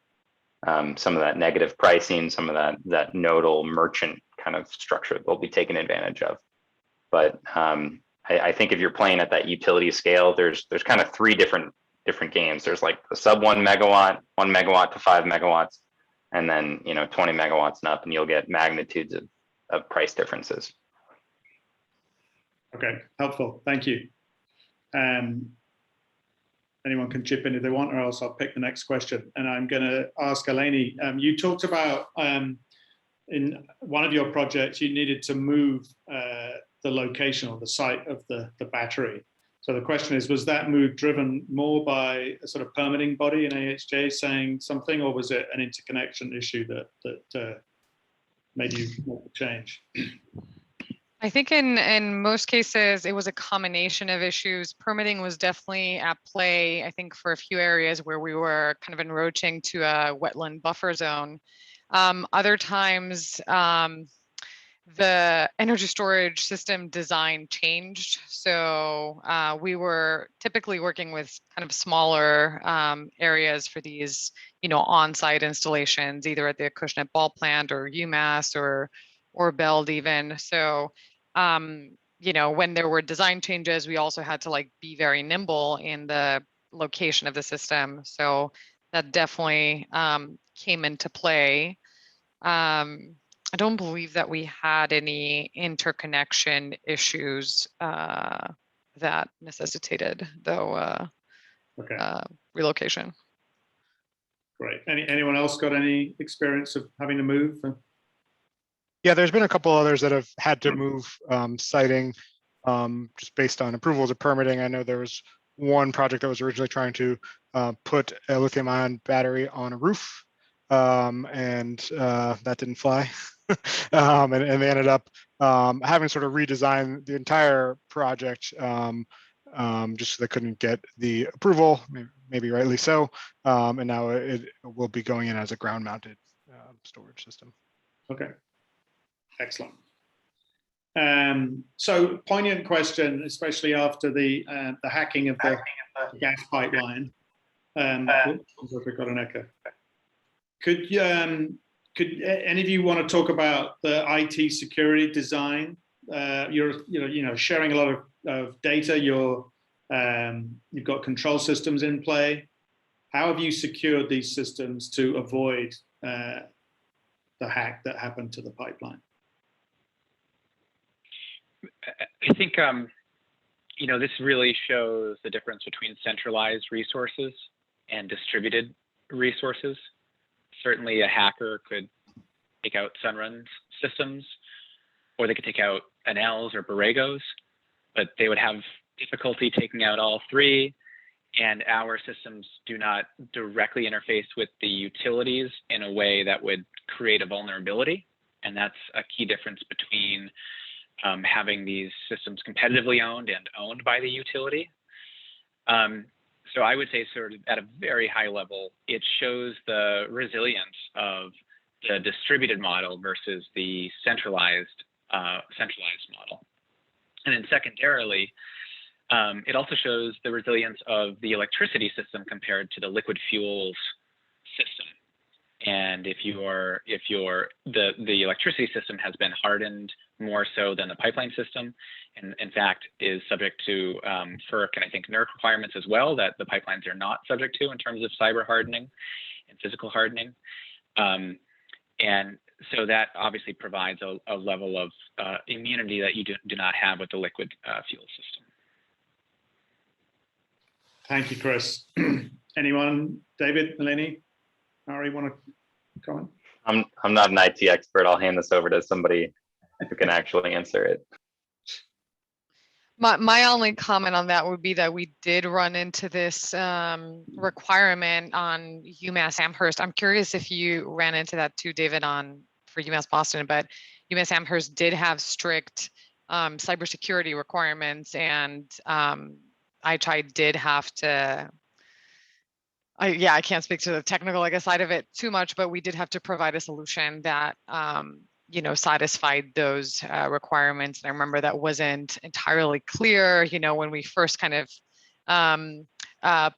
some of that negative pricing, some of that nodal merchant kind of structure they'll be taken advantage of. But I think if you're playing at that utility scale, there's kind of three different games. There's like the sub 1 megawatt, 1 megawatt to 5 megawatts, and then 20 megawatts and up, and you'll get magnitudes of price differences.
Okay, helpful. Thank you. Anyone can chip in if they want, or else I'll pick the next question. And I'm going to ask Eleni. You talked about in one of your projects, you needed to move the location or the site of the battery. So the question is, was that move driven more by a sort of permitting body in AHJ saying something, or was it an interconnection issue that made you make the change?
I think in most cases, it was a combination of issues. Permitting was definitely at play, I think, for a few areas where we were kind of encroaching to a wetland buffer zone. Other times, the energy storage system design changed. So we were typically working with kind of smaller areas for these, on-site installations, either at the Acushnet Ball Plant or UMass or BELD even. So, when there were design changes, we also had to be very nimble in the location of the system. So that definitely came into play. I don't believe that we had any interconnection issues that necessitated, though, relocation.
Great. Anyone else got any experience of having to move?
Yeah, there's been a couple others that have had to move siting just based on approvals of permitting. I know there was one project that was originally trying to put a lithium-ion battery on a roof, and that didn't fly. And they ended up having sort of redesigned the entire project just so they couldn't get the approval, maybe rightly so. And now it will be going in as a ground-mounted storage system.
Okay. Excellent. So poignant question, especially after the hacking of the gas pipeline. We've got an echo. Could any of you want to talk about the IT security design? You're sharing a lot of data. You've got control systems in play. How have you secured these systems to avoid the hack that happened to the pipeline?
I think, this really shows the difference between centralized resources and distributed resources. Certainly a hacker could take out Sunrun's systems, or they could take out Enel's or Borrego's, but they would have difficulty taking out all three. And our systems do not directly interface with the utilities in a way that would create a vulnerability. And that's a key difference between having these systems competitively owned and owned by the utility. So I would say sort of at a very high level, it shows the resilience of the distributed model versus the centralized model. And then secondarily, it also shows the resilience of the electricity system compared to the liquid fuels system. And if the electricity system has been hardened more so than the pipeline system, and in fact is subject to FERC and I think NERC requirements as well that the pipelines are not subject to in terms of cyber hardening and physical hardening. And so that obviously provides a level of immunity that you do not have with the liquid fuel system.
Thank you, Chris. Anyone, David, Eleni, Ari, want to comment?
I'm not an IT expert. I'll hand this over to somebody who can actually answer it.
My only comment on that would be that we did run into this requirement on UMass Amherst. I'm curious if you ran into that too, David, for UMass Boston, but UMass Amherst did have strict cybersecurity requirements, and ICHI did have to I can't speak to the technical, I guess, side of it too much, but we did have to provide a solution that, you know, satisfied those requirements. And I remember that wasn't entirely clear, you know, when we first kind of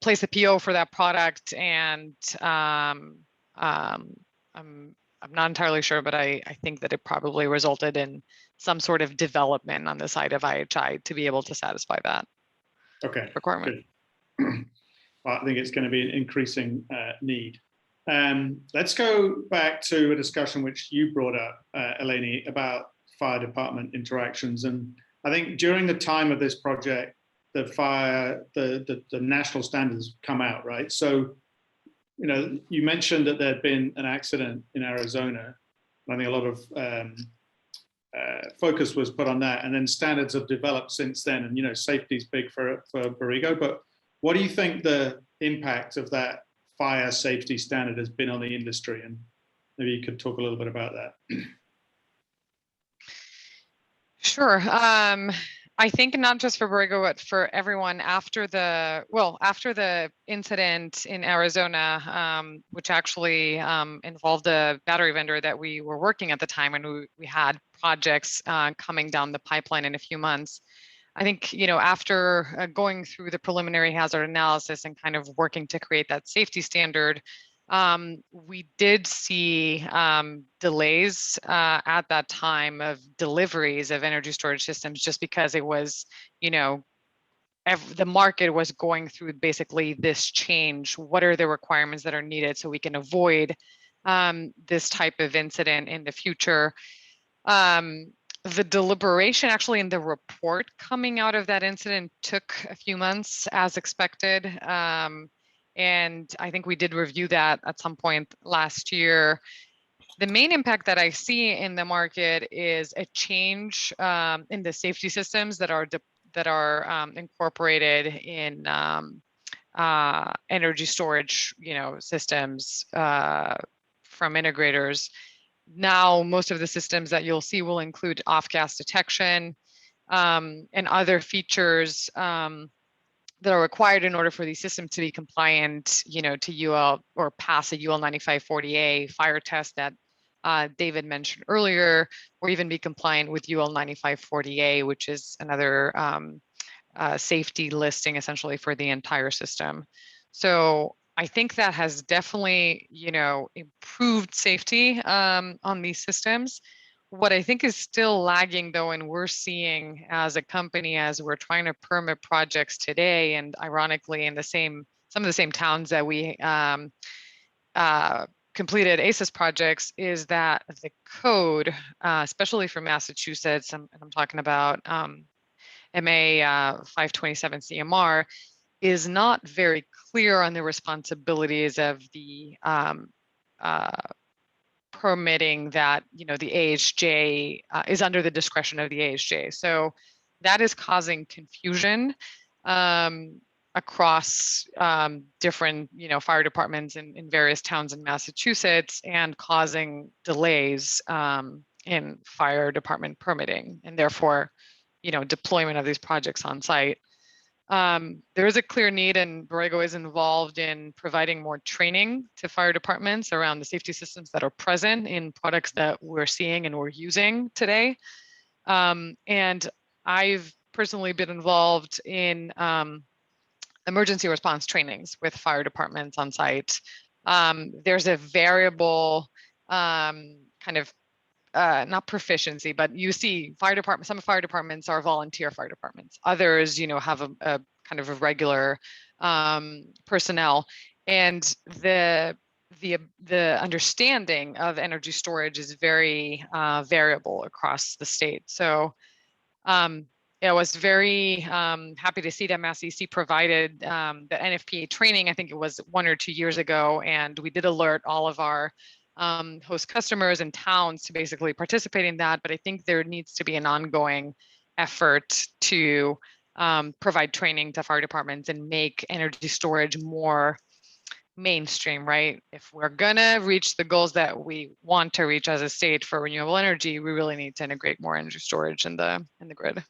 placed the PO for that product. And I'm not entirely sure, but I think that it probably resulted in some sort of development on the side of IHI to be able to satisfy that requirement.
Good. Well, I think it's going to be an increasing need. Let's go back to a discussion which you brought up, Eleni, about fire department interactions. And I think during the time of this project, the national standards come out, right? So, you know, you mentioned that there'd been an accident in Arizona. I think a lot of focus was put on that, and then standards have developed since then. And, you know, safety is big for Borrego, but what do you think the impact of that fire safety standard has been on the industry? And maybe you could talk a little bit about that.
Sure. I think not just for Borrego, but for everyone after the incident in Arizona, which actually involved a battery vendor that we were working at the time, and we had projects coming down the pipeline in a few months. I think, you know, after going through the preliminary hazard analysis and kind of working to create that safety standard, we did see delays at that time of deliveries of energy storage systems, just because it was, you know, the market was going through basically this change. What are the requirements that are needed so we can avoid this type of incident in the future? The deliberation actually in the report coming out of that incident took a few months as expected. And I think we did review that at some point last year. The main impact that I see in the market is a change in the safety systems that are incorporated in energy storage, you know, systems from integrators. Now, most of the systems that you'll see will include off-gas detection and other features that are required in order for these systems to be compliant, you know, to UL or pass a UL 9540A fire test that David mentioned earlier, or even be compliant with UL 9540A, which is another safety listing essentially for the entire system. So I think that has definitely, you know, improved safety on these systems. What I think is still lagging though, and we're seeing as a company, as we're trying to permit projects today, and ironically in some of the same towns that we completed ACES projects, is that the code, especially for Massachusetts, and I'm talking about MA 527 CMR, is not very clear on the responsibilities of the permitting that, you know, the AHJ is under the discretion of the AHJ. So that is causing confusion across different, you know, fire departments in various towns in Massachusetts, and causing delays in fire department permitting, and therefore, you know, deployment of these projects on site. There is a clear need, and Borrego is involved in providing more training to fire departments around the safety systems that are present in products that we're seeing and we're using today. And I've personally been involved in emergency response trainings with fire departments on site. There's a variable kind of not proficiency, but you see some fire departments are volunteer fire departments. Others, you know, have a kind of a regular personnel, and the understanding of energy storage is very variable across the state. So I was very happy to see that MassCEC provided the NFPA training. I think it was 1 or 2 years ago, and we did alert all of our host customers and towns to basically participate in that. But I think there needs to be an ongoing effort to provide training to fire departments and make energy storage more mainstream, right? If we're gonna reach the goals that we want to reach as a state for renewable energy, we really need to integrate more energy storage in the grid.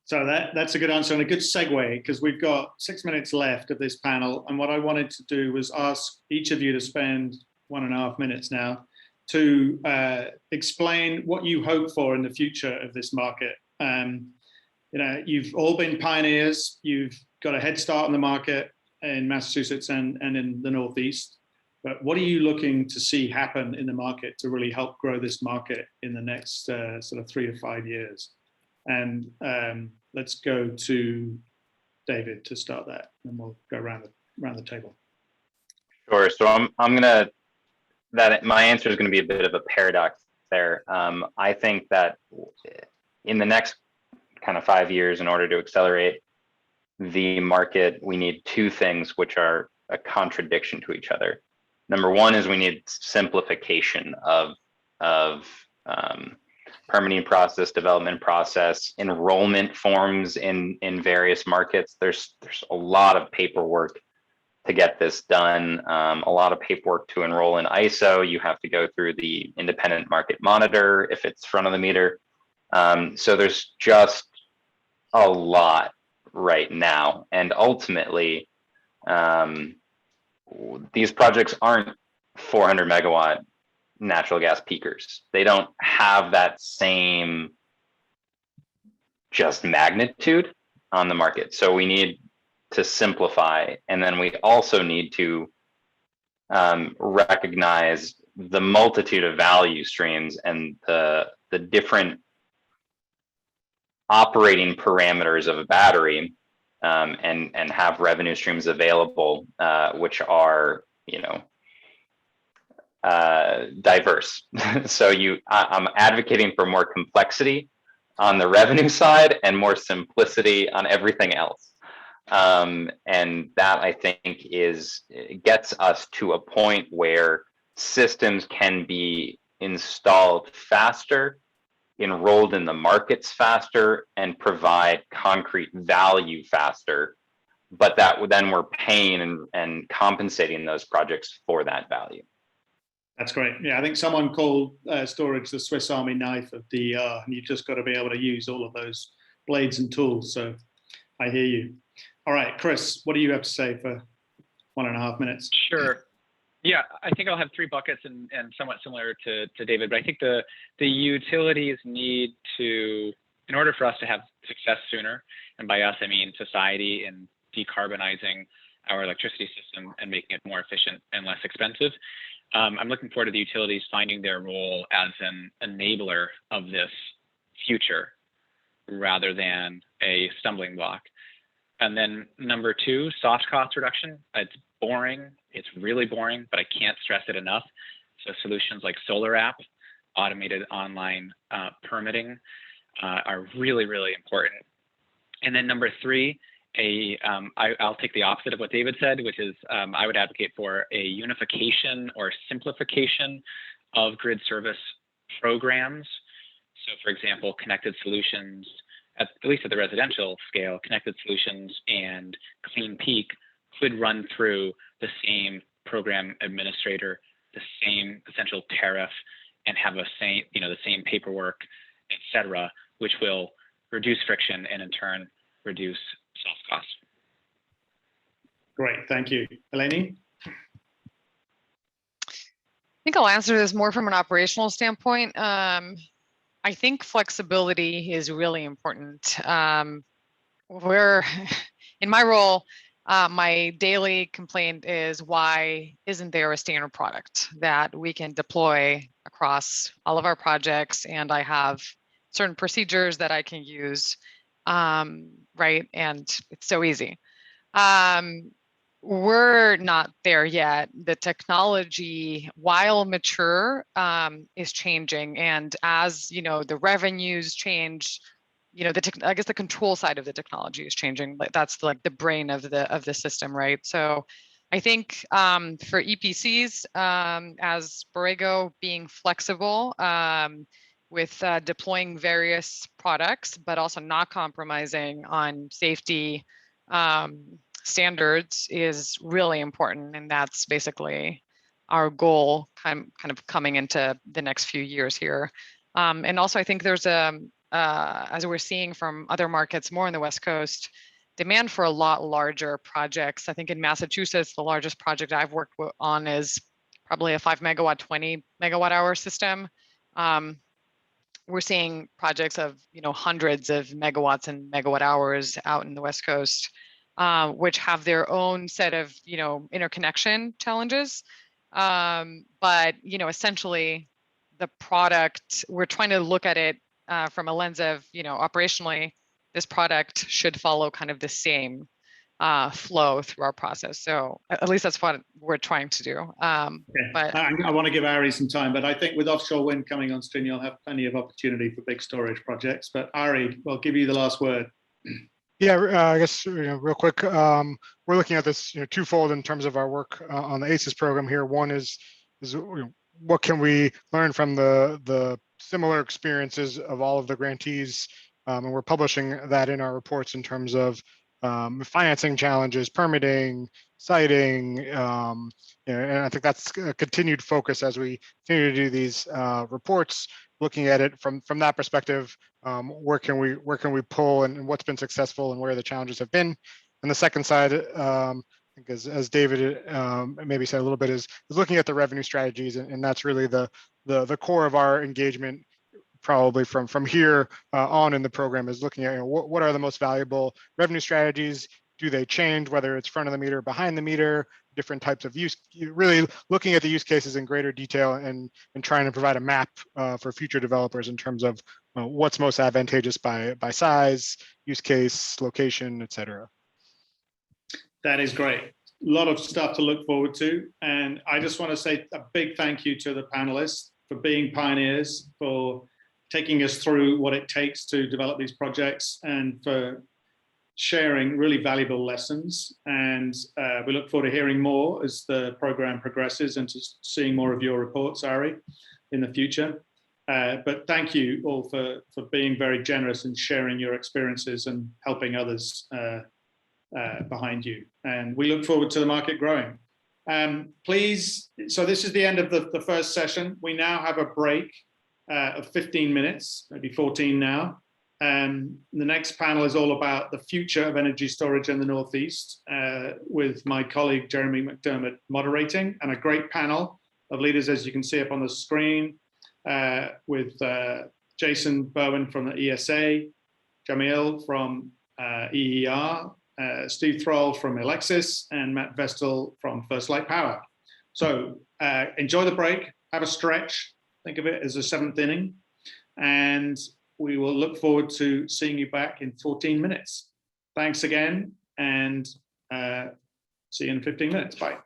So that's a good answer and a good segue, because we've got 6 minutes left of this panel. And what I wanted to do was ask each of you to spend 1.5 minutes now to explain what you hope for in the future of this market. You've all been pioneers. You've got a head start on the market in Massachusetts and in the Northeast. But what are you looking to see happen in the market to really help grow this market in the next sort of 3 to 5 years? And let's go to David to start that, and we'll go around the table.
Sure. So my answer is going to be a bit of a paradox there. I think that in the next kind of 5 years, in order to accelerate the market, we need two things which are a contradiction to each other. Number one is we need simplification of permitting process, development process, enrollment forms in various markets. There's a lot of paperwork to get this done, a lot of paperwork to enroll in ISO. You have to go through the independent market monitor if it's front of the meter. So there's just a lot right now. And ultimately, these projects aren't 400 megawatt natural gas peakers. They don't have that same just magnitude on the market. So we need to simplify. And then we also need to recognize the multitude of value streams and the different operating parameters of a battery, and have revenue streams available, which are, diverse. So I'm advocating for more complexity on the revenue side and more simplicity on everything else. And that, I think, gets us to a point where systems can be installed faster, enrolled in the markets faster, and provide concrete value faster, but then we're paying and compensating those projects for that value.
That's great. Yeah, I think someone called storage the Swiss Army knife of DOER, and you've just got to be able to use all of those blades and tools. So I hear you. All right, Chris, what do you have to say for 1.5 minutes?
Sure. Yeah, I think I'll have 3 buckets and somewhat similar to David, but I think the utilities need to, in order for us to have success sooner, and by us, I mean society in decarbonizing our electricity system and making it more efficient and less expensive. I'm looking forward to the utilities finding their role as an enabler of this future rather than a stumbling block. And then number 2, soft cost reduction. It's boring. It's really boring, but I can't stress it enough. So solutions like Solar App, automated online permitting are really, really important. And then number 3, I'll take the opposite of what David said, which is I would advocate for a unification or simplification of grid service programs. So for example, connected solutions, at least at the residential scale, connected solutions and Clean Peak could run through the same program administrator, the same essential tariff, and have the same paperwork, et cetera, which will reduce friction and in turn reduce soft costs.
Great, thank you. Eleni?
I think I'll answer this more from an operational standpoint. I think flexibility is really important. We're in my role, my daily complaint is, why isn't there a standard product that we can deploy across all of our projects? And I have certain procedures that I can use, right? And it's so easy. We're not there yet. The technology, while mature, is changing. And as the revenues change, I guess the control side of the technology is changing. That's like the brain of the system, right? So I think for EPCs, as Borrego, being flexible with deploying various products, but also not compromising on safety standards is really important. And that's basically our goal kind of coming into the next few years here. And also I think there's a as we're seeing from other markets more on the West Coast, demand for a lot larger projects. I think in Massachusetts, the largest project I've worked on is probably a 5 megawatt, 20 megawatt hour system. We're seeing projects of hundreds of megawatts and megawatt hours out in the West Coast, which have their own set of interconnection challenges. But essentially, the product, we're trying to look at it from a lens of operationally, this product should follow kind of the same flow through our process. So at least that's what we're trying to do. But
I want to give Ari some time, but I think with offshore wind coming on stream, you'll have plenty of opportunity for big storage projects. But Ari, we'll give you the last word.
Yeah, I guess real quick, we're looking at this twofold in terms of our work on the ACES program here. One is what can we learn from the similar experiences of all of the grantees, and we're publishing that in our reports in terms of financing challenges, permitting, siting, and I think that's a continued focus as we continue to do these reports, looking at it from that perspective. Where can we pull, and what's been successful, and where the challenges have been. And the second side, I think as David maybe said a little bit, is looking at the revenue strategies, and that's really the core of our engagement. Probably from here on in the program is looking at what are the most valuable revenue strategies. Do they change, whether it's front of the meter, behind the meter, different types of use, really looking at the use cases in greater detail and trying to provide a map for future developers in terms of what's most advantageous by size, use case, location, et cetera.
That is great. A lot of stuff to look forward to. And I just want to say a big thank you to the panelists for being pioneers, for taking us through what it takes to develop these projects, and for sharing really valuable lessons. And we look forward to hearing more as the program progresses and to seeing more of your reports, Ari, in the future. But thank you all for being very generous and sharing your experiences and helping others behind you. And we look forward to the market growing. Please, so this is the end of the first session. We now have a break of 15 minutes, maybe 14 now. The next panel is all about the future of energy storage in the Northeast, with my colleague Jeremy McDermott moderating, and a great panel of leaders, as you can see up on the screen, with Jason Bowen from the ESA, Jamil from EER, Steve Thrall from Alexis, and Matt Vestal from First Light Power. So enjoy the break, have a stretch, think of it as a 7th inning, and we will look forward to seeing you back in 14 minutes. Thanks again, and see you in 15 minutes. Bye.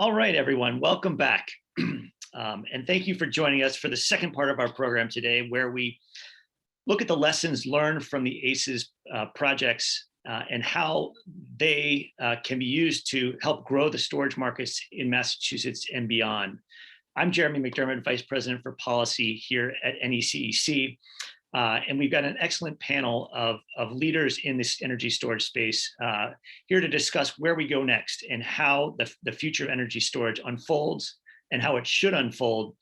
All right, everyone, welcome back. And thank you for joining us for the second part of our program today, where we look at the lessons learned from the ACES projects and how they can be used to help grow the storage markets in Massachusetts and beyond. I'm Jeremy McDermott, Vice President for Policy here at NECEC. And we've got an excellent panel of leaders in this energy storage space here to discuss where we go next and how the future of energy storage unfolds and how it should unfold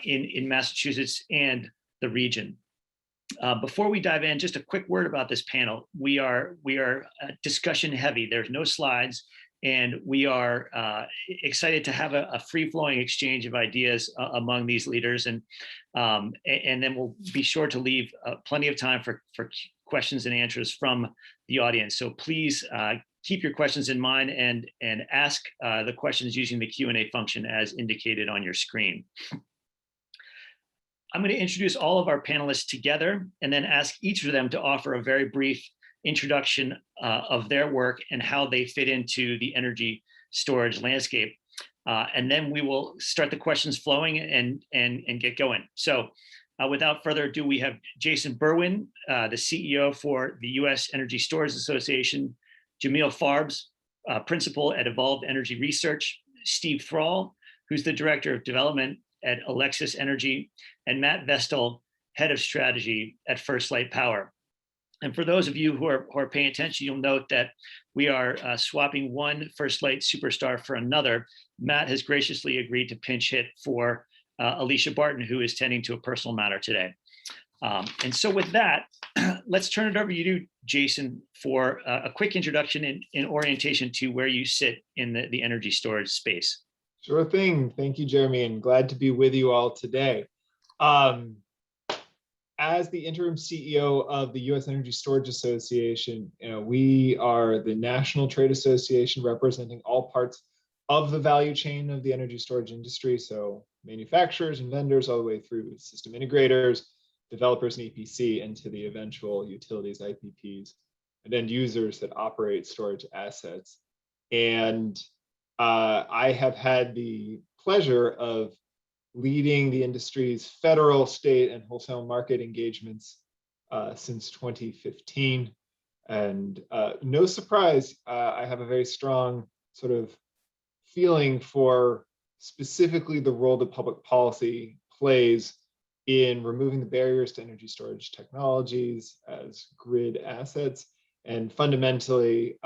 in Massachusetts and the region. Before we dive in, just a quick word about this panel. We are discussion heavy. There's no slides, and we are excited to have a free-flowing exchange of ideas among these leaders, and then we'll be sure to leave plenty of time for questions and answers from the audience. So please keep your questions in mind and ask the questions using the Q&A function as indicated on your screen. I'm going to introduce all of our panelists together and then ask each of them to offer a very brief introduction of their work and how they fit into the energy storage landscape. And then we will start the questions flowing and get going. So without further ado, we have Jason Berwin, the CEO for the U.S. Energy Storage Association, Jamil Farbs, Principal at Evolved Energy Research, Steve Thrall, who's the Director of Development at Alexis Energy, and Matt Vestal, Head of Strategy at First Light Power. And for those of you who are paying attention, you'll note that we are swapping one First Light superstar for another. Matt has graciously agreed to pinch hit for Alicia Barton, who is tending to a personal matter today. And so with that, let's turn it over to you, Jason, for a quick introduction and orientation to where you sit in the energy storage space.
Sure thing. Thank you, Jeremy, and glad to be with you all today. As the interim CEO of the U.S. Energy Storage Association, we are the national trade association representing all parts of the value chain of the energy storage industry. So manufacturers and vendors all the way through system integrators, developers and EPC, and to the eventual utilities, IPPs, and end users that operate storage assets. And I have had the pleasure of leading the industry's federal, state, and wholesale market engagements since 2015. And no surprise, I have a very strong sort of feeling for specifically the role that public policy plays in removing the barriers to energy storage technologies as grid assets. And fundamentally,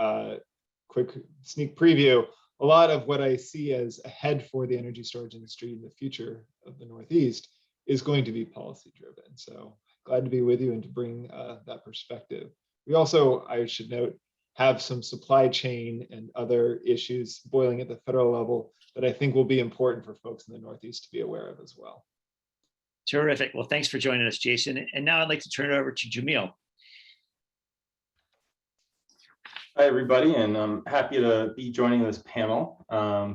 quick sneak preview, a lot of what I see as ahead for the energy storage industry in the future of the Northeast is going to be policy driven. So glad to be with you and to bring that perspective. We also, I should note, have some supply chain and other issues boiling at the federal level that I think will be important for folks in the Northeast to be aware of as well.
Terrific. Well, thanks for joining us, Jason. And now I'd like to turn it over to Jamil.
Hi, everybody, and I'm happy to be joining this panel.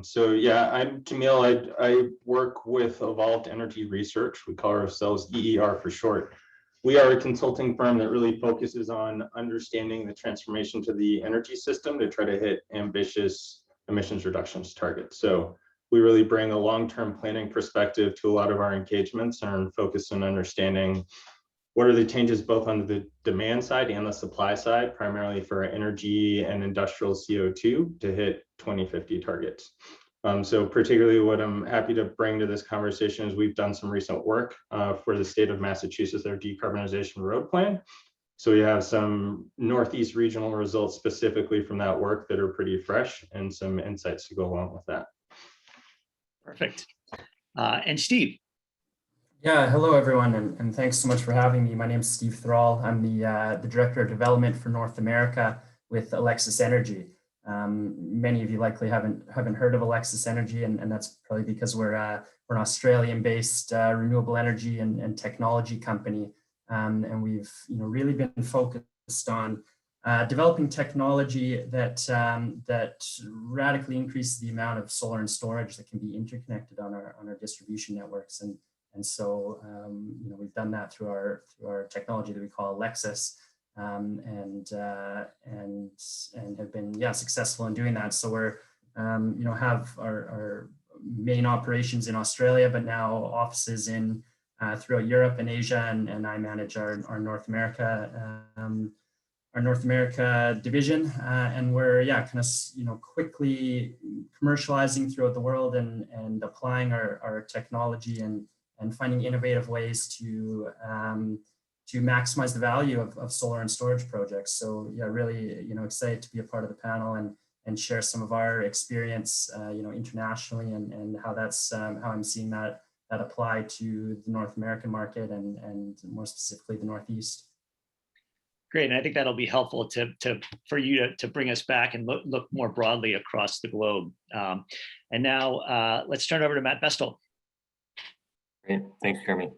So yeah, I'm Jamil. I work with Evolved Energy Research. We call ourselves EER for short. We are a consulting firm that really focuses on understanding the transformation to the energy system to try to hit ambitious emissions reductions targets. So we really bring a long-term planning perspective to a lot of our engagements and focus on understanding what are the changes both on the demand side and the supply side, primarily for energy and industrial CO2 to hit 2050 targets. So particularly what I'm happy to bring to this conversation is we've done some recent work for the state of Massachusetts, their decarbonization road plan. So we have some Northeast regional results specifically from that work that are pretty fresh and some insights to go along with that.
Perfect. And Steve.
Yeah, hello everyone, and thanks so much for having me. My name is Steve Thrall. I'm the Director of Development for North America with Alexis Energy. Many of you likely haven't heard of Alexis Energy, and that's probably because we're an Australian-based renewable energy and technology company, and we've really been focused on developing technology that radically increases the amount of solar and storage that can be interconnected on our distribution networks. And so, we've done that through our technology that we call Alexis, and have been successful in doing that. So we're have our main operations in Australia, but now offices in throughout Europe and Asia, and I manage our North America division, and we're kind of quickly commercializing throughout the world and applying our technology and finding innovative ways to maximize the value of solar and storage projects. So yeah, really excited to be a part of the panel and share some of our experience internationally and how that's how I'm seeing that apply to the North American market and more specifically the Northeast.
Great, and I think that'll be helpful for you to bring us back and look more broadly across the globe. And now let's turn it over to Matt Vestal.
Great, thanks, Jeremy.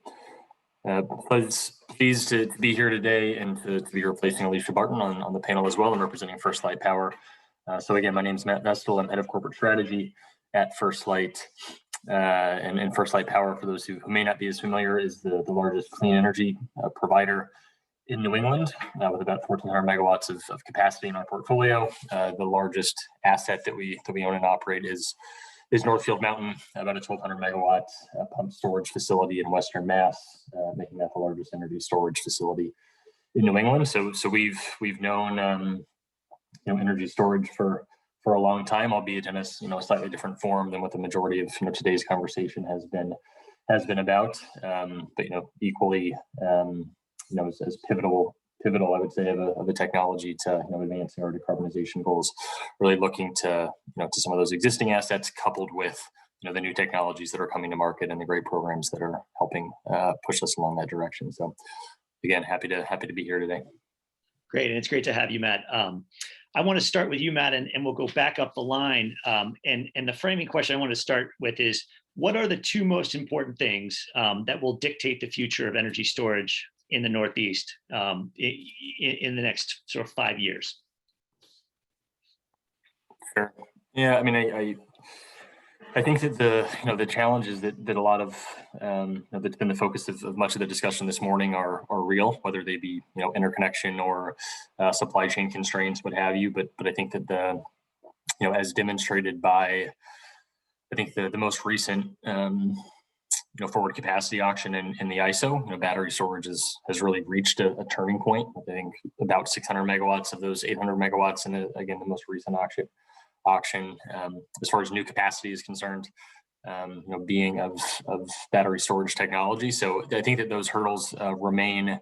Pleased to be here today and to be replacing Alicia Barton on the panel as well and representing First Light Power. So again, my name is Matt Vestal. I'm head of corporate strategy at First Light. And First Light Power, for those who may not be as familiar, is the largest clean energy provider in New England, with about 1,400 megawatts of capacity in our portfolio. The largest asset that we own and operate is Northfield Mountain, about a 1,200 megawatt pump storage facility in Western Mass, making that the largest energy storage facility in New England. So we've known energy storage for a long time, albeit in a slightly different form than what the majority of today's conversation has been about. But equally as pivotal, I would say, of a technology to advancing our decarbonization goals. Really looking to some of those existing assets coupled with the new technologies that are coming to market and the great programs that are helping push us along that direction. So again, happy to be here today.
Great, and it's great to have you, Matt. I want to start with you, Matt, and we'll go back up the line. And the framing question I want to start with is, what are the two most important things that will dictate the future of energy storage in the Northeast in the next sort of 5 years?
Sure. Yeah, I mean, I think that the challenges that a lot of that's been the focus of much of the discussion this morning are real, whether they be interconnection or supply chain constraints, what have you. But I think that as demonstrated by the most recent forward capacity auction in the ISO, battery storage has really reached a turning point. I think about 600 megawatts of those 800 megawatts in the most recent auction as far as new capacity is concerned, being of battery storage technology. So I think that those hurdles remain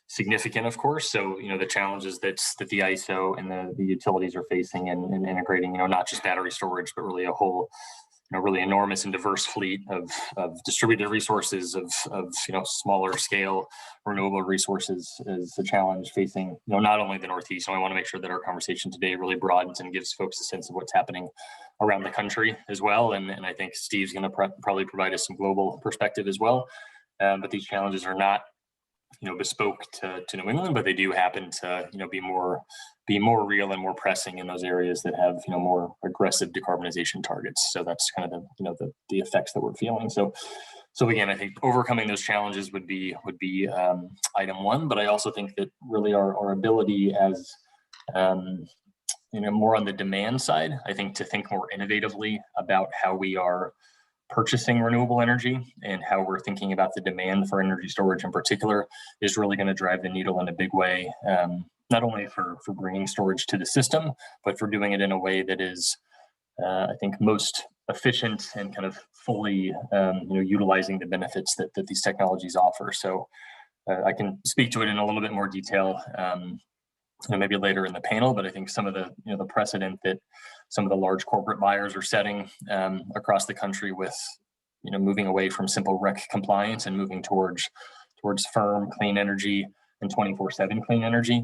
significant, of course. So the challenges that the ISO and the utilities are facing in integrating not just battery storage, but really a whole really enormous and diverse fleet of distributed resources of smaller scale renewable resources is a challenge facing not only the Northeast. So I want to make sure that our conversation today really broadens and gives folks a sense of what's happening around the country as well. And I think Steve's going to probably provide us some global perspective as well. But these challenges are not bespoke to New England, but they do happen to be more real and more pressing in those areas that have more aggressive decarbonization targets. So that's kind of the effects that we're feeling. So again, I think overcoming those challenges would be item one. But I also think that really our ability as more on the demand side, I think to think more innovatively about how we are purchasing renewable energy and how we're thinking about the demand for energy storage in particular is really going to drive the needle in a big way, not only for bringing storage to the system, but for doing it in a way that is, I think, most efficient and kind of fully, utilizing the benefits that these technologies offer. So I can speak to it in a little bit more detail, maybe later in the panel, but I think some of the the precedent that some of the large corporate buyers are setting across the country with moving away from simple REC compliance and moving towards firm clean energy and 24/7 clean energy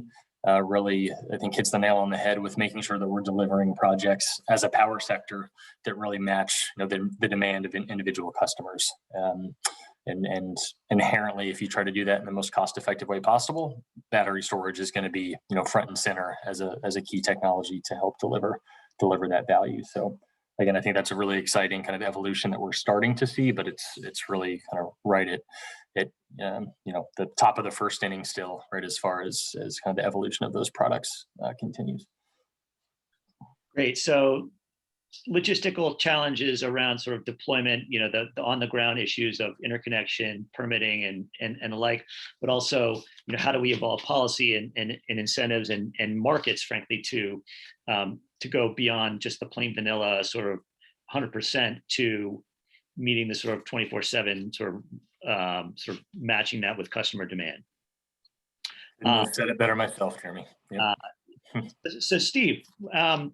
really, I think, hits the nail on the head with making sure that we're delivering projects as a power sector that really match the demand of individual customers. And inherently, if you try to do that in the most cost-effective way possible, battery storage is going to be front and center as a key technology to help deliver that value. So again, I think that's a really exciting kind of evolution that we're starting to see, but it's really kind of right at the top of the first inning still, right, as far as kind of the evolution of those products continues.
Great. So logistical challenges around sort of deployment, the on the ground issues of interconnection, permitting, and the like, but also, how do we evolve policy and incentives and markets, frankly, to go beyond just the plain vanilla sort of 100% to meeting the sort of 24/7 sort of matching that with customer demand.
I said it better myself, Jeremy. Yep.
So Steve,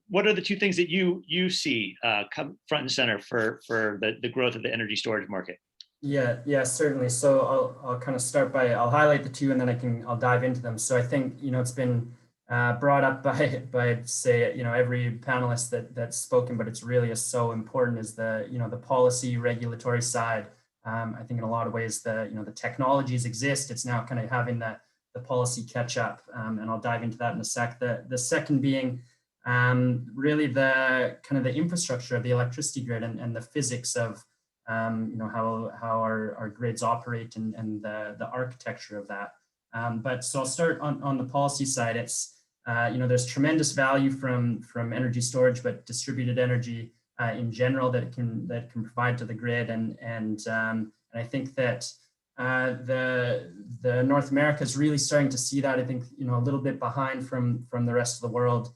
what are the two things that you see come front and center for the growth of the energy storage market?
Yeah, certainly. So I'll kind of start by, I'll highlight the two and then I'll dive into them. So I think, it's been brought up by say, every panelist that's spoken, but it's really so important is the policy regulatory side. I think in a lot of ways the technologies exist. It's now kind of having the policy catch up, and I'll dive into that in a sec. The second being really the kind of the infrastructure of the electricity grid and the physics of how our grids operate and the architecture of that. But so I'll start on the policy side. It's there's tremendous value from energy storage, but distributed energy in general that can provide to the grid, and I think that the North America is really starting to see that. I think a little bit behind from the rest of the world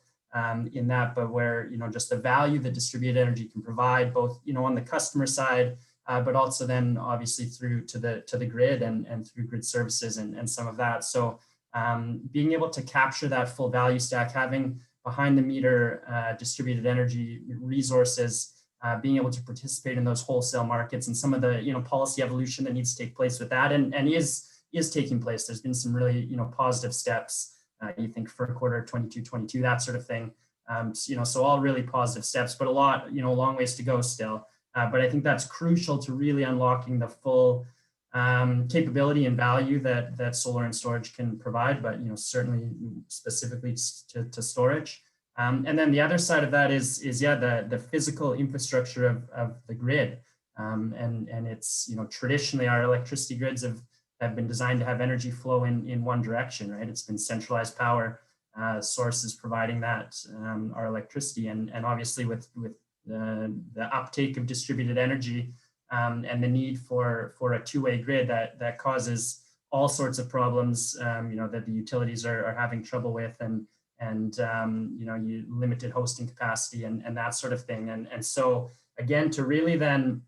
in that, but where just the value that distributed energy can provide, both on the customer side, but also then obviously through to the grid and through grid services and some of that. So being able to capture that full value stack, having behind the meter distributed energy resources, being able to participate in those wholesale markets and some of the policy evolution that needs to take place with that and is taking place. There's been some really positive steps. You think for quarter 22, that sort of thing. So all really positive steps, but a lot, a long ways to go still. But I think that's crucial to really unlocking the full capability and value that solar and storage can provide, but certainly specifically to storage. And then the other side of that is the physical infrastructure of the grid. And it's, traditionally our electricity grids have been designed to have energy flow in one direction, right? It's been centralized power sources providing that, our electricity. And obviously with the uptake of distributed energy and the need for a two-way grid that causes all sorts of problems, that the utilities are having trouble with and you limited hosting capacity and that sort of thing. And so again, to really then,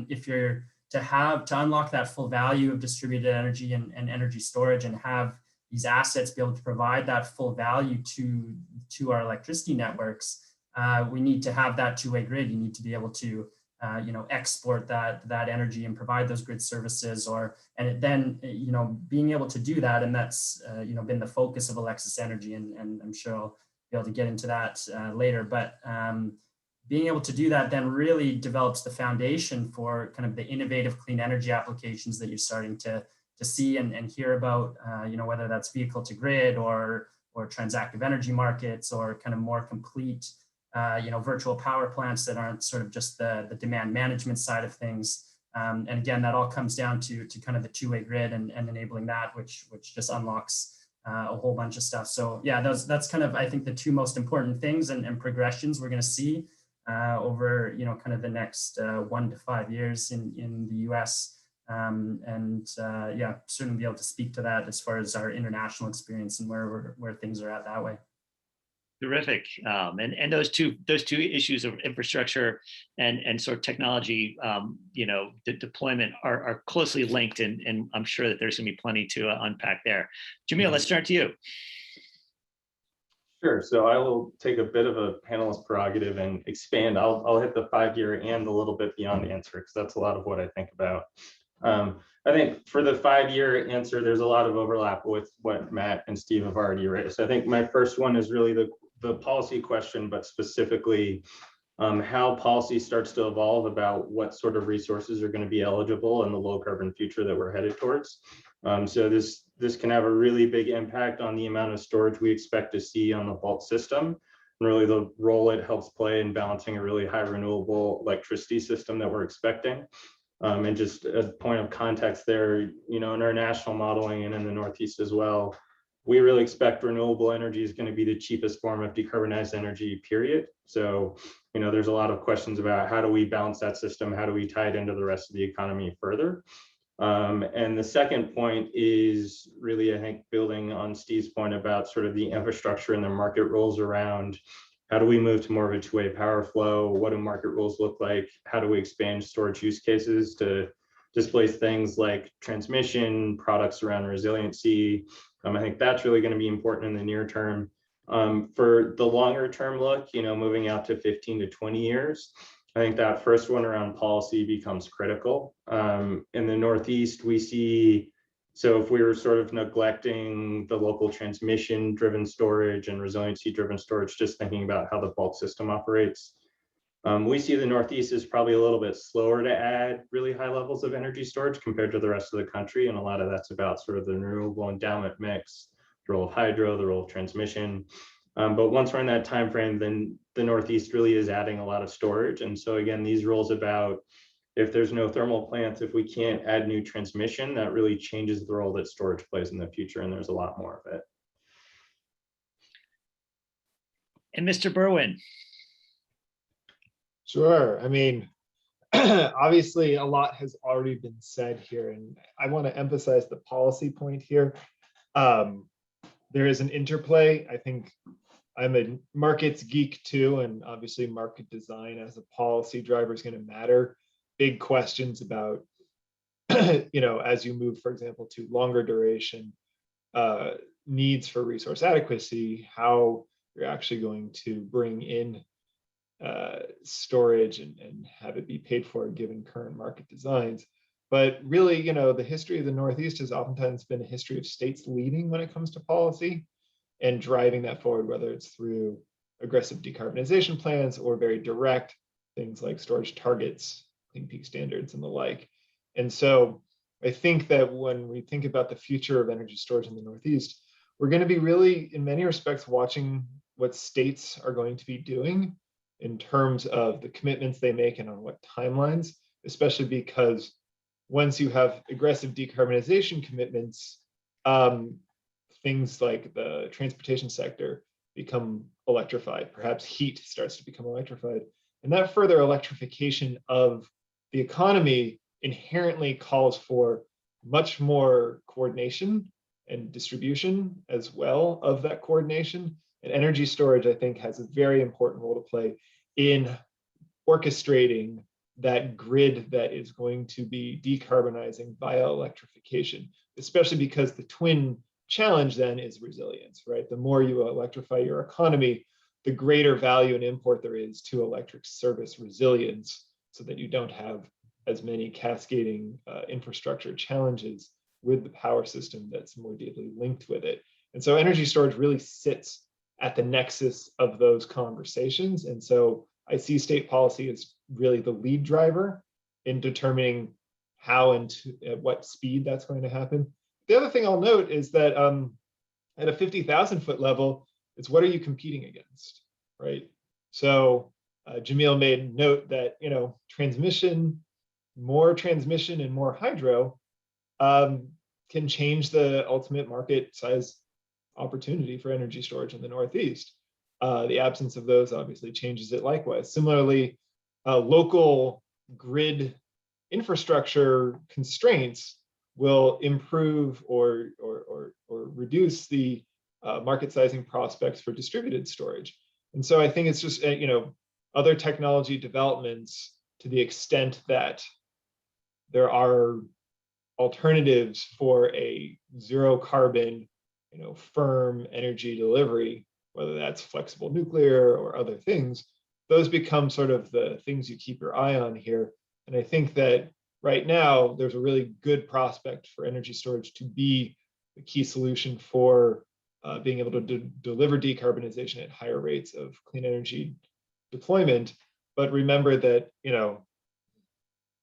if you're to unlock that full value of distributed energy and energy storage and have these assets be able to provide that full value to our electricity networks, we need to have that two-way grid. You need to be able to export that energy and provide those grid services, then being able to do that, and that's been the focus of Alexis Energy, and I'm sure I'll be able to get into that later. But being able to do that then really develops the foundation for kind of the innovative clean energy applications that you're starting to see and hear about, whether that's vehicle to grid or transactive energy markets or kind of more complete virtual power plants that aren't sort of just the demand management side of things. And again, that all comes down to kind of the two-way grid and enabling that, which just unlocks a whole bunch of stuff. So yeah, that's kind of, I think, the two most important things and progressions we're going to see over, kind of the next 1 to 5 years in the US. Yeah, certainly be able to speak to that as far as our international experience and where things are at that way.
Terrific. And those two issues of infrastructure and sort of technology, the deployment are closely linked, and I'm sure that there's going to be plenty to unpack there. Jamil, let's turn to you.
Sure. So I will take a bit of a panelist prerogative and expand. I'll hit the 5-year and a little bit beyond answer because that's a lot of what I think about. I think for the 5-year answer, there's a lot of overlap with what Matt and Steve have already raised. So I think my first one is really the policy question, but specifically how policy starts to evolve about what sort of resources are going to be eligible in the low carbon future that we're headed towards. So this can have a really big impact on the amount of storage we expect to see on the vault system, and really the role it helps play in balancing a really high renewable electricity system that we're expecting. And just a point of context there, in our national modeling and in the Northeast as well, we really expect renewable energy is going to be the cheapest form of decarbonized energy, period. So, you know, there's a lot of questions about how do we balance that system? How do we tie it into the rest of the economy further? And the second point is really, I think, building on Steve's point about sort of the infrastructure and the market rules around how do we move to more of a two-way power flow? What do market rules look like? How do we expand storage use cases to displace things like transmission, products around resiliency? I think that's really going to be important in the near term. For the longer term look, you know, moving out to 15 to 20 years, I think that first one around policy becomes critical. In the Northeast, we see, so if we were sort of neglecting the local transmission driven storage and resiliency driven storage, just thinking about how the bulk system operates, we see the Northeast is probably a little bit slower to add really high levels of energy storage compared to the rest of the country. And a lot of that's about sort of the renewable endowment mix, the role of hydro, the role of transmission. But once we're in that time frame, then the Northeast really is adding a lot of storage. And so again, these rules about if there's no thermal plants, if we can't add new transmission, that really changes the role that storage plays in the future. And there's a lot more of it.
And Mr. Berwin.
Sure. I mean, obviously a lot has already been said here, and I want to emphasize the policy point here. There is an interplay. I think I'm a markets geek too, and obviously market design as a policy driver is going to matter. Big questions about, you know, as you move, for example, to longer duration needs for resource adequacy, how you're actually going to bring in storage and have it be paid for given current market designs. But really, you know, the history of the Northeast has oftentimes been a history of states leading when it comes to policy and driving that forward, whether it's through aggressive decarbonization plans or very direct things like storage targets, clean peak standards and the like. And so I think that when we think about the future of energy storage in the Northeast, we're going to be really, in many respects, watching what states are going to be doing in terms of the commitments they make and on what timelines, especially because once you have aggressive decarbonization commitments, things like the transportation sector become electrified, perhaps heat starts to become electrified. And that further electrification of the economy inherently calls for much more coordination and distribution as well of that coordination. And energy storage, I think, has a very important role to play in orchestrating that grid that is going to be decarbonizing via electrification, especially because the twin challenge then is resilience, right? The more you electrify your economy, the greater value and import there is to electric service resilience so that you don't have as many cascading infrastructure challenges with the power system that's more deeply linked with it. And so energy storage really sits at the nexus of those conversations. And so I see state policy as really the lead driver in determining how and at what speed that's going to happen. The other thing I'll note is that at a 50,000 foot level, it's what are you competing against, right? So Jamil made note that, you know, more transmission and more hydro can change the ultimate market size opportunity for energy storage in the Northeast. The absence of those obviously changes it likewise. Similarly, local grid infrastructure constraints will improve or reduce the market sizing prospects for distributed storage. And so I think it's just, you know, other technology developments, to the extent that there are alternatives for a zero carbon, you know, firm energy delivery, whether that's flexible nuclear or other things, those become sort of the things you keep your eye on here. And I think that right now there's a really good prospect for energy storage to be the key solution for being able to deliver decarbonization at higher rates of clean energy deployment. But remember that, you know,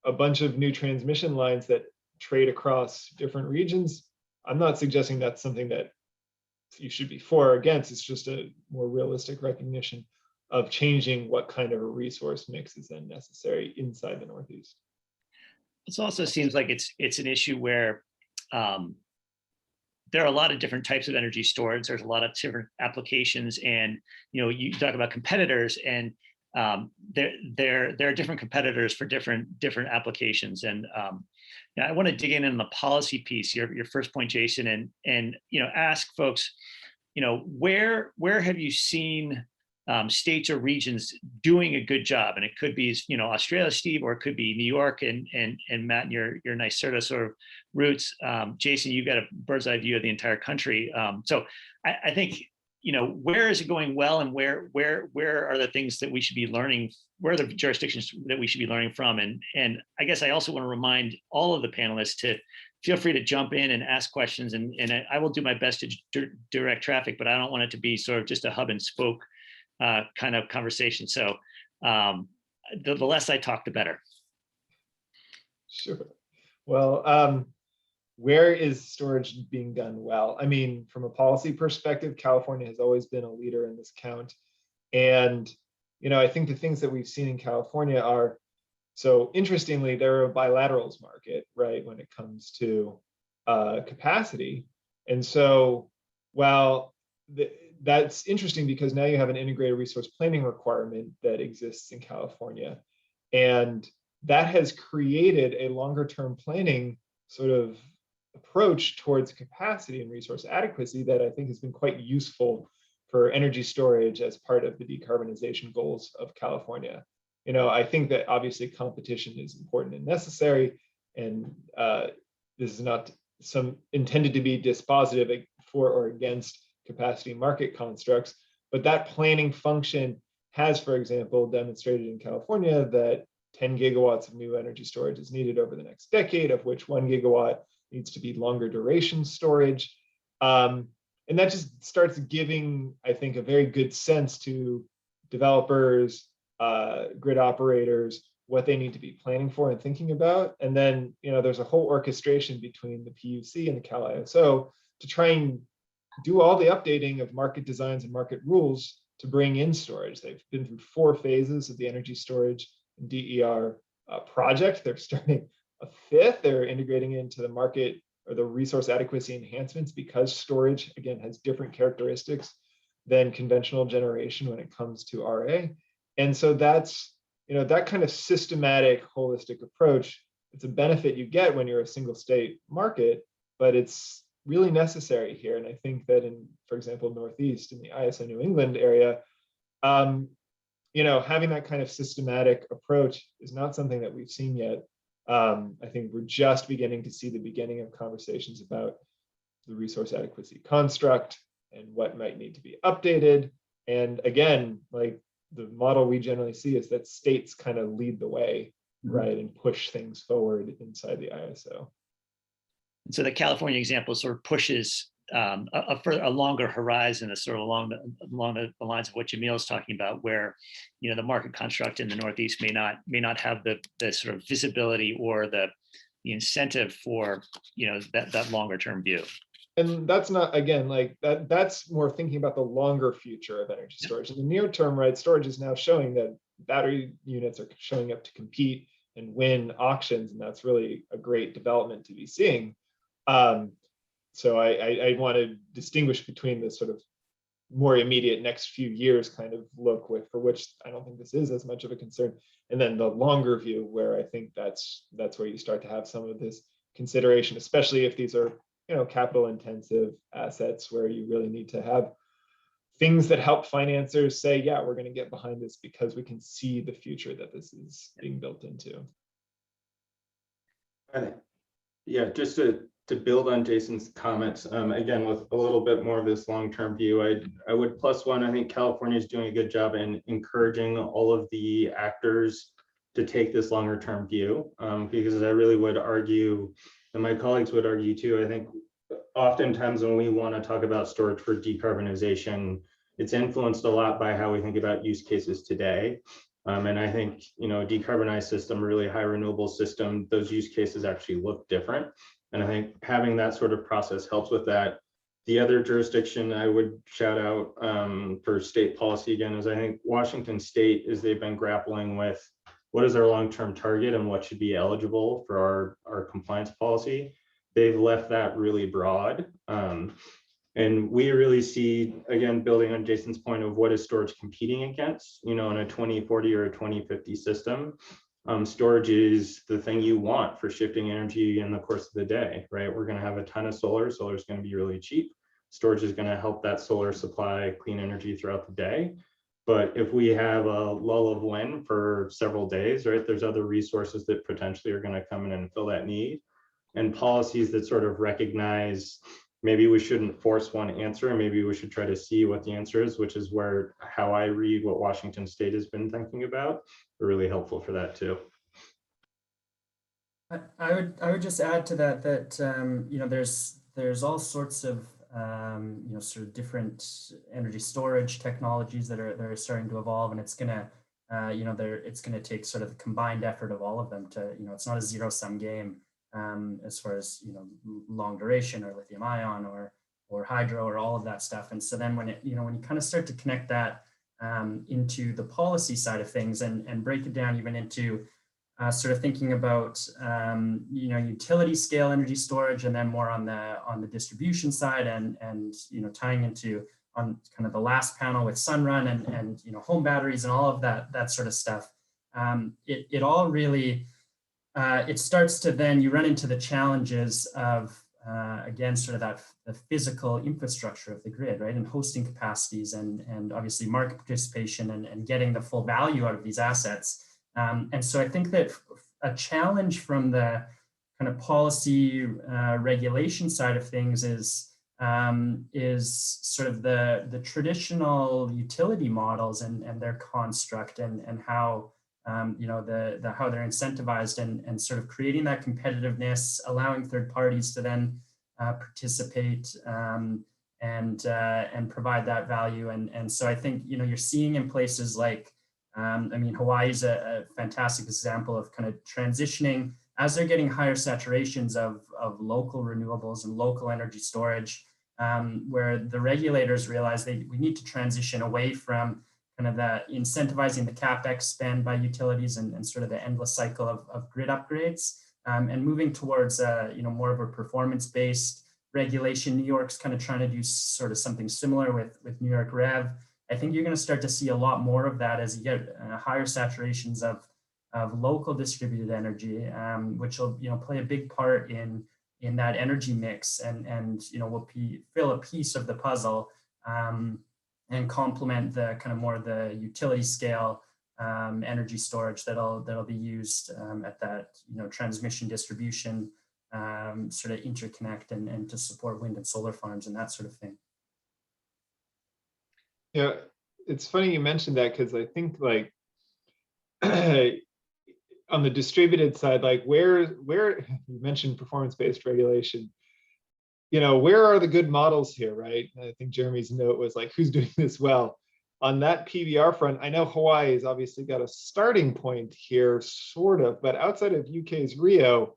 a bunch of new transmission lines that trade across different regions, I'm not suggesting that's something that you should be for or against. It's just a more realistic recognition of changing what kind of a resource mix is then necessary inside the Northeast.
It also seems like it's an issue where there are a lot of different types of energy storage. There's a lot of different applications, and you talk about competitors, and there are different competitors for different applications. And I want to dig in the policy piece, your first point, Jason, and ask folks, where have you seen states or regions doing a good job? And it could be Australia, Steve, or it could be New York and Matt, and your NYSERDA sort of roots. Jason, you've got a bird's eye view of the entire country. So I think where is it going well, and where are the things that we should be learning? Where are the jurisdictions that we should be learning from? And I guess I also want to remind all of the panelists to feel free to jump in and ask questions, and I will do my best to direct traffic, but I don't want it to be sort of just a hub and spoke kind of conversation. So the less I talk, the better.
Sure. Well, where is storage being done well? I mean, from a policy perspective, California has always been a leader in this count. And, I think the things that we've seen in California are, so interestingly, they're a bilaterals market, right, when it comes to capacity. And so, well, that's interesting because now you have an integrated resource planning requirement that exists in California. And that has created a longer term planning sort of approach towards capacity and resource adequacy that I think has been quite useful for energy storage as part of the decarbonization goals of California. I think that obviously competition is important and necessary, and this is not intended to be dispositive for or against capacity market constructs, but that planning function has, for example, demonstrated in California that 10 gigawatts of new energy storage is needed over the next decade, of which 1 gigawatt needs to be longer duration storage. And that just starts giving, I think, a very good sense to developers, grid operators, what they need to be planning for and thinking about. And then, there's a whole orchestration between the PUC and the Cal ISO to try and do all the updating of market designs and market rules to bring in storage. They've been through 4 phases of the energy storage and DER project. They're starting a 5th. They're integrating it into the market or the resource adequacy enhancements, because storage, again, has different characteristics than conventional generation when it comes to RA. And so that's, that kind of systematic, holistic approach, it's a benefit you get when you're a single state market, but it's really necessary here. And I think that in, for example, Northeast, in the ISO New England area, having that kind of systematic approach is not something that we've seen yet. I think we're just beginning to see the beginning of conversations about the resource adequacy construct and what might need to be updated. And again, like the model we generally see is that states kind of lead the way, right, and push things forward inside the ISO.
So the California example sort of pushes a longer horizon, a sort of along the lines of what Jamil's talking about, where the market construct in the Northeast may not have the sort of visibility or the incentive for that longer term view.
And that's not, again, like that's more thinking about the longer future of energy storage. In the near term, right, storage is now showing that battery units are showing up to compete and win auctions, and that's really a great development to be seeing. So I want to distinguish between the sort of more immediate next few years kind of look for which I don't think this is as much of a concern, and then the longer view where I think that's where you start to have some of this consideration, especially if these are capital intensive assets where you really need to have things that help financiers say, yeah, we're going to get behind this because we can see the future that this is being built into.
Yeah, just to build on Jason's comments, again, with a little bit more of this long-term view, I would +1, I think California is doing a good job in encouraging all of the actors to take this longer-term view, because I really would argue, and my colleagues would argue too, I think oftentimes when we want to talk about storage for decarbonization, it's influenced a lot by how we think about use cases today. And I think, a decarbonized system, a really high renewable system, those use cases actually look different. And I think having that sort of process helps with that. The other jurisdiction I would shout out for state policy again is I think Washington State, is they've been grappling with what is our long-term target and what should be eligible for our compliance policy. they've left that really broad. And we really see, again, building on Jason's point of what is storage competing against, in a 2040 or a 2050 system. Storage is the thing you want for shifting energy in the course of the day, right? We're going to have a ton of solar. Solar is going to be really cheap. Storage is going to help that solar supply clean energy throughout the day. But if we have a lull of wind for several days, right, there's other resources that potentially are going to come in and fill that need. And policies that sort of recognize maybe we shouldn't force one answer, and maybe we should try to see what the answer is, which is how I read what Washington State has been thinking about. Are really helpful for that too.
I would just add to that there's all sorts of sort of different energy storage technologies that are starting to evolve, and it's gonna it's gonna take sort of the combined effort of all of them to it's not a zero-sum game as far as long duration or lithium ion or hydro or all of that stuff. And so then when you kind of start to connect that into the policy side of things and break it down even into sort of thinking about utility scale energy storage, and then more on the distribution side, and tying into on kind of the last panel with Sunrun and home batteries and all of that sort of stuff. It all really it starts to then you run into the challenges of again sort of the physical infrastructure of the grid, right, and hosting capacities and obviously market participation and getting the full value out of these assets. And so I think that a challenge from the kind of policy regulation side of things is sort of the traditional utility models and their construct and how how they're incentivized and sort of creating that competitiveness, allowing third parties to then participate and provide that value. And so I think you're seeing in places like Hawaii is a fantastic example of kind of transitioning as they're getting higher saturations of local renewables and local energy storage, where the regulators realize we need to transition away from kind of that incentivizing the CapEx spend by utilities and sort of the endless cycle of grid upgrades, and moving towards more of a performance-based regulation. New York's kind of trying to do sort of something similar with New York Rev. I think you're going to start to see a lot more of that as you get higher saturations of local distributed energy, which will play a big part in that energy mix and will fill a piece of the puzzle and complement the kind of more the utility scale energy storage that'll be used at that transmission distribution sort of interconnect and to support wind and solar farms and that sort of thing.
Yeah, it's funny you mentioned that, because I think like on the distributed side, like where you mentioned performance-based regulation, where are the good models here, right? I think Jeremy's note was like, who's doing this well? On that PBR front, I know Hawaii's obviously got a starting point here, sort of, but outside of UK's Rio,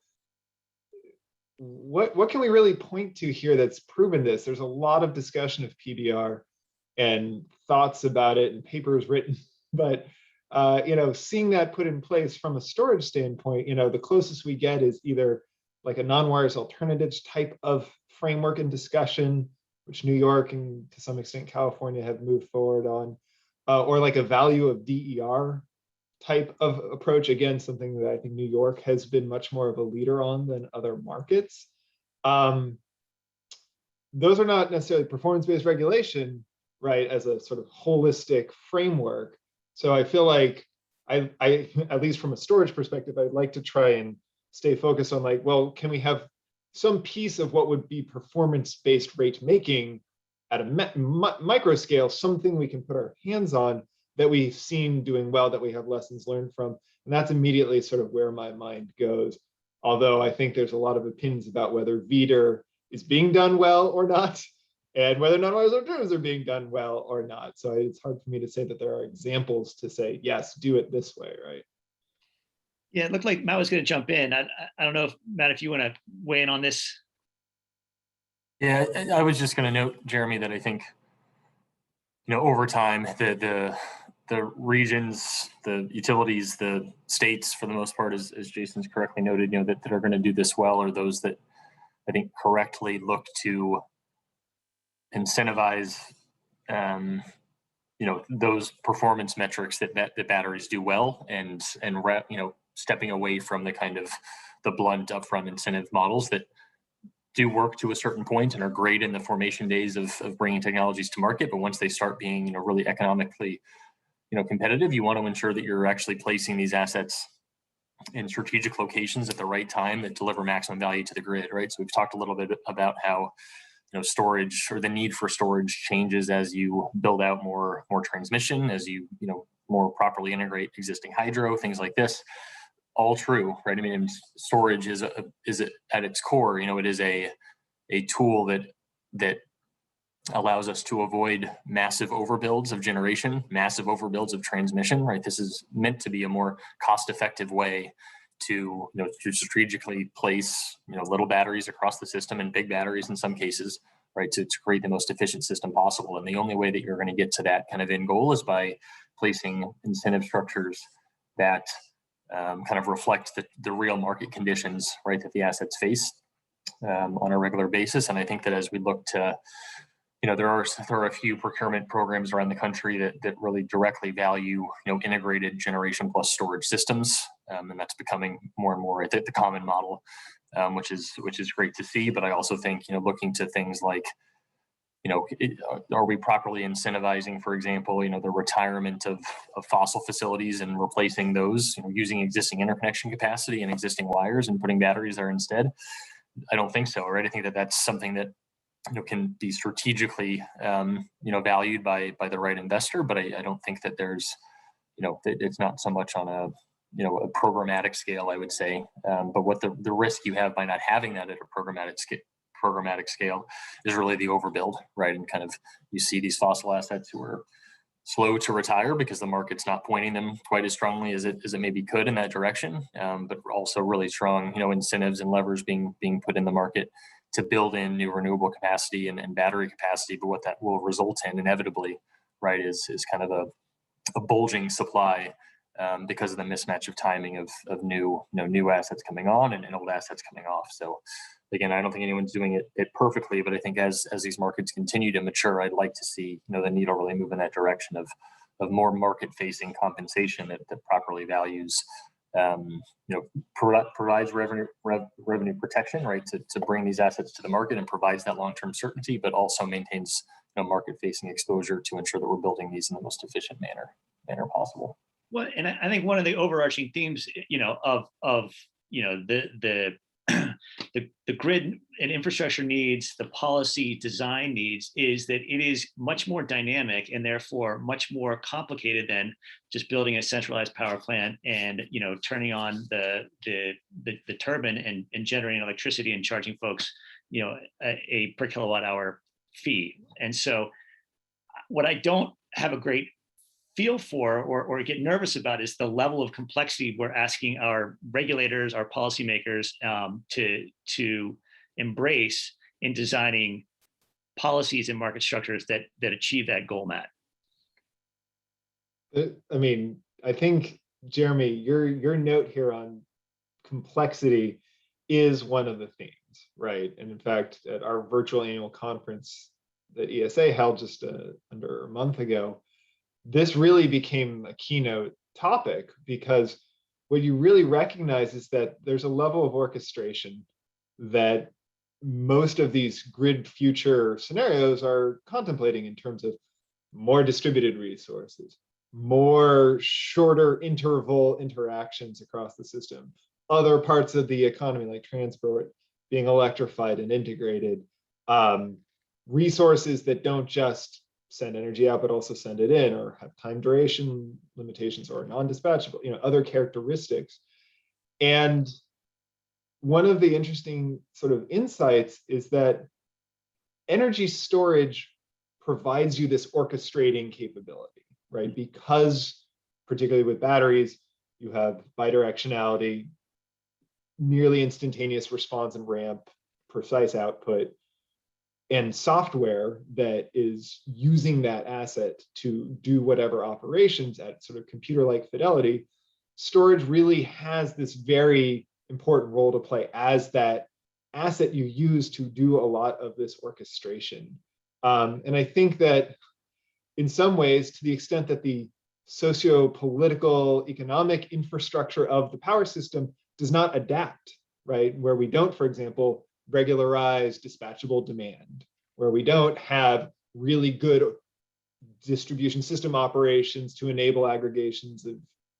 what can we really point to here that's proven this? There's a lot of discussion of PBR and thoughts about it and papers written, but seeing that put in place from a storage standpoint, the closest we get is either like a non-wires alternatives type of framework and discussion, which New York and to some extent California have moved forward on, or like a value of DER type of approach. Again, something that I think New York has been much more of a leader on than other markets. Those are not necessarily performance-based regulation, right, as a sort of holistic framework. So I feel like I at least from a storage perspective, I'd like to try and stay focused on like, well, can we have some piece of what would be performance-based rate making at a micro scale, something we can put our hands on that we've seen doing well, that we have lessons learned from. And that's immediately sort of where my mind goes. Although I think there's a lot of opinions about whether VDER is being done well or not, and whether non-wires alternatives are being done well or not. So it's hard for me to say that there are examples to say, yes, do it this way, right?
Yeah, it looked like Matt was going to jump in. I don't know if Matt, if you want to weigh in on this.
Yeah, I was just going to note, Jeremy, that I think, over time, the regions, the utilities, the states, for the most part, as Jason's correctly noted, that are going to do this well are those that I think, correctly look to incentivize, those performance metrics that batteries do well, and stepping away from the kind of the blunt upfront incentive models that do work to a certain point and are great in the formation days of bringing technologies to market. But once they start being, really economically, competitive, you want to ensure that you're actually placing these assets in strategic locations at the right time that deliver maximum value to the grid, right? So we've talked a little bit about how, storage, or the need for storage, changes as you build out more transmission, as you, more properly integrate existing hydro, things like this. All true, right? I mean, storage is at its core, it is a tool that allows us to avoid massive overbuilds of generation, massive overbuilds of transmission, right? This is meant to be a more cost-effective way to, to strategically place, little batteries across the system, and big batteries in some cases, right, to create the most efficient system possible. And the only way that you're going to get to that kind of end goal is by placing incentive structures that kind of reflect the real market conditions, right, that the assets face on a regular basis. And I think that as we look to, there are a few procurement programs around the country that really directly value, integrated generation plus storage systems, and that's becoming more and more the common model, which is great to see. But I also think, looking to things like, are we properly incentivizing, for example, the retirement of fossil facilities and replacing those, using existing interconnection capacity and existing wires and putting batteries there instead? I don't think so, right? I think that that's something that can be strategically, valued by the right investor, but I don't think that there's, it's not so much on a programmatic scale, I would say. But what the risk you have by not having that at a programmatic scale is really the overbuild, right? And kind of, you see these fossil assets who are slow to retire because the market's not pointing them quite as strongly as it maybe could in that direction, but also really strong, incentives and levers being put in the market to build in new renewable capacity and battery capacity. But what that will result in inevitably, right, is kind of a bulging supply, because of the mismatch of timing of new assets coming on and old assets coming off. So again, I don't think anyone's doing it perfectly, but I think as these markets continue to mature, I'd like to see, the needle really move in that direction of more market-facing compensation that properly values, provides revenue protection, right, to bring these assets to the market and provides that long-term certainty, but also maintains market-facing exposure to ensure that we're building these in the most efficient manner possible.
Well, and I think one of the overarching themes, of the grid and infrastructure needs, the policy design needs, is that it is much more dynamic and therefore much more complicated than just building a centralized power plant and turning on the turbine and generating electricity and charging folks a per kilowatt hour fee. And so what I don't have a great feel for or get nervous about is the level of complexity we're asking our regulators, our policymakers to embrace in designing policies and market structures that achieve that goal, Matt.
I mean, I think, Jeremy, your note here on complexity is one of the themes, right? And in fact, at our virtual annual conference that ESA held just under a month ago, this really became a keynote topic, because what you really recognize is that there's a level of orchestration that most of these grid future scenarios are contemplating in terms of more distributed resources, more shorter interval interactions across the system, other parts of the economy like transport being electrified and integrated, resources that don't just send energy out, but also send it in, or have time duration limitations, or non-dispatchable, other characteristics. And one of the interesting sort of insights is that energy storage provides you this orchestrating capability, right? Because particularly with batteries, you have bidirectionality, nearly instantaneous response and ramp, precise output, and software that is using that asset to do whatever operations at sort of computer-like fidelity. Storage really has this very important role to play as that asset you use to do a lot of this orchestration. And I think that in some ways, to the extent that the socio-political economic infrastructure of the power system does not adapt, right? Where we don't, for example, regularize dispatchable demand, where we don't have really good distribution system operations to enable aggregations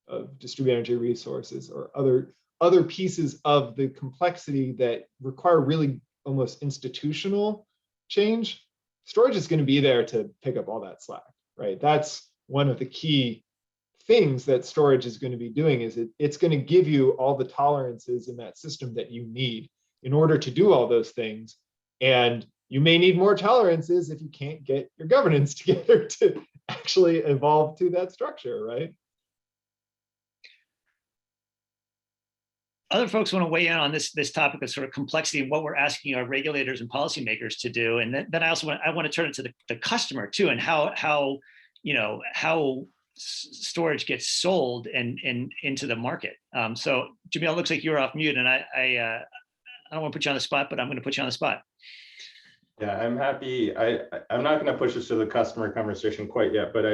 of distributed energy resources, or other pieces of the complexity that require really almost institutional change, storage is going to be there to pick up all that slack, right? That's one of the key things that storage is going to be doing, is it's going to give you all the tolerances in that system that you need in order to do all those things. And you may need more tolerances if you can't get your governance together to actually evolve to that structure, right?
Other folks want to weigh in on this topic of sort of complexity and what we're asking our regulators and policymakers to do. And then I also want to turn it to the customer too, and how storage gets sold and into the market. So Jamil, it looks like you're off mute, and I don't want to put you on the spot, but I'm going to put you on the spot.
Yeah, I'm happy. I'm not going to push us to the customer conversation quite yet, but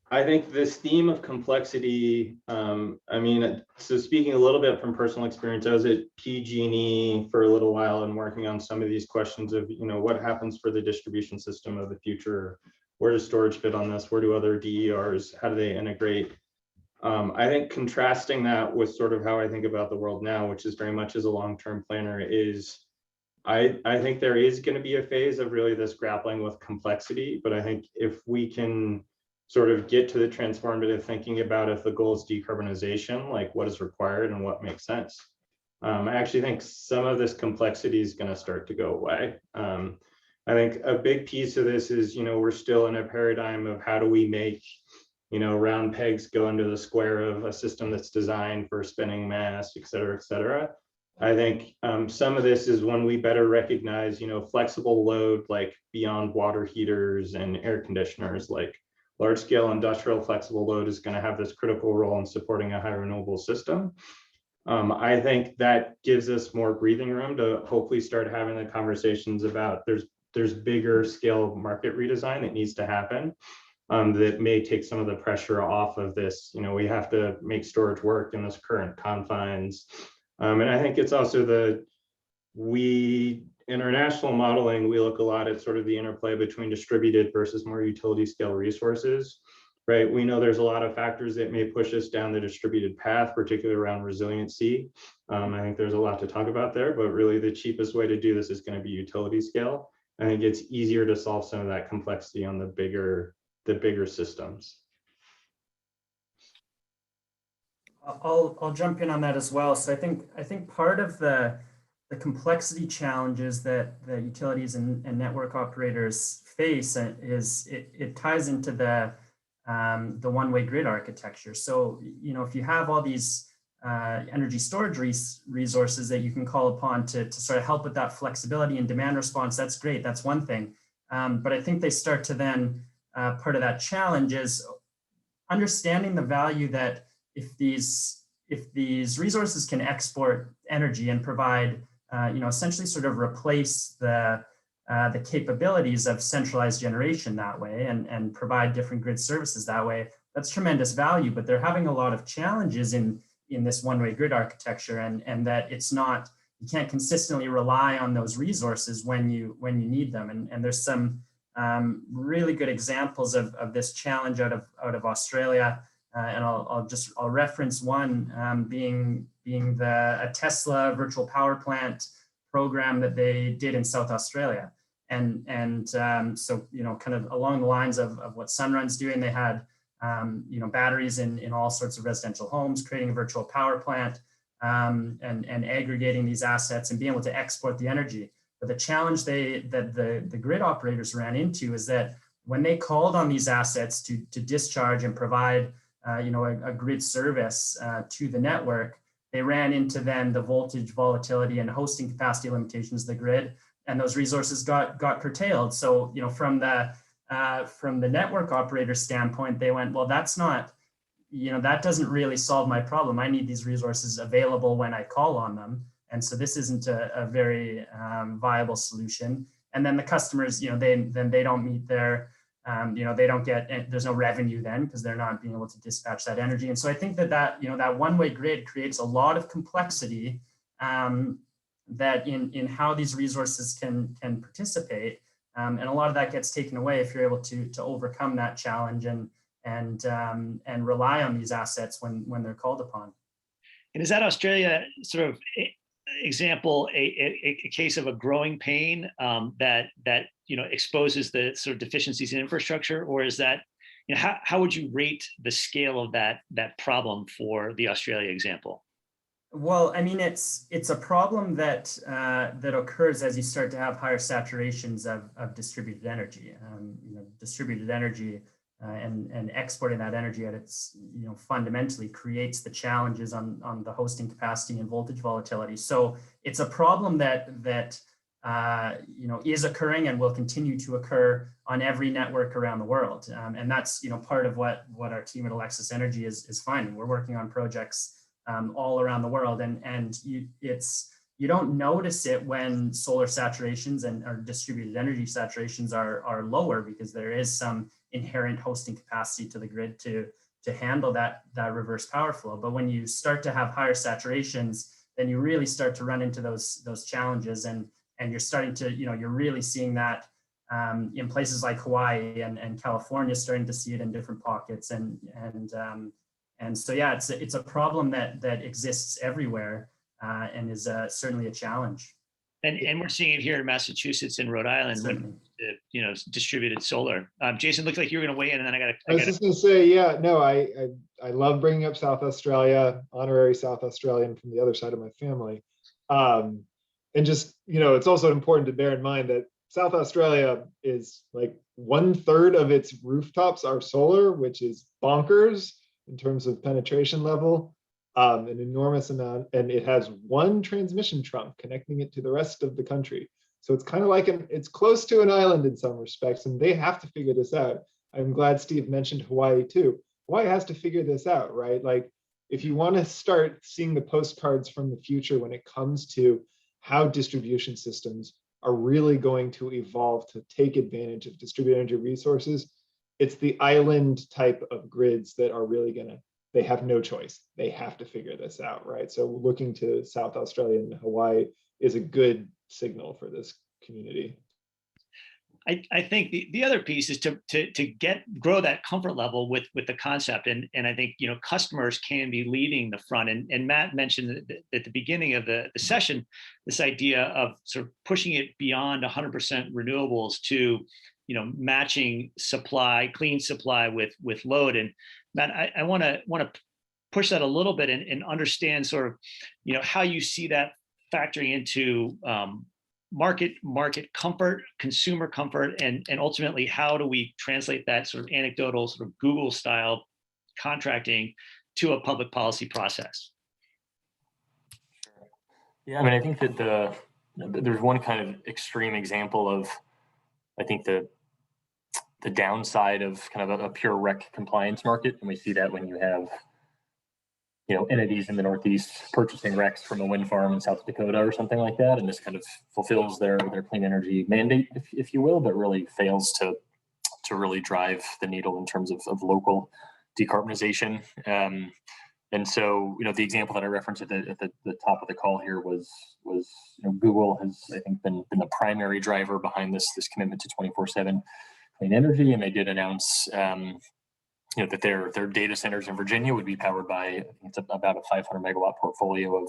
I think this theme of complexity, I mean, so speaking a little bit from personal experience, I was at PG&E for a little while and working on some of these questions of, what happens for the distribution system of the future? Where does storage fit on this? Where do other DERs, how do they integrate? I think contrasting that with sort of how I think about the world now, which is very much as a long-term planner, is I think there is going to be a phase of really this grappling with complexity, but I think if we can sort of get to the transformative thinking about, if the goal is decarbonization, like what is required and what makes sense. I actually think some of this complexity is going to start to go away. I think a big piece of this is, we're still in a paradigm of how do we make, round pegs go into the square of a system that's designed for spinning mass, et cetera, et cetera. I think some of this is when we better recognize, flexible load, like beyond water heaters and air conditioners, like large scale industrial flexible load is going to have this critical role in supporting a high renewable system. I think that gives us more breathing room to hopefully start having the conversations about there's bigger scale market redesign that needs to happen that may take some of the pressure off of this. We have to make storage work in this current confines. And I think it's also in our national modeling, we look a lot at sort of the interplay between distributed versus more utility scale resources, right? We know there's a lot of factors that may push us down the distributed path, particularly around resiliency. I think there's a lot to talk about there, but really the cheapest way to do this is going to be utility scale. I think it's easier to solve some of that complexity on the bigger systems.
I'll jump in on that as well. So I think part of the complexity challenges that utilities and network operators face is it ties into the one-way grid architecture. So if you have all these energy storage resources that you can call upon to sort of help with that flexibility and demand response, that's great. That's one thing. But I think they start to then part of that challenge is understanding the value that if these resources can export energy and provide, essentially sort of replace the capabilities of centralized generation that way and provide different grid services that way, that's tremendous value. But they're having a lot of challenges in this one-way grid architecture, and that it's not, you can't consistently rely on those resources when you need them. And there's some really good examples of this challenge out of Australia. And I'll reference one being a Tesla virtual power plant program that they did in South Australia. And so, kind of along the lines of what Sunrun's doing, they had, batteries in all sorts of residential homes, creating a virtual power plant and aggregating these assets and being able to export the energy. But the challenge that the grid operators ran into is that when they called on these assets to discharge and provide a grid service to the network, they ran into then the voltage volatility and hosting capacity limitations of the grid, and those resources got curtailed. So, from the network operator standpoint, they went, well, that's not, that doesn't really solve my problem. I need these resources available when I call on them. And so this isn't a very viable solution. And then the customers, they don't meet their, they don't get, there's no revenue then because they're not being able to dispatch that energy. And so I think that one-way grid creates a lot of complexity that in how these resources can participate. And a lot of that gets taken away if you're able to overcome that challenge and rely on these assets when they're called upon.
And is that Australia sort of example a case of a growing pain that exposes the sort of deficiencies in infrastructure, or is that, how would you rate the scale of that problem for the Australia example?
Well, I mean, it's a problem that occurs as you start to have higher saturations of distributed energy. Distributed energy and exporting that energy at its fundamentally creates the challenges on the hosting capacity and voltage volatility. So it's a problem that is occurring and will continue to occur on every network around the world. And that's part of what our team at Alexis Energy is finding. We're working on projects all around the world, and you don't notice it when solar saturations or distributed energy saturations are lower, because there is some inherent hosting capacity to the grid to handle that reverse power flow. But when you start to have higher saturations, then you really start to run into those challenges, and you're starting to, you're really seeing that in places like Hawaii and California, starting to see it in different pockets, and so yeah, it's a problem that exists everywhere and is certainly a challenge.
And we're seeing it here in Massachusetts and Rhode Island when distributed solar. Jason, looked like you were going to weigh in, and then
I was just going to say, yeah, no, I love bringing up South Australia, honorary South Australian from the other side of my family, and just it's also important to bear in mind that South Australia is like 1/3 of its rooftops are solar, which is bonkers in terms of penetration level. An enormous amount, and it has one transmission trunk connecting it to the rest of the country. So it's kind of like it's close to an island in some respects, and they have to figure this out. I'm glad Steve mentioned Hawaii too. Hawaii has to figure this out, right? Like, if you want to start seeing the postcards from the future when it comes to how distribution systems are really going to evolve to take advantage of distributed energy resources, it's the island type of grids that are really they have no choice. They have to figure this out, right? So looking to South Australia and Hawaii is a good signal for this community.
I think the other piece is to grow that comfort level with the concept, and I think customers can be leading the front. And Matt mentioned at the beginning of the session this idea of sort of pushing it beyond 100% renewables to matching supply, clean supply with load. And Matt, I want to push that a little bit and understand sort of how you see that factoring into market comfort, consumer comfort, and ultimately how do we translate that sort of anecdotal sort of Google style contracting to a public policy process?
Yeah, I mean, I think that there's one kind of extreme example of, I think, the downside of kind of a pure REC compliance market, and we see that when you have entities in the Northeast purchasing RECs from a wind farm in South Dakota or something like that, and this kind of fulfills their clean energy mandate, if you will, but really fails to really drive the needle in terms of local decarbonization. And so, the example that I referenced at the top of the call here was Google has, I think, been the primary driver behind this commitment to 24/7 clean energy, and they did announce that their data centers in Virginia would be powered by, it's about a 500 megawatt portfolio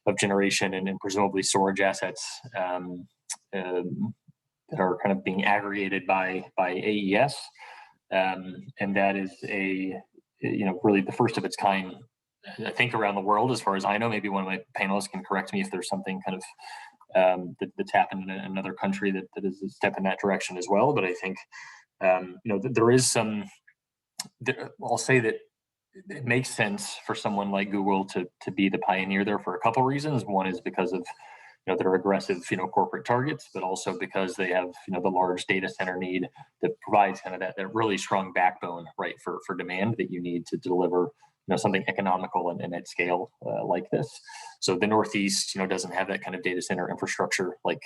of generation and presumably storage assets that are kind of being aggregated by AES, and that is really the first of its kind, I think, around the world, as far as I know. Maybe one of my panelists can correct me if there's something kind of that's happened in another country that is a step in that direction as well. But I think there is some. I'll say that it makes sense for someone like Google to be the pioneer there for a couple of reasons. One is because of that are aggressive, corporate targets, but also because they have, the large data center need that provides kind of that really strong backbone, right, for demand that you need to deliver, something economical and at scale like this. So the Northeast, doesn't have that kind of data center infrastructure like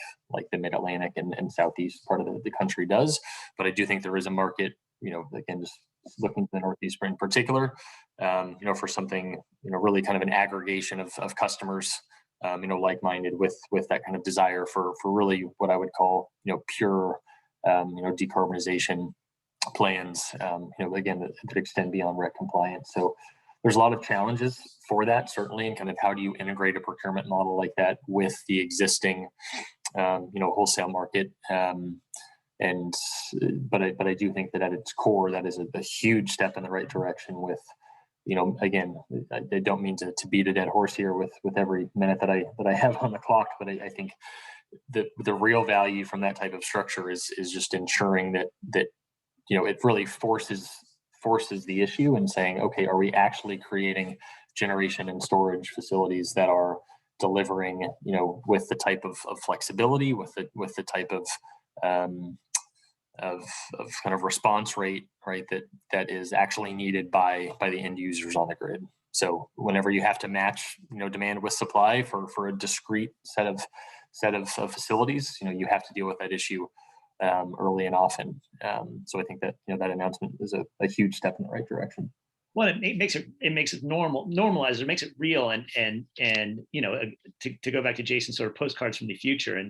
the Mid-Atlantic and Southeast part of the country does. But I do think there is a market, again, just looking to the Northeast in particular, for something, really kind of an aggregation of customers, like-minded with that kind of desire for really what I would call, pure, decarbonization plans, again, that extend beyond REC compliance. So there's a lot of challenges for that, certainly, and kind of how do you integrate a procurement model like that with the existing, wholesale market. But I do think that at its core, that is a huge step in the right direction with, again, I don't mean to beat a dead horse here with every minute that I have on the clock, but I think the real value from that type of structure is just ensuring that it really forces the issue and saying, okay, are we actually creating generation and storage facilities that are delivering, with the type of flexibility, with the type of kind of response rate, right, that is actually needed by the end users on the grid. So whenever you have to match, demand with supply for a discrete set of facilities, you have to deal with that issue early and often. So I think that that announcement is a huge step in the right direction.
Well, it makes it normalized. It makes it real, and to go back to Jason's sort of postcards from the future,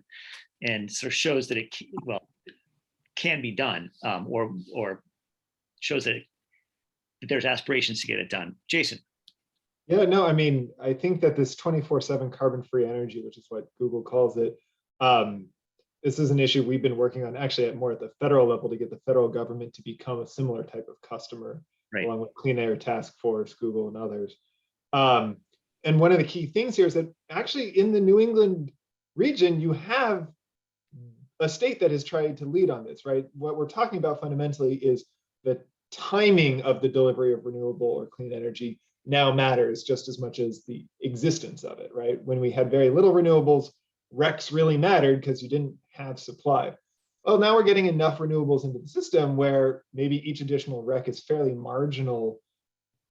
and sort of shows that it can be done, or shows that there's aspirations to get it done. Jason.
Yeah, no, I mean, I think that this 24/7 carbon-free energy, which is what Google calls it, this is an issue we've been working on actually at the federal level to get the federal government to become a similar type of customer, right, along with Clean Air Task Force, Google, and others. And one of the key things here is that actually in the New England region, you have a state that is trying to lead on this, right? What we're talking about fundamentally is the timing of the delivery of renewable or clean energy now matters just as much as the existence of it, right? When we had very little renewables, RECs really mattered because you didn't have supply. Well, now we're getting enough renewables into the system where maybe each additional REC is fairly marginal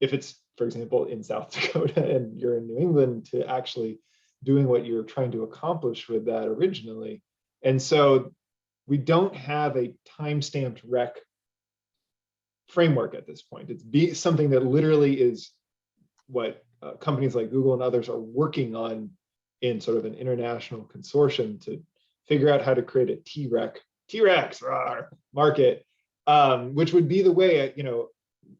if it's, for example, in South Dakota and you're in New England, to actually doing what you're trying to accomplish with that originally. And so we don't have a time-stamped REC framework at this point. It's something that literally is what companies like Google and others are working on in sort of an international consortium to figure out how to create a T-RECs market, which would be the way,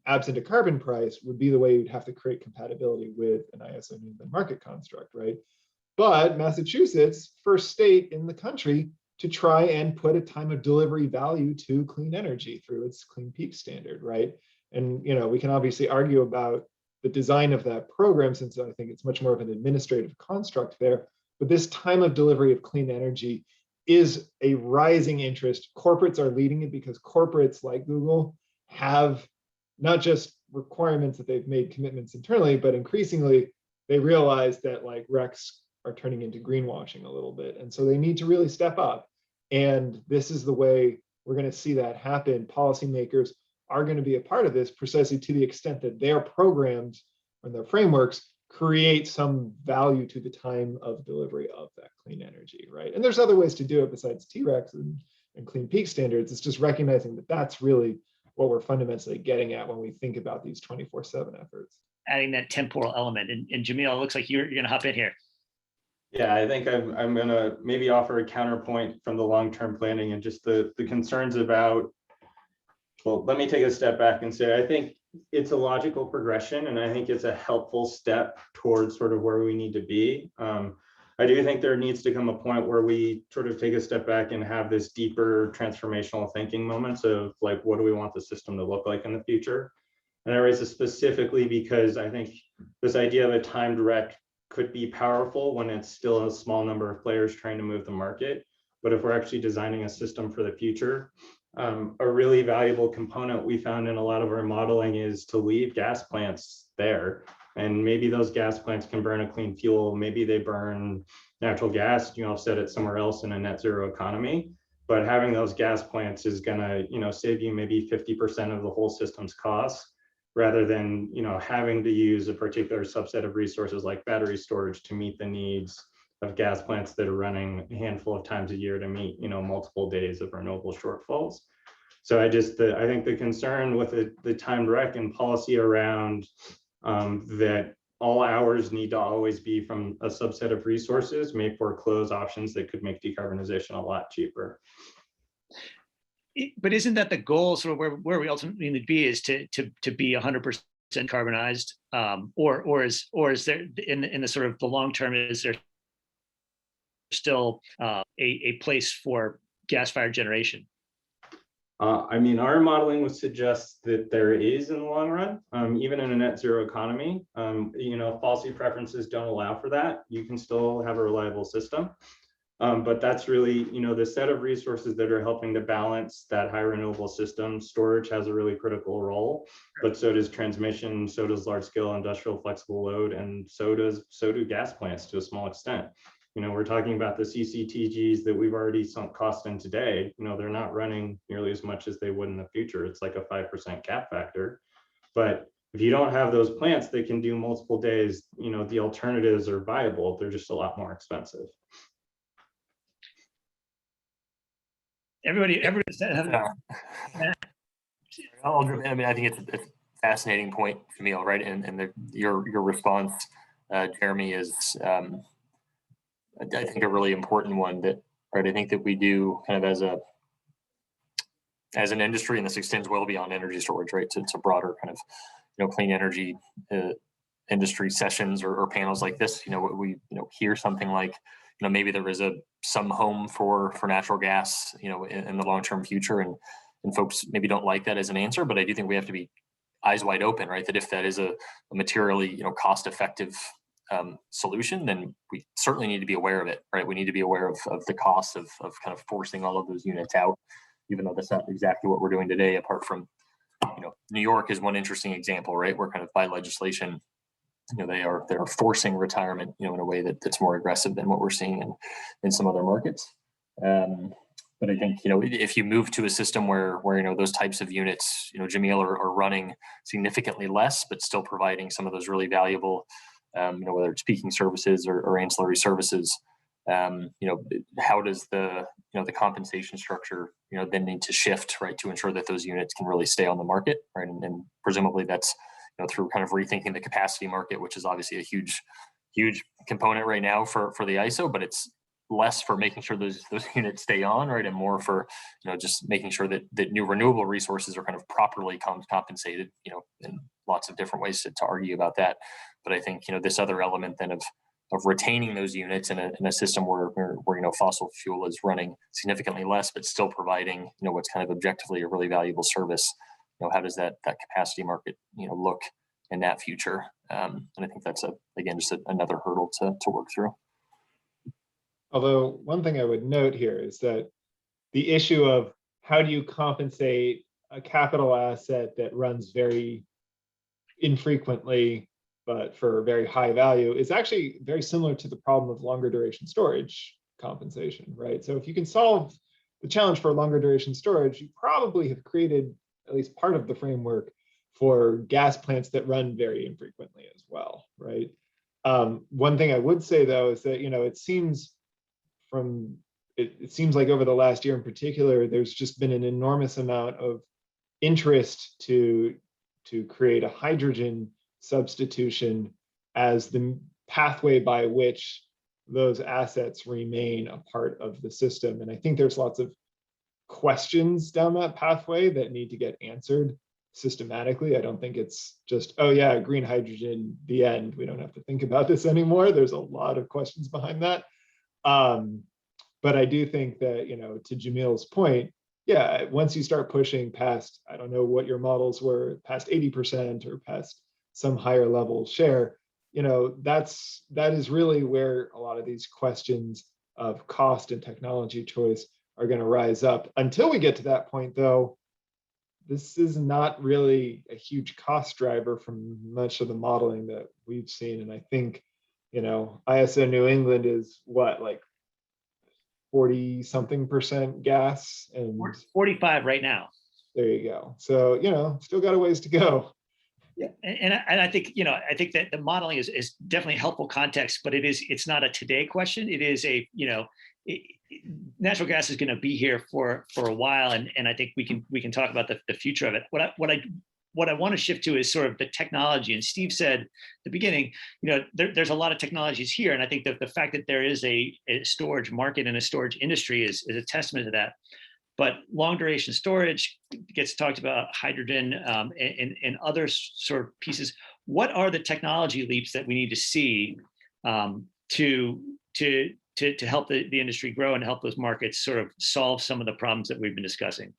absent a carbon price, would be the way you'd have to create compatibility with an ISO New England market construct, right? But Massachusetts, first state in the country to try and put a time of delivery value to clean energy through its Clean Peak standard, right? And we can obviously argue about the design of that program, since I think it's much more of an administrative construct there. But this time of delivery of clean energy is a rising interest. Corporates are leading it because corporates like Google have not just requirements that they've made commitments internally, but increasingly they realize that like RECs are turning into greenwashing a little bit. And so they need to really step up. And this is the way we're going to see that happen. Policymakers are going to be a part of this precisely to the extent that their programs and their frameworks create some value to the time of delivery of that clean energy, right? And there's other ways to do it besides T-RECs and Clean Peak standards. It's just recognizing that that's really what we're fundamentally getting at when we think about these 24/7 efforts.
Adding that temporal element. And Jamil, it looks like you're going to hop in here.
Yeah, I think I'm going to maybe offer a counterpoint from the long-term planning and just the concerns about, well, let me take a step back and say, I think it's a logical progression, and I think it's a helpful step towards sort of where we need to be. I do think there needs to come a point where we sort of take a step back and have this deeper transformational thinking moments of like, what do we want the system to look like in the future? And I raise this specifically because I think this idea of a timed REC could be powerful when it's still a small number of players trying to move the market. But if we're actually designing a system for the future, a really valuable component we found in a lot of our modeling is to leave gas plants there. And maybe those gas plants can burn a clean fuel. Maybe they burn natural gas, offset it somewhere else in a net zero economy. But having those gas plants is gonna, save you maybe 50% of the whole system's costs, rather than, having to use a particular subset of resources like battery storage to meet the needs of gas plants that are running a handful of times a year to meet, multiple days of renewable shortfalls. So I think the concern with the timed rec and policy around that all hours need to always be from a subset of resources may foreclose options that could make decarbonization a lot cheaper.
But isn't that the goal, sort of where we ultimately need to be, is to be 100% carbonized, or is there in the sort of the long term, is there still a place for gas-fired generation?
I mean, our modeling would suggest that there is in the long run, even in a net zero economy. Policy preferences don't allow for that. You can still have a reliable system. But that's really, the set of resources that are helping to balance that high renewable system. Storage has a really critical role, but so does transmission, so does large scale industrial flexible load, and so do gas plants to a small extent. We're talking about the CCTGs that we've already sunk cost in today. They're not running nearly as much as they would in the future. It's like a 5% cap factor. But if you don't have those plants that can do multiple days, the alternatives are viable. They're just a lot more expensive.
Everybody.
I think it's a fascinating point, Camille, right? And your response, Jeremy, is I think a really important one. That, right, I think that we do kind of as an industry, and this extends well beyond energy storage, right? It's a broader kind of clean energy industry sessions or panels like this. We hear something like, maybe there is some home for natural gas, in the long-term future, and folks maybe don't like that as an answer, but I do think we have to be eyes wide open, right? That if that is a materially, cost-effective solution, then we certainly need to be aware of it, right? We need to be aware of the cost of kind of forcing all of those units out, even though that's not exactly what we're doing today, apart from, New York is one interesting example, right? Where kind of by legislation, they're forcing retirement, in a way that's more aggressive than what we're seeing in some other markets. But I think, if you move to a system where those types of units, Jamil, are running significantly less, but still providing some of those really valuable, whether it's peaking services or ancillary services, how does the compensation structure, then need to shift, right, to ensure that those units can really stay on the market, right? And presumably that's, through kind of rethinking the capacity market, which is obviously a huge component right now for the ISO, but it's less for making sure those units stay on, right, and more for just making sure that new renewable resources are kind of properly compensated, in lots of different ways to argue about that. But I think this other element then of retaining those units in a system where fossil fuel is running significantly less, but still providing what's kind of objectively a really valuable service. How does that capacity market look in that future? And I think that's again just another hurdle to work through.
Although one thing I would note here is that the issue of how do you compensate a capital asset that runs very infrequently but for very high value is actually very similar to the problem of longer duration storage compensation, right? So if you can solve the challenge for longer duration storage, you probably have created at least part of the framework for gas plants that run very infrequently as well, right? One thing I would say though is that it seems like over the last year in particular, there's just been an enormous amount of interest to create a hydrogen substitution as the pathway by which those assets remain a part of the system. And I think there's lots of questions down that pathway that need to get answered systematically. I don't think it's just, oh yeah, green hydrogen, the end. We don't have to think about this anymore. There's a lot of questions behind that. But I do think that, to Jamil's point, yeah, once you start pushing past, I don't know what your models were, past 80% or past some higher level share, that is really where a lot of these questions of cost and technology choice are going to rise up. Until we get to that point, though, this is not really a huge cost driver from much of the modeling that we've seen. And I think ISO New England is what, like 40 something percent gas, and
45 right now.
there you go. So, still got a ways to go.
Yeah, and I think that the modeling is definitely helpful context, but it's not a today question. It is natural gas is going to be here for a while, and I think we can talk about the future of it. What I want to shift to is sort of the technology. And Steve said at the beginning, there's a lot of technologies here, and I think that the fact that there is a storage market and a storage industry is a testament to that. But long duration storage gets talked about, hydrogen and other sort of pieces. What are the technology leaps that we need to see to help the industry grow and help those markets sort of solve some of the problems that we've been discussing?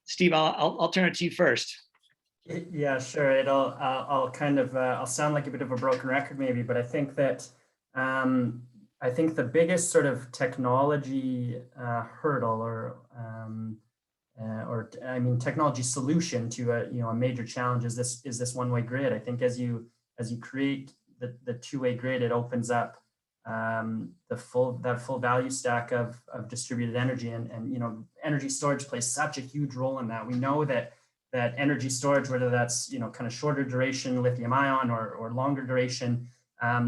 Steve, I'll turn it to you first.
Yeah, sure. I'll kind of I'll sound like a bit of a broken record maybe, but I think that I think the biggest sort of technology hurdle or technology solution to a major challenge is this one-way grid. I think as you create the two-way grid, it opens up that full value stack of distributed energy, and energy storage plays such a huge role in that. We know that energy storage, whether that's kind of shorter duration lithium ion or longer duration,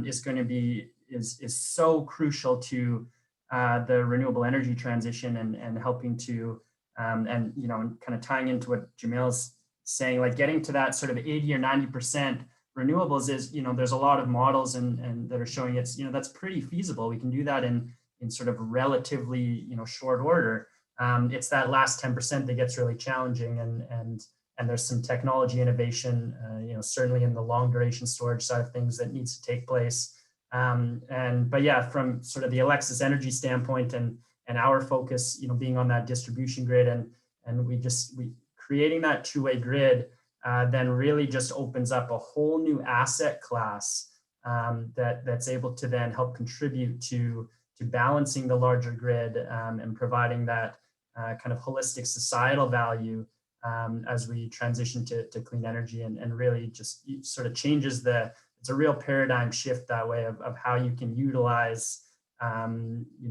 is going to be is so crucial to the renewable energy transition and helping to and kind of tying into what Jamil's saying, like getting to that sort of 80 or 90% renewables is, there's a lot of models and that are showing it's, that's pretty feasible. We can do that in sort of relatively, short order. It's that last 10% that gets really challenging, and there's some technology innovation, certainly in the long duration storage side of things that needs to take place. But yeah, from sort of the Alexis Energy standpoint and our focus, being on that distribution grid and we creating that two-way grid, then really just opens up a whole new asset class that's able to then help contribute to balancing the larger grid and providing that kind of holistic societal value as we transition to clean energy, and really just sort of changes it's a real paradigm shift that way of how you can utilize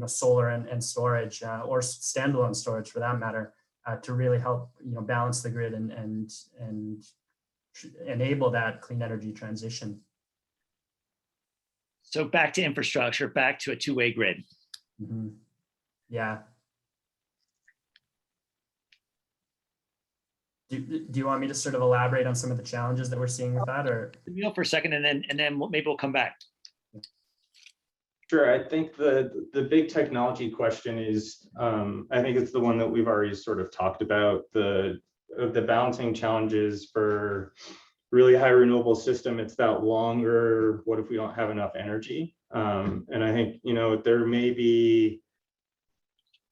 solar and storage or standalone storage for that matter to really help balance the grid and enable that clean energy transition.
So back to infrastructure, back to a two-way grid.
Mm-hmm. Yeah. Do you want me to sort of elaborate on some of the challenges that we're seeing with that, or?
Camille for a second, and then maybe we'll come back.
Sure. I think the big technology question is, I think it's the one that we've already sort of talked about, the balancing challenges for really high renewable system. It's that longer, what if we don't have enough energy? And I think, there may be,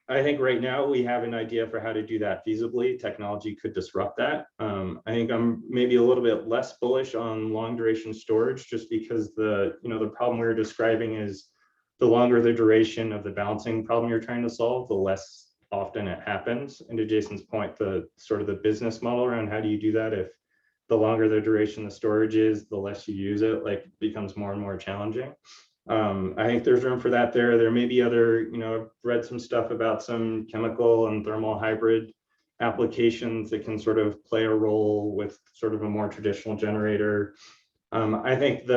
I think right now we have an idea for how to do that feasibly. Technology could disrupt that. I think I'm maybe a little bit less bullish on long duration storage, just because the problem we were describing is the longer the duration of the balancing problem you're trying to solve, the less often it happens. And to Jason's point, the sort of the business model around how do you do that, if the longer the duration the storage is, the less you use it, becomes more and more challenging. I think there's room for that there. There may be other, I've read some stuff about some chemical and thermal hybrid applications that can sort of play a role with sort of a more traditional generator. I think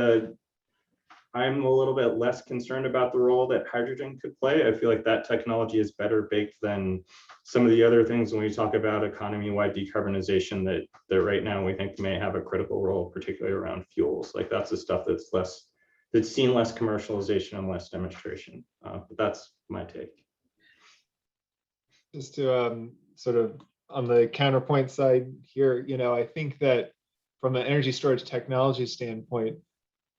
I'm a little bit less concerned about the role that hydrogen could play. I feel like that technology is better baked than some of the other things when we talk about economy-wide decarbonization that right now we think may have a critical role, particularly around fuels. That's the stuff that's seen less commercialization and less demonstration. But that's my take.
Just to sort of on the counterpoint side here, I think that from an energy storage technology standpoint,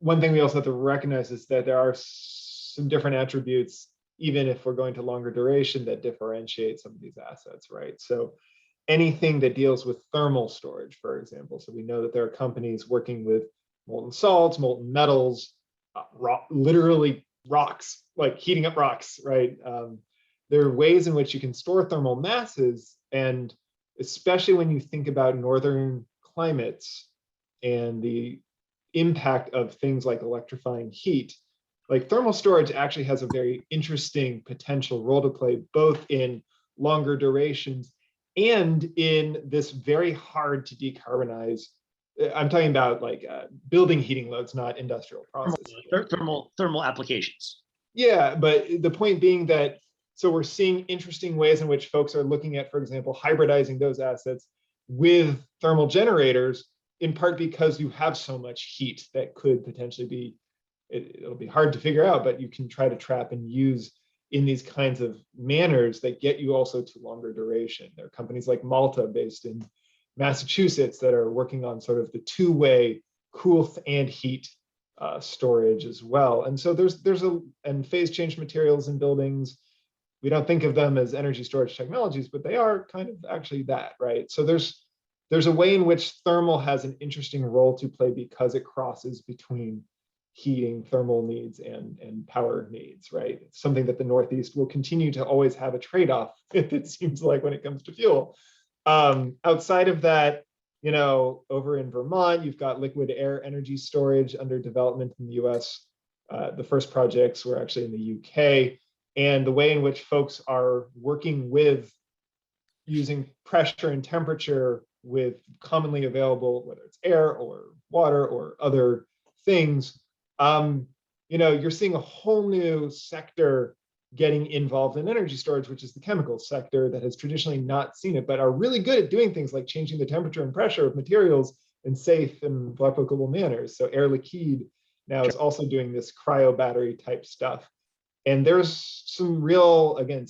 one thing we also have to recognize is that there are some different attributes, even if we're going to longer duration, that differentiate some of these assets, right? So anything that deals with thermal storage, for example. So we know that there are companies working with molten salts, molten metals, literally rocks, like heating up rocks, right? There are ways in which you can store thermal masses, and especially when you think about northern climates and the impact of things like electrifying heat, like thermal storage actually has a very interesting potential role to play, both in longer durations and in this very hard to decarbonize. I'm talking about like building heating loads, not industrial processes.
Thermal applications.
Yeah, but the point being that, so we're seeing interesting ways in which folks are looking at, for example, hybridizing those assets with thermal generators, in part because you have so much heat that could potentially be, it'll be hard to figure out, but you can try to trap and use in these kinds of manners that get you also to longer duration. There are companies like Malta based in Massachusetts that are working on sort of the two-way cool and heat storage as well. And so and phase change materials in buildings, we don't think of them as energy storage technologies, but they are kind of actually that, right? So there's a way in which thermal has an interesting role to play because it crosses between heating, thermal needs, and power needs, right? It's something that the Northeast will continue to always have a trade-off, it seems like, when it comes to fuel. Outside of that, you know, over in Vermont, you've got liquid air energy storage under development in the US. The first projects were actually in the UK. And the way in which folks are working with using pressure and temperature with commonly available, whether it's air or water or other things, you know, you're seeing a whole new sector getting involved in energy storage, which is the chemical sector that has traditionally not seen it, but are really good at doing things like changing the temperature and pressure of materials in safe and replicable manners. So Air Liquide now is also doing this cryo battery type stuff. And there's some real, again,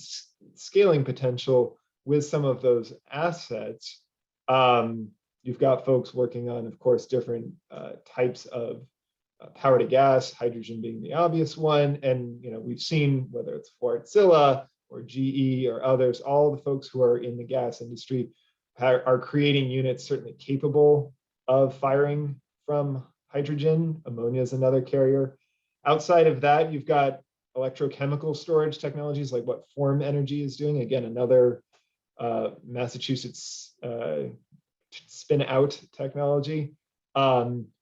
scaling potential with some of those assets. You've got folks working on, of course, different types of power to gas, hydrogen being the obvious one. And, you know, we've seen whether it's Wärtsilä or GE or others, all the folks who are in the gas industry are creating units certainly capable of firing from hydrogen. Ammonia is another carrier. Outside of that, you've got electrochemical storage technologies like what Form Energy is doing. Again, another Massachusetts spin out technology.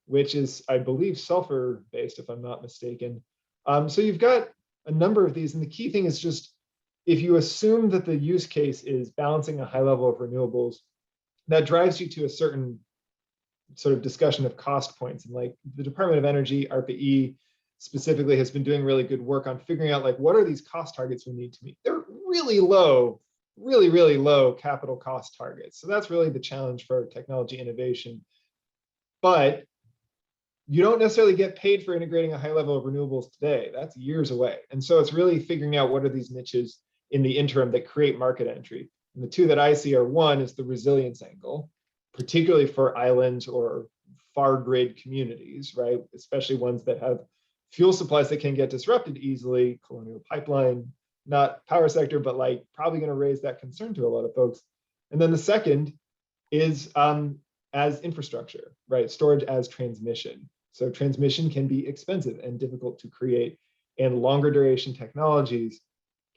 Which is, I believe, sulfur-based, if I'm not mistaken. So you've got a number of these, and the key thing is just, if you assume that the use case is balancing a high level of renewables, that drives you to a certain sort of discussion of cost points. And like the Department of Energy, ARPA-E specifically, has been doing really good work on figuring out like, what are these cost targets we need to meet? They're really low, really low capital cost targets. So that's really the challenge for technology innovation. But you don't necessarily get paid for integrating a high level of renewables today. That's years away. And so it's really figuring out what are these niches in the interim that create market entry. And the two that I see are, one is the resilience angle, particularly for islands or far grid communities, right? Especially ones that have fuel supplies that can get disrupted easily. Colonial Pipeline, not power sector, but like probably going to raise that concern to a lot of folks. And then the second is as infrastructure, right? Storage as transmission. So transmission can be expensive and difficult to create, and longer duration technologies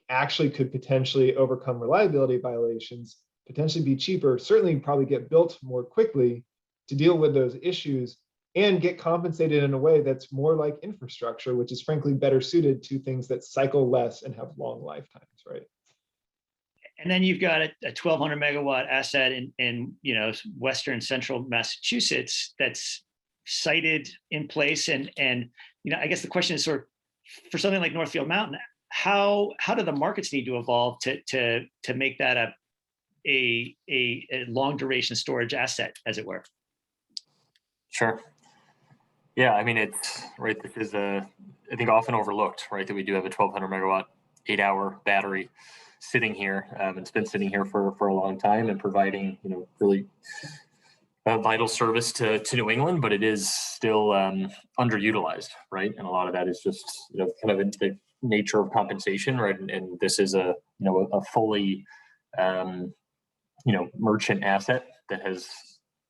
actually could potentially overcome reliability violations, potentially be cheaper, certainly probably get built more quickly to deal with those issues, and get compensated in a way that's more like infrastructure, which is frankly better suited to things that cycle less and have long lifetimes, right?
And then you've got a 1,200 megawatt asset in you know, western central Massachusetts that's sited in place, and you know, I guess the question is sort of, for something like Northfield Mountain, how do the markets need to evolve to make that a long duration storage asset, as it were?
Sure. Yeah, I mean, it's right. This is I think often overlooked, right? That we do have a 1,200 megawatt 8-hour battery sitting here. It's been sitting here for a long time and providing, you know, really vital service to New England, but it is still underutilized, right? And a lot of that is just, you know, kind of in the nature of compensation, right? And this is a, you know, a fully, you know, merchant asset that has,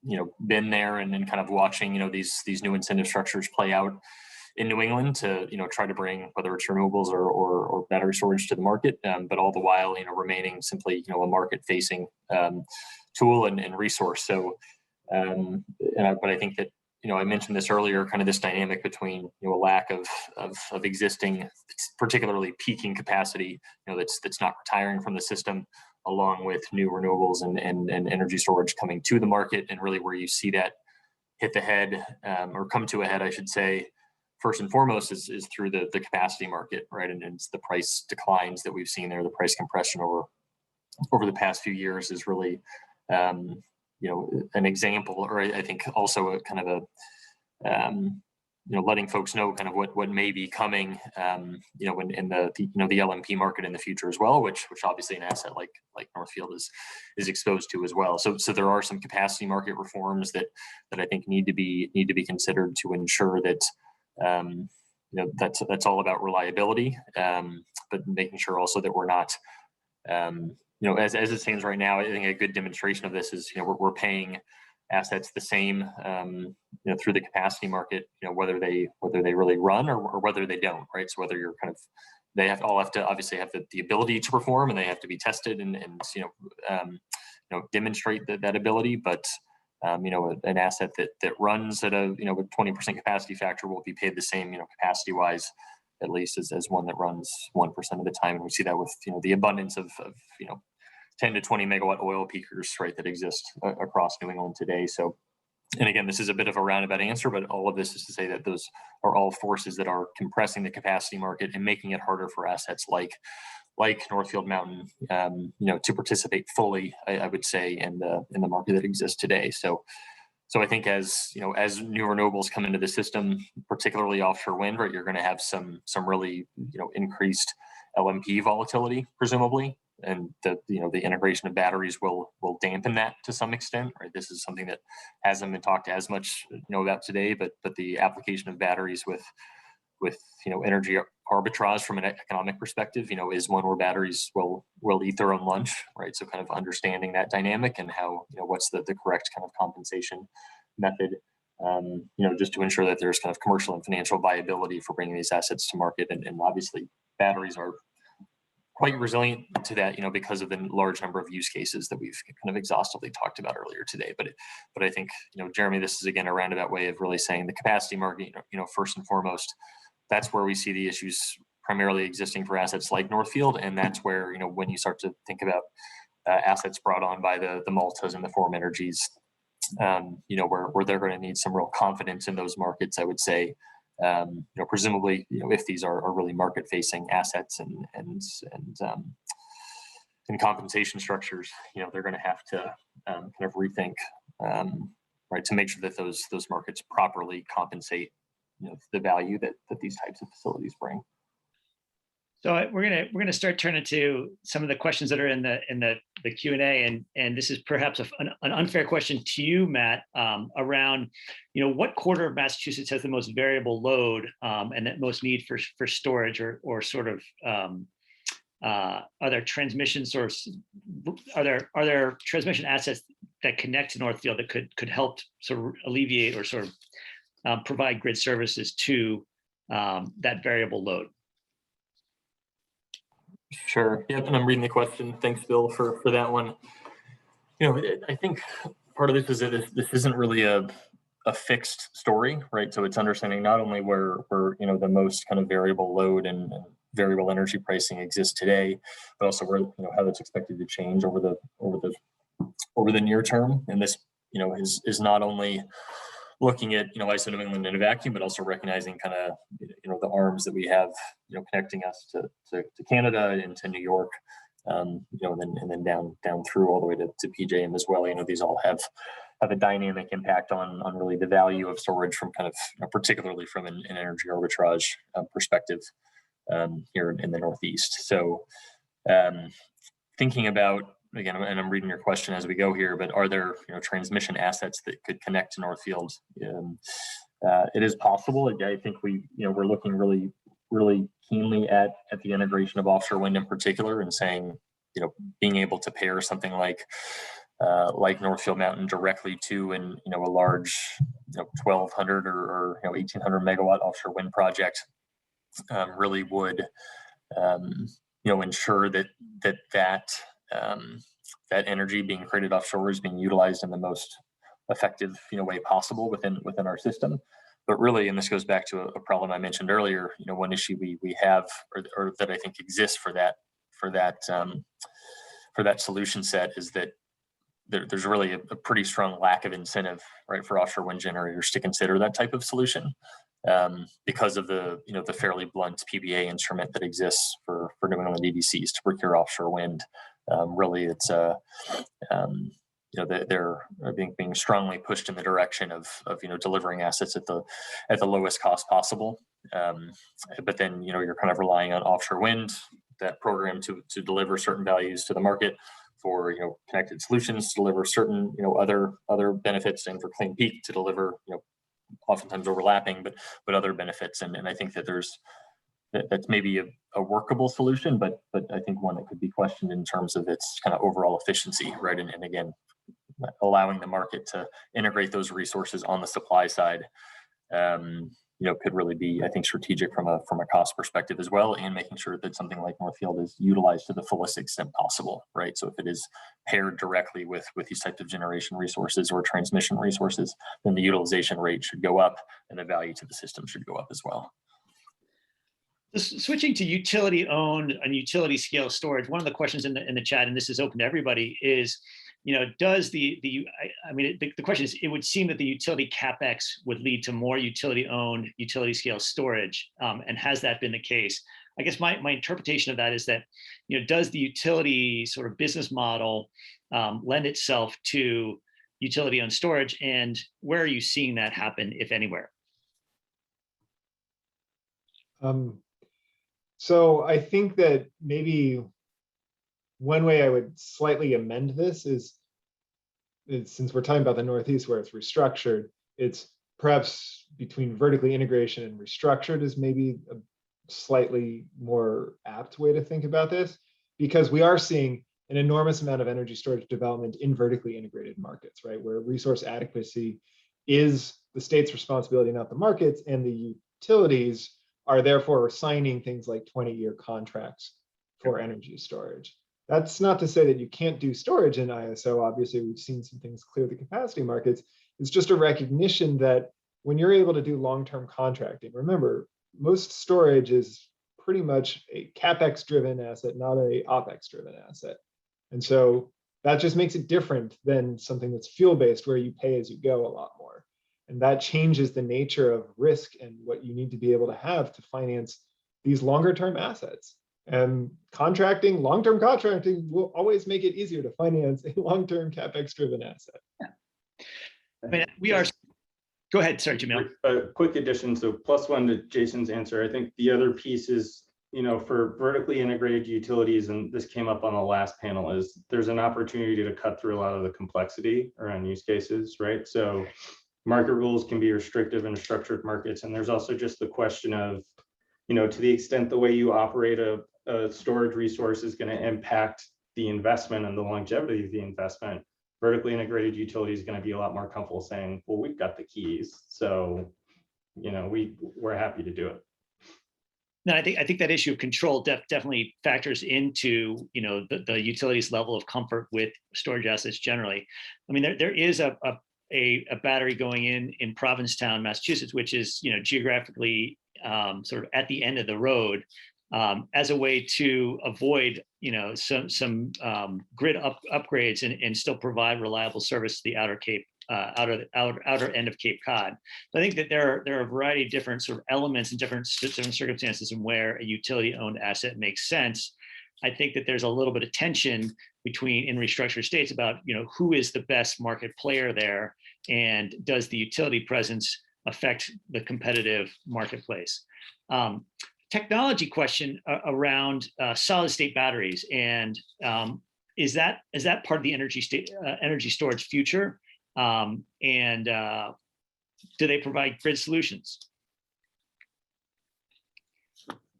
you know, been there and kind of watching, you know, these new incentive structures play out in New England to, you know, try to bring whether it's renewables or battery storage to the market, but all the while, you know, remaining simply, you know, a market-facing tool and resource. So, but I think that, I mentioned this earlier, kind of this dynamic between, a lack of existing, particularly peaking capacity, that's not retiring from the system, along with new renewables and energy storage coming to the market. And really where you see that hit the head, or come to a head, I should say, first and foremost is through the capacity market, right? And it's the price declines that we've seen there, the price compression over the past few years is really, an example, or I think also a kind of a, letting folks know kind of what may be coming, in the LMP market in the future as well, which obviously an asset like Northfield is exposed to as well. So there are some capacity market reforms that I think need to be considered to ensure that that's all about reliability, but making sure also that we're not, as it stands right now, I think a good demonstration of this is, we're paying assets the same, through the capacity market, whether they really run or whether they don't, right? So whether you're they have to obviously have the ability to perform, and they have to be tested and demonstrate that ability. But an asset that runs at a 20% capacity factor will be paid the same, capacity wise, at least as one that runs 1% of the time. And we see that with the abundance of 10 to 20 megawatt oil peakers, right, that exist across New England today. So, and again, this is a bit of a roundabout answer, but all of this is to say that those are all forces that are compressing the capacity market and making it harder for assets like Northfield Mountain, to participate fully, I would say, in the market that exists today. So I think as new renewables come into the system, particularly offshore wind, right, you're going to have some really increased LMP volatility, presumably, and the integration of batteries will dampen that to some extent, right? This is something that hasn't been talked as much about today, but the application of batteries with energy arbitrage from an economic perspective, is one where batteries will eat their own lunch, right? So kind of understanding that dynamic and how, what's the correct kind of compensation method, just to ensure that there's kind of commercial and financial viability for bringing these assets to market. And obviously batteries are quite resilient to that, because of the large number of use cases that we've kind of exhaustively talked about earlier today. But I think, Jeremy, this is again a roundabout way of really saying the capacity market, first and foremost, that's where we see the issues primarily existing for assets like Northfield. And that's where, when you start to think about assets brought on by the Maltas and the Forum Energies, where they're going to need some real confidence in those markets, I would say, presumably, if these are really market-facing assets and compensation structures, they're going to have to kind of rethink, right, to make sure that those markets properly compensate, the value that these types of facilities bring.
So we're gonna start turning to some of the questions that are in the Q&A, and this is perhaps an unfair question to you, Matt, around what quarter of Massachusetts has the most variable load and that most need for storage, or sort of are there transmission sources? Are there transmission assets that connect to Northfield that could help sort of alleviate or sort of provide grid services to that variable load?
Sure. Yep. And I'm reading the question. Thanks, Bill, for that one. I think part of this is that this isn't really a fixed story, right? So it's understanding not only where the most kind of variable load and variable energy pricing exists today, but also where how that's expected to change over the near term. And this is not only looking at ISO New England in a vacuum, but also recognizing kind of the arms that we have connecting us to Canada and to New York, and then down through all the way to PJM as well. These all have a dynamic impact on really the value of storage from kind of particularly from an energy arbitrage perspective here in the Northeast. So thinking about, again, and I'm reading your question as we go here, but are there transmission assets that could connect to Northfield? It is possible. I think we're looking really keenly at the integration of offshore wind in particular, and saying being able to pair something like Northfield Mountain directly to a large 1,200 or 1,800 megawatt offshore wind project really would ensure that energy being created offshore is being utilized in the most effective way possible within our system. But really, and this goes back to a problem I mentioned earlier, one issue we have or that I think exists for that solution set is that there's really a pretty strong lack of incentive, right, for offshore wind generators to consider that type of solution because of the fairly blunt PBA instrument that exists for New England EDCs to procure offshore wind. Really, it's they're being strongly pushed in the direction of delivering assets at the lowest cost possible. But then you're kind of relying on offshore wind, that program to deliver certain values to the market, for connected solutions to deliver certain other benefits, and for Clean Peak to deliver oftentimes overlapping but other benefits. And I think that that's maybe a workable solution, but I think one that could be questioned in terms of its kind of overall efficiency, right? And again, allowing the market to integrate those resources on the supply side, could really be, I think, strategic from a cost perspective as well, and making sure that something like Northfield is utilized to the fullest extent possible, right? So if it is paired directly with these types of generation resources or transmission resources, then the utilization rate should go up and the value to the system should go up as well.
Switching to utility-owned and utility-scale storage, one of the questions in the chat, and this is open to everybody, is, does the question is, it would seem that the utility CapEx would lead to more utility-owned, utility-scale storage, and has that been the case? I guess my interpretation of that is that, does the utility sort of business model lend itself to utility-owned storage, and where are you seeing that happen, if anywhere?
So I think that maybe one way I would slightly amend this is since we're talking about the Northeast where it's restructured, it's perhaps between vertically integration and restructured is maybe a slightly more apt way to think about this, because we are seeing an enormous amount of energy storage development in vertically integrated markets, right? Where resource adequacy is the state's responsibility, not the markets, and the utilities are therefore signing things like 20-year contracts for energy storage. That's not to say that you can't do storage in ISO. Obviously, we've seen some things clear the capacity markets. It's just a recognition that when you're able to do long-term contracting, remember, most storage is pretty much a CapEx-driven asset, not a OpEx-driven asset. And so that just makes it different than something that's fuel-based where you pay as you go a lot more. And that changes the nature of risk and what you need to be able to have to finance these longer term assets. And contracting, long-term contracting will always make it easier to finance a long-term CapEx driven asset.
Yeah. I mean, we are, go ahead, sorry, Jamil.
A quick addition, so +1 to Jason's answer. I think the other piece is, for vertically integrated utilities, and this came up on the last panel, is there's an opportunity to cut through a lot of the complexity around use cases, right? So market rules can be restrictive in structured markets. And there's also just the question of, to the extent the way you operate a storage resource is going to impact the investment and the longevity of the investment, vertically integrated utility is going to be a lot more comfortable saying, well, we've got the keys. So, we're happy to do it.
No, I think that issue of control definitely factors into the utilities level of comfort with storage assets generally. I mean, there is a battery going in Provincetown, Massachusetts, which is geographically sort of at the end of the road, as a way to avoid some grid upgrades and still provide reliable service to the outer end of Cape Cod. I think that there are a variety of different sort of elements and different circumstances in where a utility-owned asset makes sense. I think that there's a little bit of tension in restructured states about who is the best market player there, and does the utility presence affect the competitive marketplace. Technology question around solid state batteries, and is that part of the energy storage future? And do they provide grid solutions?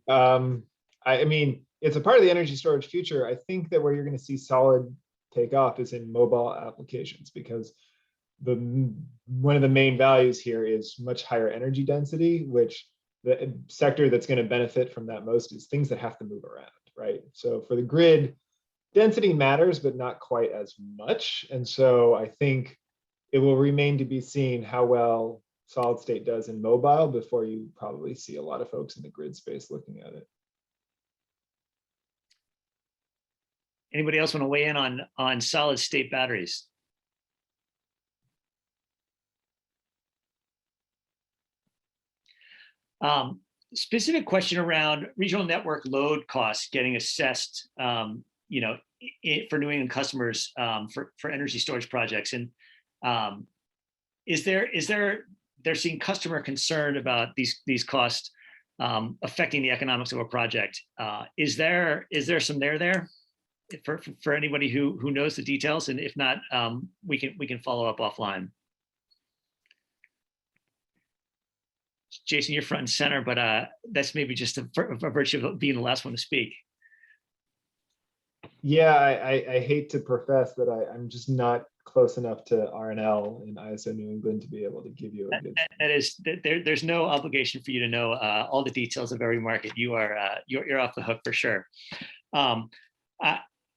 I mean, it's a part of the energy storage future. I think that where you're going to see solid takeoff is in mobile applications, because one of the main values here is much higher energy density, which the sector that's going to benefit from that most is things that have to move around, right? So for the grid, density matters, but not quite as much. And so I think it will remain to be seen how well solid state does in mobile before you probably see a lot of folks in the grid space looking at it.
Anybody else want to weigh in on solid state batteries? Specific question around regional network load costs getting assessed, you know, for New England customers for energy storage projects, and they're seeing customer concern about these costs affecting the economics of a project. Is there some there for anybody who knows the details? And if not, we can follow up offline. Jason, you're front and center, but that's maybe just a virtue of being the last one to speak.
Yeah, I hate to profess that I'm just not close enough to RNL and ISO New England to be able to give you a good.
There's no obligation for you to know all the details of every market. You're off the hook for sure.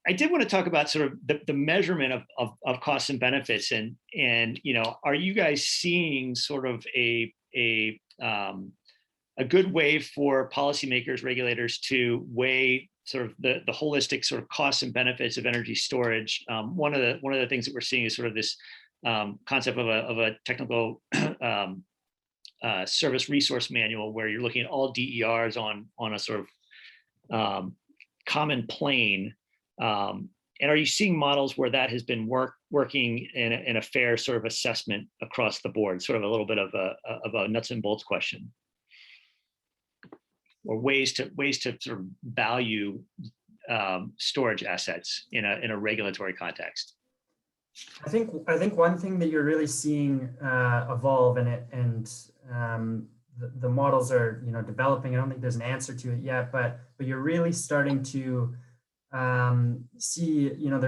I did want to talk about sort of the measurement of costs and benefits, and you know, are you guys seeing sort of a good way for policymakers, regulators to weigh sort of the holistic sort of costs and benefits of energy storage? One of the things that we're seeing is sort of this concept of a technical service resource manual, where you're looking at all DERs on a sort of common plane. And are you seeing models where that has been working in a fair sort of assessment across the board? Sort of a little bit of a nuts and bolts question, or ways to sort of value storage assets in a regulatory context.
I think one thing that you're really seeing evolve the models are, you know, developing. I don't think there's an answer to it yet, but you're really starting to see, you know,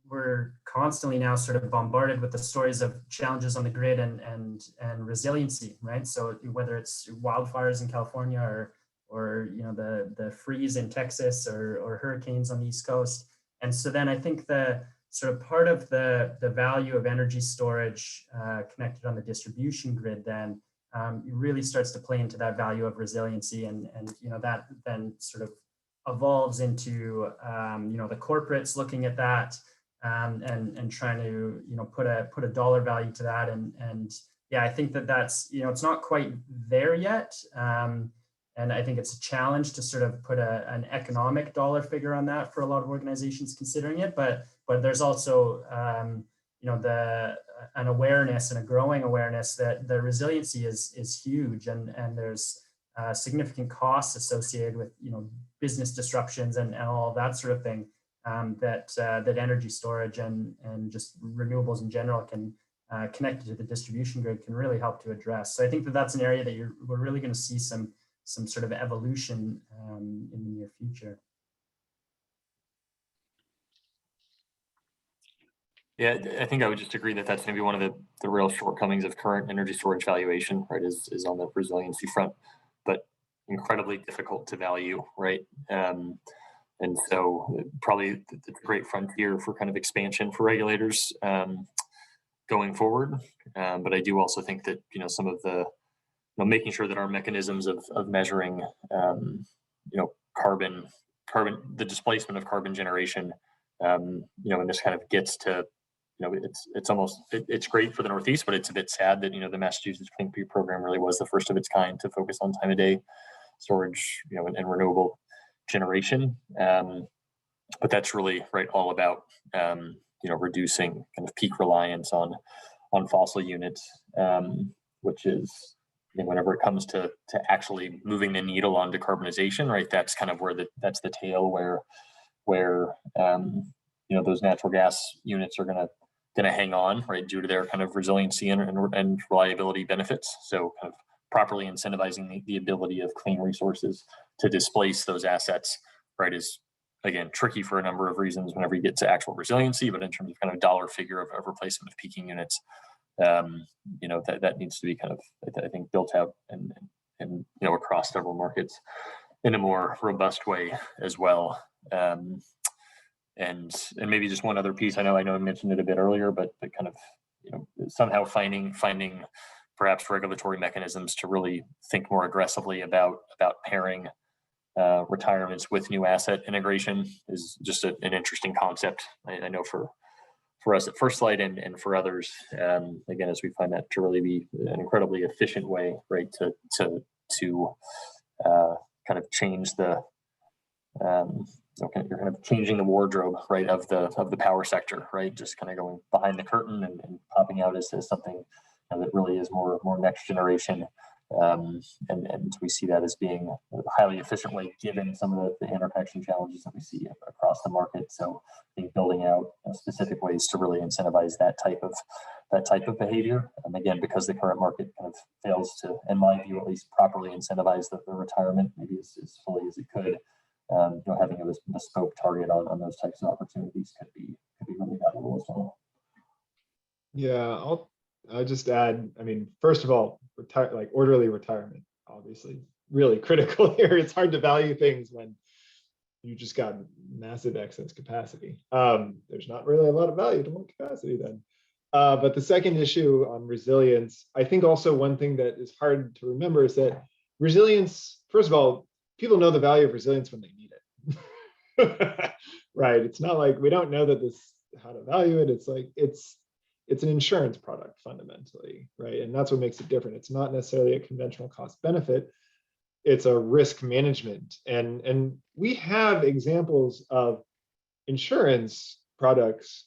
we're constantly now sort of bombarded with the stories of challenges on the grid and resiliency, right? So whether it's wildfires in California or you know, the freeze in Texas or hurricanes on the East Coast. And so then I think the sort of part of the value of energy storage connected on the distribution grid then it really starts to play into that value of resiliency, and you know, that then sort of evolves into you know, the corporates looking at that and trying to, you know, put a dollar value to that, and yeah, I think that's, you know, it's not quite there yet, and I think it's a challenge to sort of put an economic dollar figure on that for a lot of organizations considering it, but there's also you know, an awareness and a growing awareness that the resiliency is huge, and there's significant costs associated with, you know, business disruptions and all of that sort of thing, that energy storage and just renewables in general can connected to the distribution grid can really help to address. So I think that's an area that we're really going to see some sort of evolution in the near future.
Yeah, I think I would just agree that that's maybe one of the real shortcomings of current energy storage valuation, right, is on the resiliency front, but incredibly difficult to value, right? And so probably the great frontier for kind of expansion for regulators going forward. But I do also think that, you know, some of the, you know, making sure that our mechanisms of measuring, you know, carbon, the displacement of carbon generation, you know, and this kind of gets to, you know, it's great for the Northeast, but it's a bit sad that, you know, the Massachusetts Clean Energy Program really was the first of its kind to focus on time of day storage, you know, and renewable generation. But that's really right all about, you know, reducing kind of peak reliance on fossil units, which is, you know, whenever it comes to actually moving the needle on decarbonization, right? That's kind of where that's the tail where you know, those natural gas units are gonna hang on, right, due to their kind of resiliency and reliability benefits. So kind of properly incentivizing the ability of clean resources to displace those assets, right, is again tricky for a number of reasons whenever you get to actual resiliency, but in terms of kind of dollar figure of replacement of peaking units, you know, that needs to be kind of, I think, built out and you know, across several markets in a more robust way as well. And maybe just one other piece. I know I mentioned it a bit earlier, but kind of, somehow finding perhaps regulatory mechanisms to really think more aggressively about pairing retirements with new asset integration is just an interesting concept. I know for us at First Light and for others, again, as we find that to really be an incredibly efficient way, right, to kind of change the you're kind of changing the wardrobe, right, of the power sector, right, just kind of going behind the curtain and popping out as something that really is more next generation. And we see that as being a highly efficient way, given some of the interconnection challenges that we see across the market. So I think building out specific ways to really incentivize that type of behavior. And again, because the current market kind of fails to, in my view, at least properly incentivize the retirement maybe as fully as it could. Having a bespoke target on those types of opportunities could be really valuable as well.
Yeah, I'll just add, I mean, first of all, orderly retirement, obviously, really critical here. It's hard to value things when you just got massive excess capacity. There's not really a lot of value to more capacity then. But the second issue on resilience, I think also one thing that is hard to remember is that resilience, first of all, people know the value of resilience when they need it. Right? It's not like we don't know that how to value it. It's like it's an insurance product fundamentally, right? And that's what makes it different. It's not necessarily a conventional cost benefit. It's a risk management. And we have examples of insurance products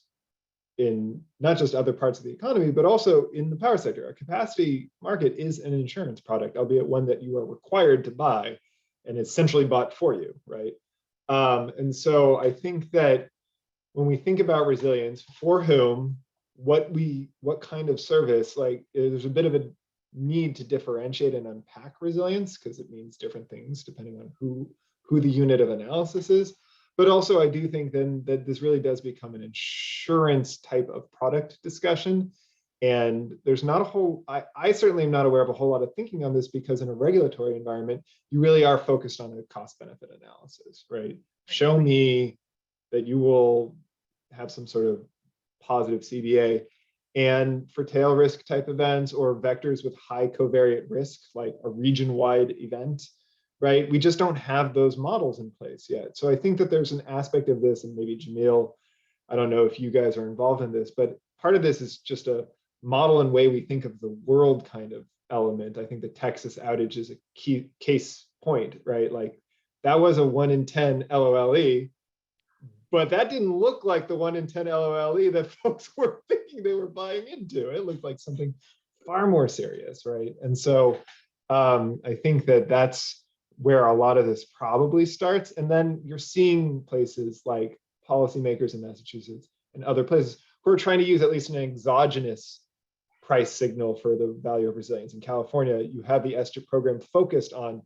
in not just other parts of the economy, but also in the power sector. A capacity market is an insurance product, albeit one that you are required to buy and it's centrally bought for you, right? And so I think that when we think about resilience, for whom, what kind of service, like there's a bit of a need to differentiate and unpack resilience because it means different things depending on who the unit of analysis is. But also I do think then that this really does become an insurance type of product discussion. And there's not a whole, I certainly am not aware of a whole lot of thinking on this because in a regulatory environment, you really are focused on a cost benefit analysis, right? Show me that you will have some sort of positive CVA. And for tail risk type events or vectors with high covariate risk, like a region-wide event, right? We just don't have those models in place yet. So I think that there's an aspect of this, and maybe Jamil, I don't know if you guys are involved in this, but part of this is just a model and way we think of the world kind of element. I think the Texas outage is a key case point, right? Like that was a 1 in 10 LOLE, but that didn't look like the 1 in 10 LOLE that folks were thinking they were buying into. It looked like something far more serious, right? And so I think that that's where a lot of this probably starts. And then you're seeing places like policymakers in Massachusetts and other places who are trying to use at least an exogenous price signal for the value of resilience. In California, you have the ESTR program focused on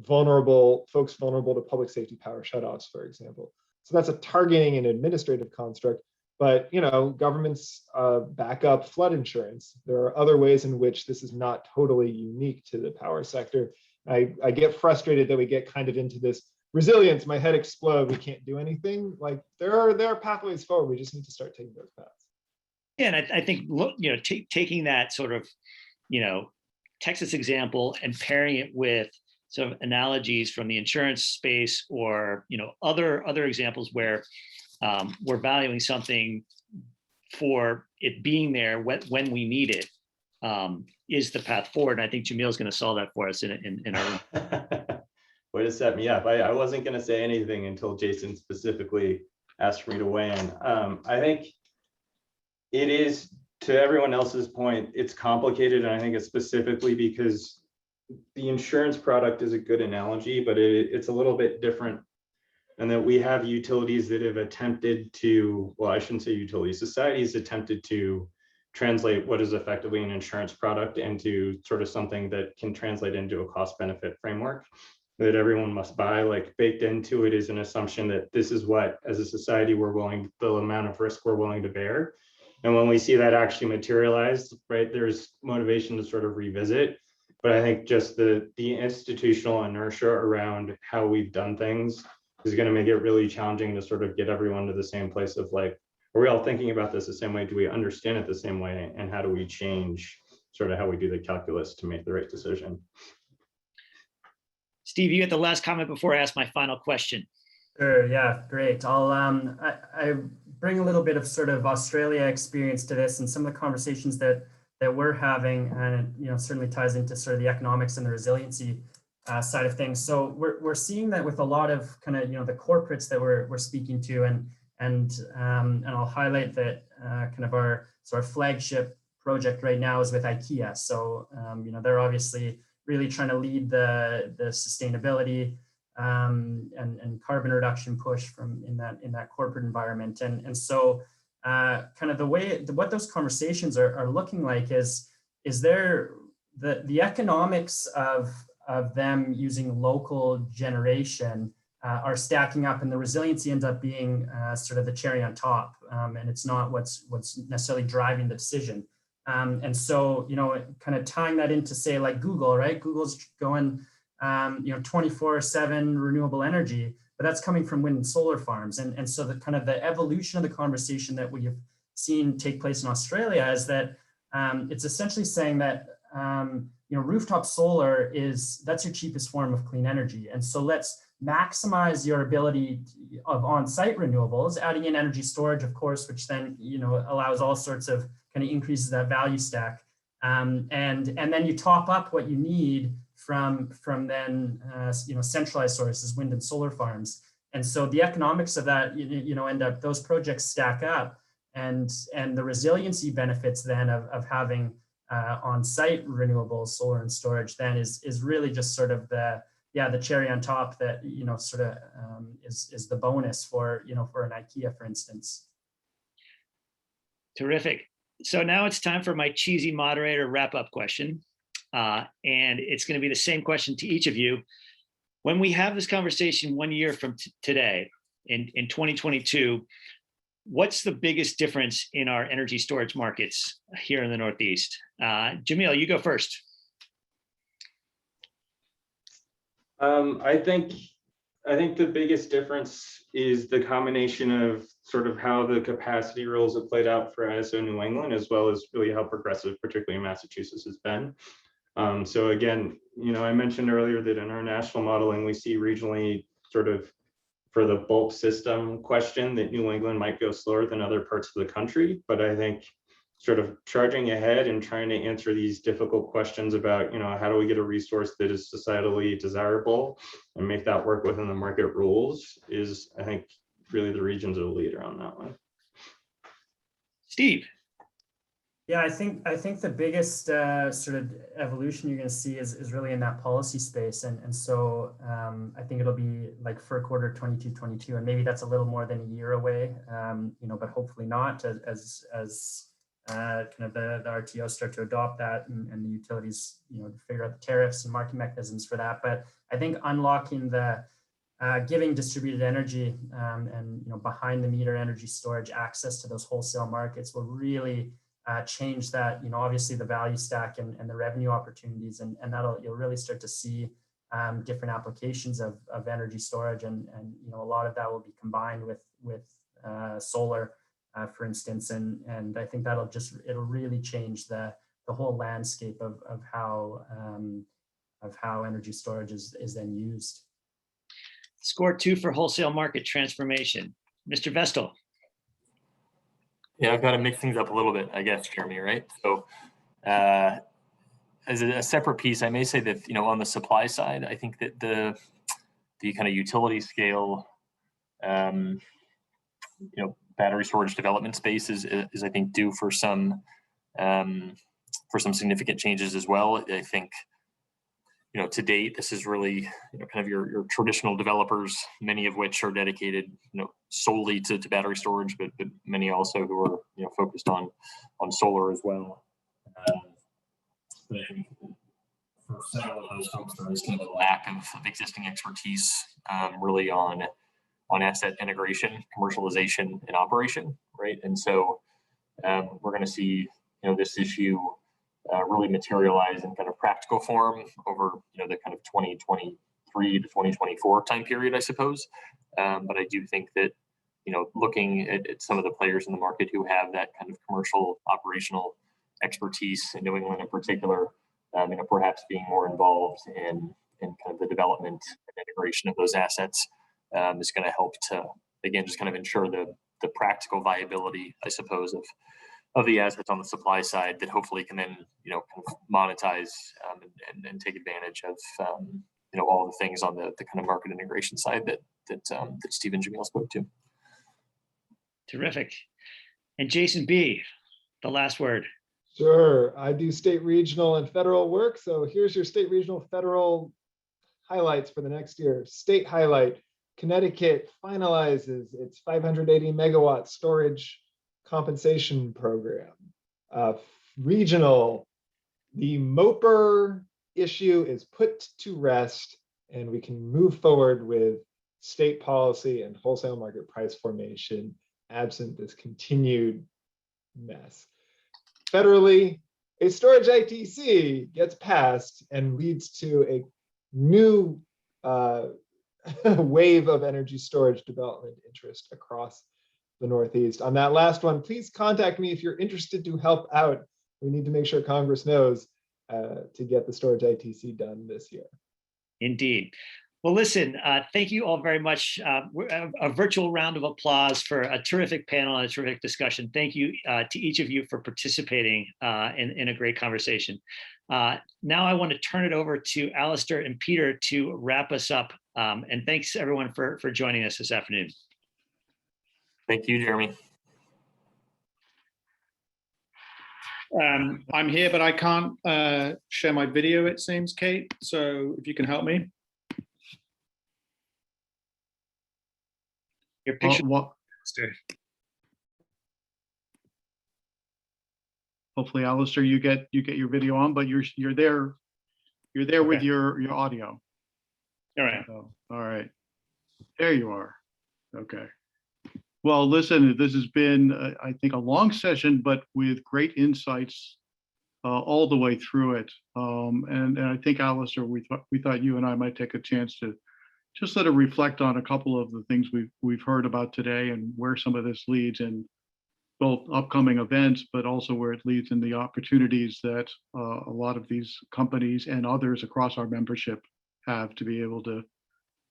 folks vulnerable to public safety power shutoffs, for example. So that's a targeting and administrative construct, but governments back up flood insurance. There are other ways in which this is not totally unique to the power sector. I get frustrated that we get kind of into this resilience, my head explode, we can't do anything. Like there are pathways forward, we just need to start taking those paths.
Yeah, and I think taking that sort of Texas example and pairing it with sort of analogies from the insurance space or other examples where we're valuing something for it being there when we need it is the path forward. And I think Jamil's going to solve that for us in our
way to set me up. I wasn't going to say anything until Jason specifically asked for me to weigh in. I think it is, to everyone else's point, it's complicated, and I think it's specifically because the insurance product is a good analogy, but it's a little bit different. And that we have utilities that have attempted to, well, I shouldn't say utilities, societies attempted to translate what is effectively an insurance product into sort of something that can translate into a cost benefit framework that everyone must buy. Like baked into it is an assumption that this is what, as a society, the amount of risk we're willing to bear. And when we see that actually materialize, right, there's motivation to sort of revisit. But I think just the institutional inertia around how we've done things is going to make it really challenging to sort of get everyone to the same place of like, are we all thinking about this the same way? Do we understand it the same way? And how do we change sort of how we do the calculus to make the right decision?
Steve, you get the last comment before I ask my final question.
Sure, yeah, great. I bring a little bit of sort of Australia experience to this, and some of the conversations that we're having, and certainly ties into sort of the economics and the resiliency side of things. So we're seeing that with a lot of kind of the corporates that we're speaking to, and I'll highlight that kind of our sort of flagship project right now is with IKEA. So they're obviously really trying to lead the sustainability and carbon reduction push from in that corporate environment, and so kind of what those conversations are looking like is there the economics of them using local generation are stacking up, and the resiliency ends up being sort of the cherry on top, and it's not what's necessarily driving the decision. And so, kind of tying that into, say, like Google, right? Google's going, 24/7 renewable energy, but that's coming from wind and solar farms. And so the kind of the evolution of the conversation that we have seen take place in Australia is that it's essentially saying that, rooftop solar that's your cheapest form of clean energy. And so let's maximize your ability of on-site renewables, adding in energy storage, of course, which then, allows all sorts of kind of increases that value stack. And then you top up what you need from then, centralized sources, wind and solar farms. And so the economics of that, end up, those projects stack up, and the resiliency benefits then of having on-site renewables, solar and storage, then is really just sort of the cherry on top that, is the bonus for an IKEA, for instance.
Terrific. So now it's time for my cheesy moderator wrap-up question. And it's going to be the same question to each of you. When we have this conversation 1 year from today, in 2022, what's the biggest difference in our energy storage markets here in the Northeast? Jamil, you go first.
I think the biggest difference is the combination of sort of how the capacity rules have played out for ISO New England, as well as really how progressive, particularly in Massachusetts, has been. So again, I mentioned earlier that in our national modeling, we see regionally sort of for the bulk system question that New England might go slower than other parts of the country. But I think sort of charging ahead and trying to answer these difficult questions about, how do we get a resource that is societally desirable and make that work within the market rules is, I think, really the regions are the leader on that one.
Steve.
Yeah, I think the biggest sort of evolution you're going to see is really in that policy space, and so I think it'll be like for quarter 22, and maybe that's a little more than a year away, but hopefully not, as kind of the RTOs start to adopt that, and the utilities figure out the tariffs and market mechanisms for that. But I think unlocking the giving distributed energy and behind the meter energy storage access to those wholesale markets will really change that, obviously the value stack and the revenue opportunities, and you'll really start to see different applications of energy storage, and a lot of that will be combined with solar, for instance, and I think it'll really change the whole landscape of how energy storage is then used.
Score 2 for wholesale market transformation. Mr. Vestal.
Yeah, I've got to mix things up a little bit, I guess, Jeremy, right? So as a separate piece, I may say that, on the supply side, I think that the kind of utility scale, battery storage development space is I think due for some significant changes as well. I think, to date, this is really kind of your traditional developers, many of which are dedicated, solely to battery storage, but many also who are focused on solar as well. But I think for several of those folks, there is kind of a lack of existing expertise, really on asset integration, commercialization, and operation, right? And so we're going to see this issue really materialize in kind of practical form over the kind of 2023 to 2024 time period, I suppose. But I do think that looking at some of the players in the market who have that kind of commercial operational expertise in New England in particular, perhaps being more involved in kind of the development and integration of those assets is going to help to, again, just kind of ensure the practical viability, I suppose, of the assets on the supply side that hopefully can then, kind of monetize and take advantage of, all the things on the kind of market integration side that Steve and Jamil spoke to.
Terrific. And Jason B., the last word.
Sure. I do state, regional, and federal work. So here's your state, regional, federal highlights for the next year. State highlight: Connecticut finalizes its 580 megawatt storage compensation program. Regional: the MOPR issue is put to rest, and we can move forward with state policy and wholesale market price formation absent this continued mess. Federally, a storage ITC gets passed and leads to a new wave of energy storage development interest across the Northeast. On that last one, please contact me if you're interested to help out. We need to make sure Congress knows to get the storage ITC done this year.
Indeed. Well, listen, thank you all very much. A virtual round of applause for a terrific panel and a terrific discussion. Thank you to each of you for participating in a great conversation. Now I want to turn it over to Alistair and Peter to wrap us up. And thanks everyone for joining us this afternoon.
Thank you, Jeremy.
I'm here, but I can't share my video, it seems, Kate. So if you can help me. Your picture.
Hopefully, Alistair, you get your video on, but you're there okay. With your audio.
All right.
So, all right. There you are. Okay. Well, listen, this has been, I think, a long session, but with great insights all the way through it. And I think, Alistair, we thought you and I might take a chance to just sort of reflect on a couple of the things we've heard about today and where some of this leads in both upcoming events, but also where it leads in the opportunities that a lot of these companies and others across our membership have to be able to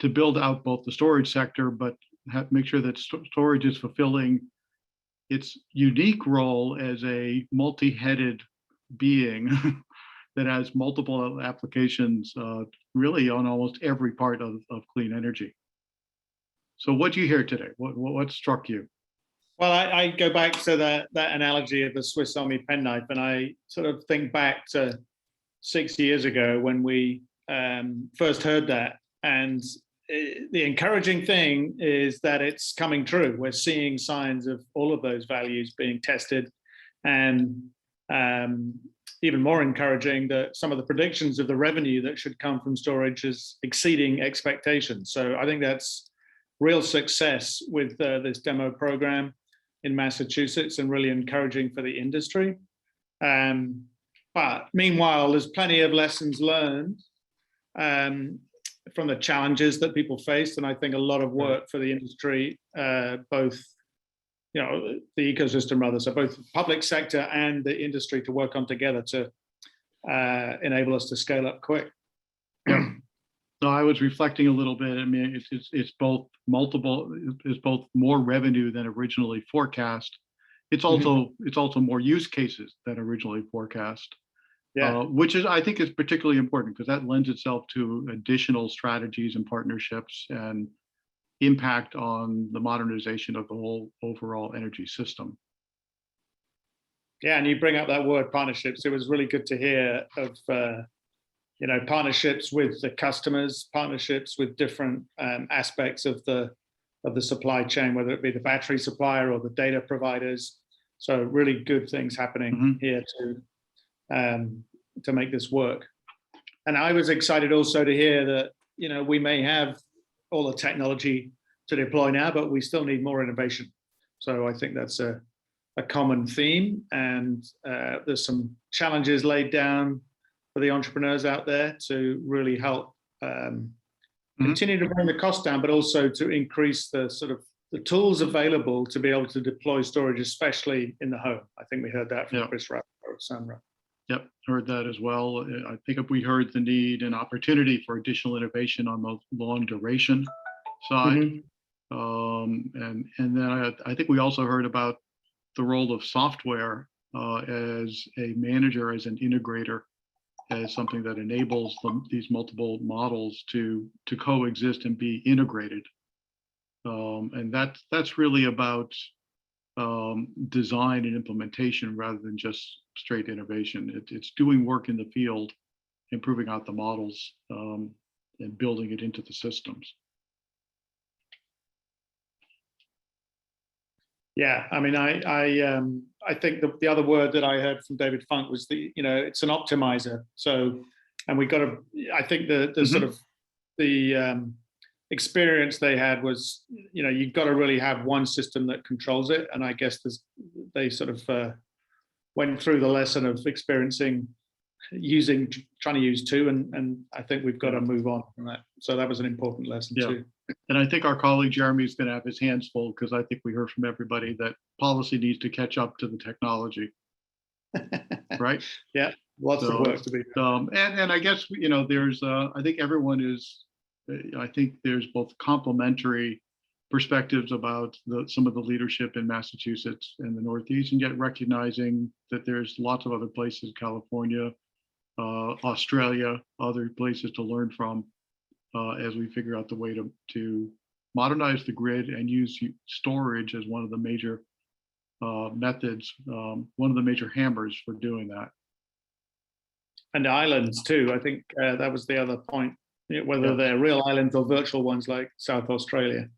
build out both the storage sector, but make sure that storage is fulfilling its unique role as a multi-headed being that has multiple applications really on almost every part of clean energy. So what do you hear today? What struck you?
Well, I go back to that analogy of the Swiss Army penknife, and I sort of think back to 6 years ago when we first heard that. And the encouraging thing is that it's coming true. We're seeing signs of all of those values being tested, and even more encouraging that some of the predictions of the revenue that should come from storage is exceeding expectations. So I think that's real success with this demo program in Massachusetts and really encouraging for the industry. But meanwhile, there's plenty of lessons learned from the challenges that people faced. And I think a lot of work for the industry, both, the ecosystem rather, so both public sector and the industry to work on together to enable us to scale up quick.
Yeah. So I was reflecting a little bit. I mean, it's both more revenue than originally forecast. It's also more use cases than originally forecast. Yeah. Which is, I think, is particularly important because that lends itself to additional strategies and partnerships and impact on the modernization of the whole overall energy system.
Yeah, and you bring up that word partnerships. It was really good to hear of partnerships with the customers, partnerships with different aspects of the supply chain, whether it be the battery supplier or the data providers. So really good things happening here to make this work. And I was excited also to hear that we may have all the technology to deploy now, but we still need more innovation. So I think that's a common theme, and there's some challenges laid down for the entrepreneurs out there to really help continue to bring the cost down, but also to increase the sort of the tools available to be able to deploy storage, especially in the home. I think we heard that from Chris Rauscher of Sunrun.
Yep, heard that as well. I think we heard the need and opportunity for additional innovation on the long duration side. And then I think we also heard about the role of software as a manager, as an integrator, as something that enables these multiple models to coexist and be integrated. And that's really about design and implementation rather than just straight innovation. It's doing work in the field, improving out the models, and building it into the systems.
Yeah, I mean, I think the other word that I heard from David Funk was it's an optimizer. So, and we got to, I think the sort of the experience they had was, you've got to really have one system that controls it. And I guess they sort of went through the lesson of experiencing trying to use two, and I think we've got to move on from that. So that was an important lesson too.
And I think our colleague Jeremy is going to have his hands full, because I think we heard from everybody that policy needs to catch up to the technology. Right?
Yeah, lots of work to be done.
And I guess, there's, I think everyone is, I think there's both complementary perspectives about some of the leadership in Massachusetts and the Northeast, and yet recognizing that there's lots of other places, California, Australia, other places to learn from as we figure out the way to modernize the grid and use storage as one of the major methods, one of the major hammers for doing that.
And islands too. I think that was the other point, whether they're real islands or virtual ones like South Australia.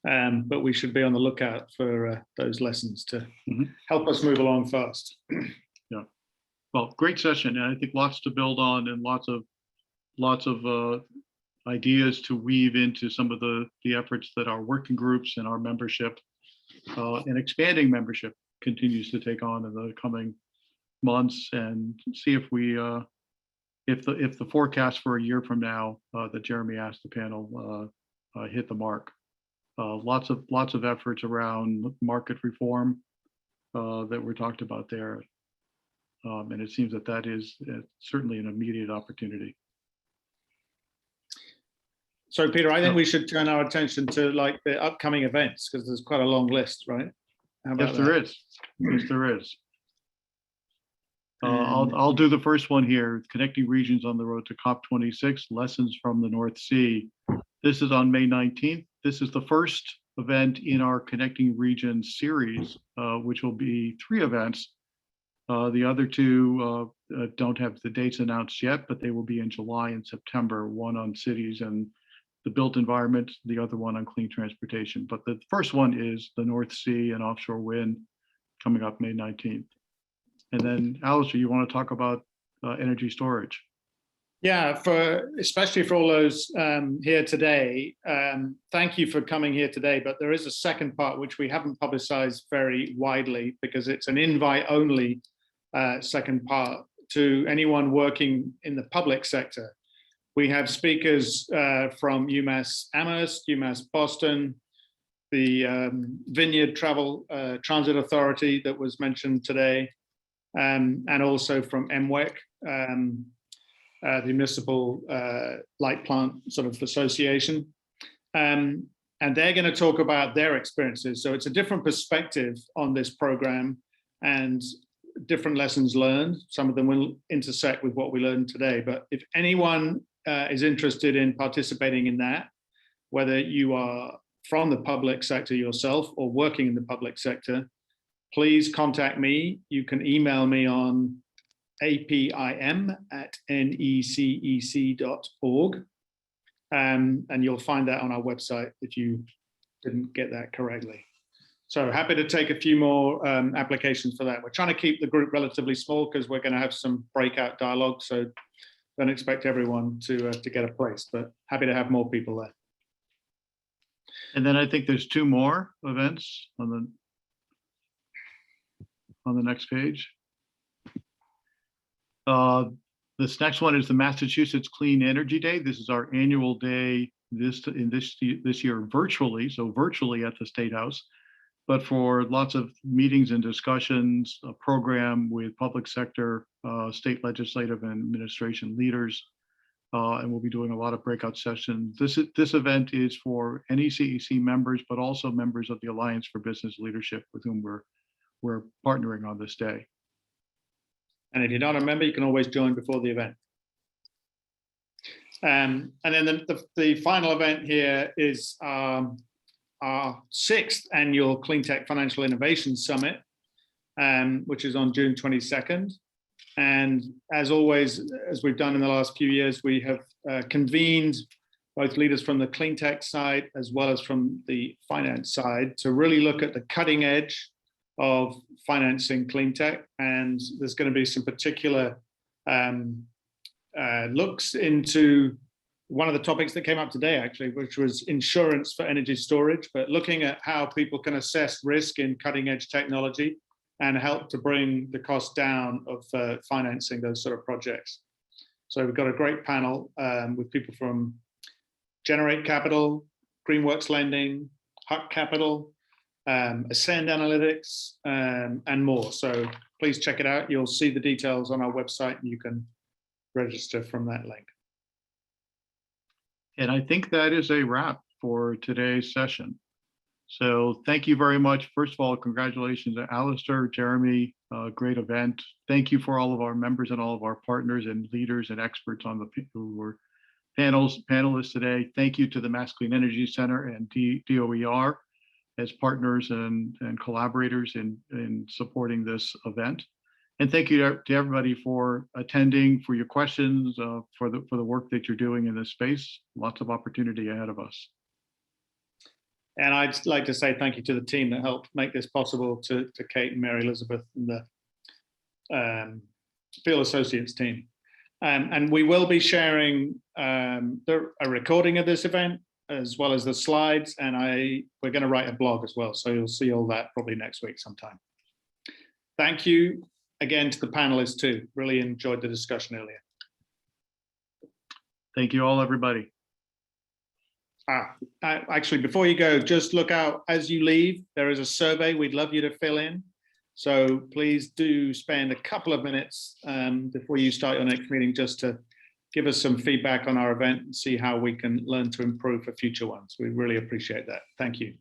But we should be on the lookout for those lessons to help us move along fast.
Yeah. Well, great session, and I think lots to build on, and lots of ideas to weave into some of the efforts that our working groups and our membership and expanding membership continues to take on in the coming months, and see if we if the forecast for a year from now that Jeremy asked the panel hit the mark. Lots of efforts around market reform that were talked about there. And it seems that is certainly an immediate opportunity.
So, Peter, I think we should turn our attention to like the upcoming events, because there's quite a long list, right? How about
Yes, there is. Yes, there is. I'll do the first one here. Connecting regions on the road to COP26, lessons from the North Sea. This is on May 19th. This is the first event in our Connecting Regions series, which will be 3 events. The other 2 don't have the dates announced yet, but they will be in July and September, one on cities and the built environment, the other one on clean transportation. But the first one is the North Sea and offshore wind, coming up May 19th. And then, Alistair, you want to talk about energy storage?
Yeah, especially for all those here today, thank you for coming here today. But there is a second part which we haven't publicized very widely, because it's an invite-only second part to anyone working in the public sector. We have speakers from UMass Amherst, UMass Boston, the Vineyard Travel Transit Authority that was mentioned today, and also from MWEC, the Municipal Light Plant sort of association. And they're going to talk about their experiences. So it's a different perspective on this program and different lessons learned. Some of them will intersect with what we learned today. But if anyone is interested in participating in that, whether you are from the public sector yourself or working in the public sector, please contact me. You can email me on apim@necec.org. And you'll find that on our website if you didn't get that correctly. So happy to take a few more applications for that. We're trying to keep the group relatively small because we're going to have some breakout dialogue. So don't expect everyone to get a place, but happy to have more people there.
And then I think there's 2 more events on the next page. This next one is the Massachusetts Clean Energy Day. This is our annual day this year virtually, so virtually at the State House, but for lots of meetings and discussions, a program with public sector, state legislative and administration leaders, and we'll be doing a lot of breakout sessions. This event is for NECEC members, but also members of the Alliance for Business Leadership, with whom we're partnering on this day.
And if you're not a member, you can always join before the event. And then the final event here is our 6th annual Clean Tech Financial Innovation Summit, which is on June 22nd. And as always, as we've done in the last few years, we have convened both leaders from the clean tech side as well as from the finance side to really look at the cutting edge of financing clean tech. And there's going to be some particular looks into one of the topics that came up today, actually, which was insurance for energy storage, but looking at how people can assess risk in cutting edge technology and help to bring the cost down of financing those sort of projects. So we've got a great panel with people from Generate Capital, Greenworks Lending, Huck Capital, Ascend Analytics, and more. So please check it out. You'll see the details on our website and you can register from that link.
And I think that is a wrap for today's session. So thank you very much. First of all, congratulations to Alistair, Jeremy, great event. Thank you for all of our members and all of our partners and leaders and experts on the who were panelists today. Thank you to the Mass Clean Energy Center and DOER as partners and collaborators in supporting this event. And thank you to everybody for attending, for your questions, for the work that you're doing in this space. Lots of opportunity ahead of us.
And I'd like to say thank you to the team that helped make this possible, to Kate and Mary Elizabeth and the Field Associates team. And we will be sharing a recording of this event as well as the slides, and we're going to write a blog as well. So you'll see all that probably next week sometime. Thank you again to the panelists too. Really enjoyed the discussion earlier.
Thank you all, everybody.
Actually, before you go, just look out as you leave. There is a survey we'd love you to fill in. So please do spend a couple of minutes before you start your next meeting just to give us some feedback on our event and see how we can learn to improve for future ones. We really appreciate that. Thank you.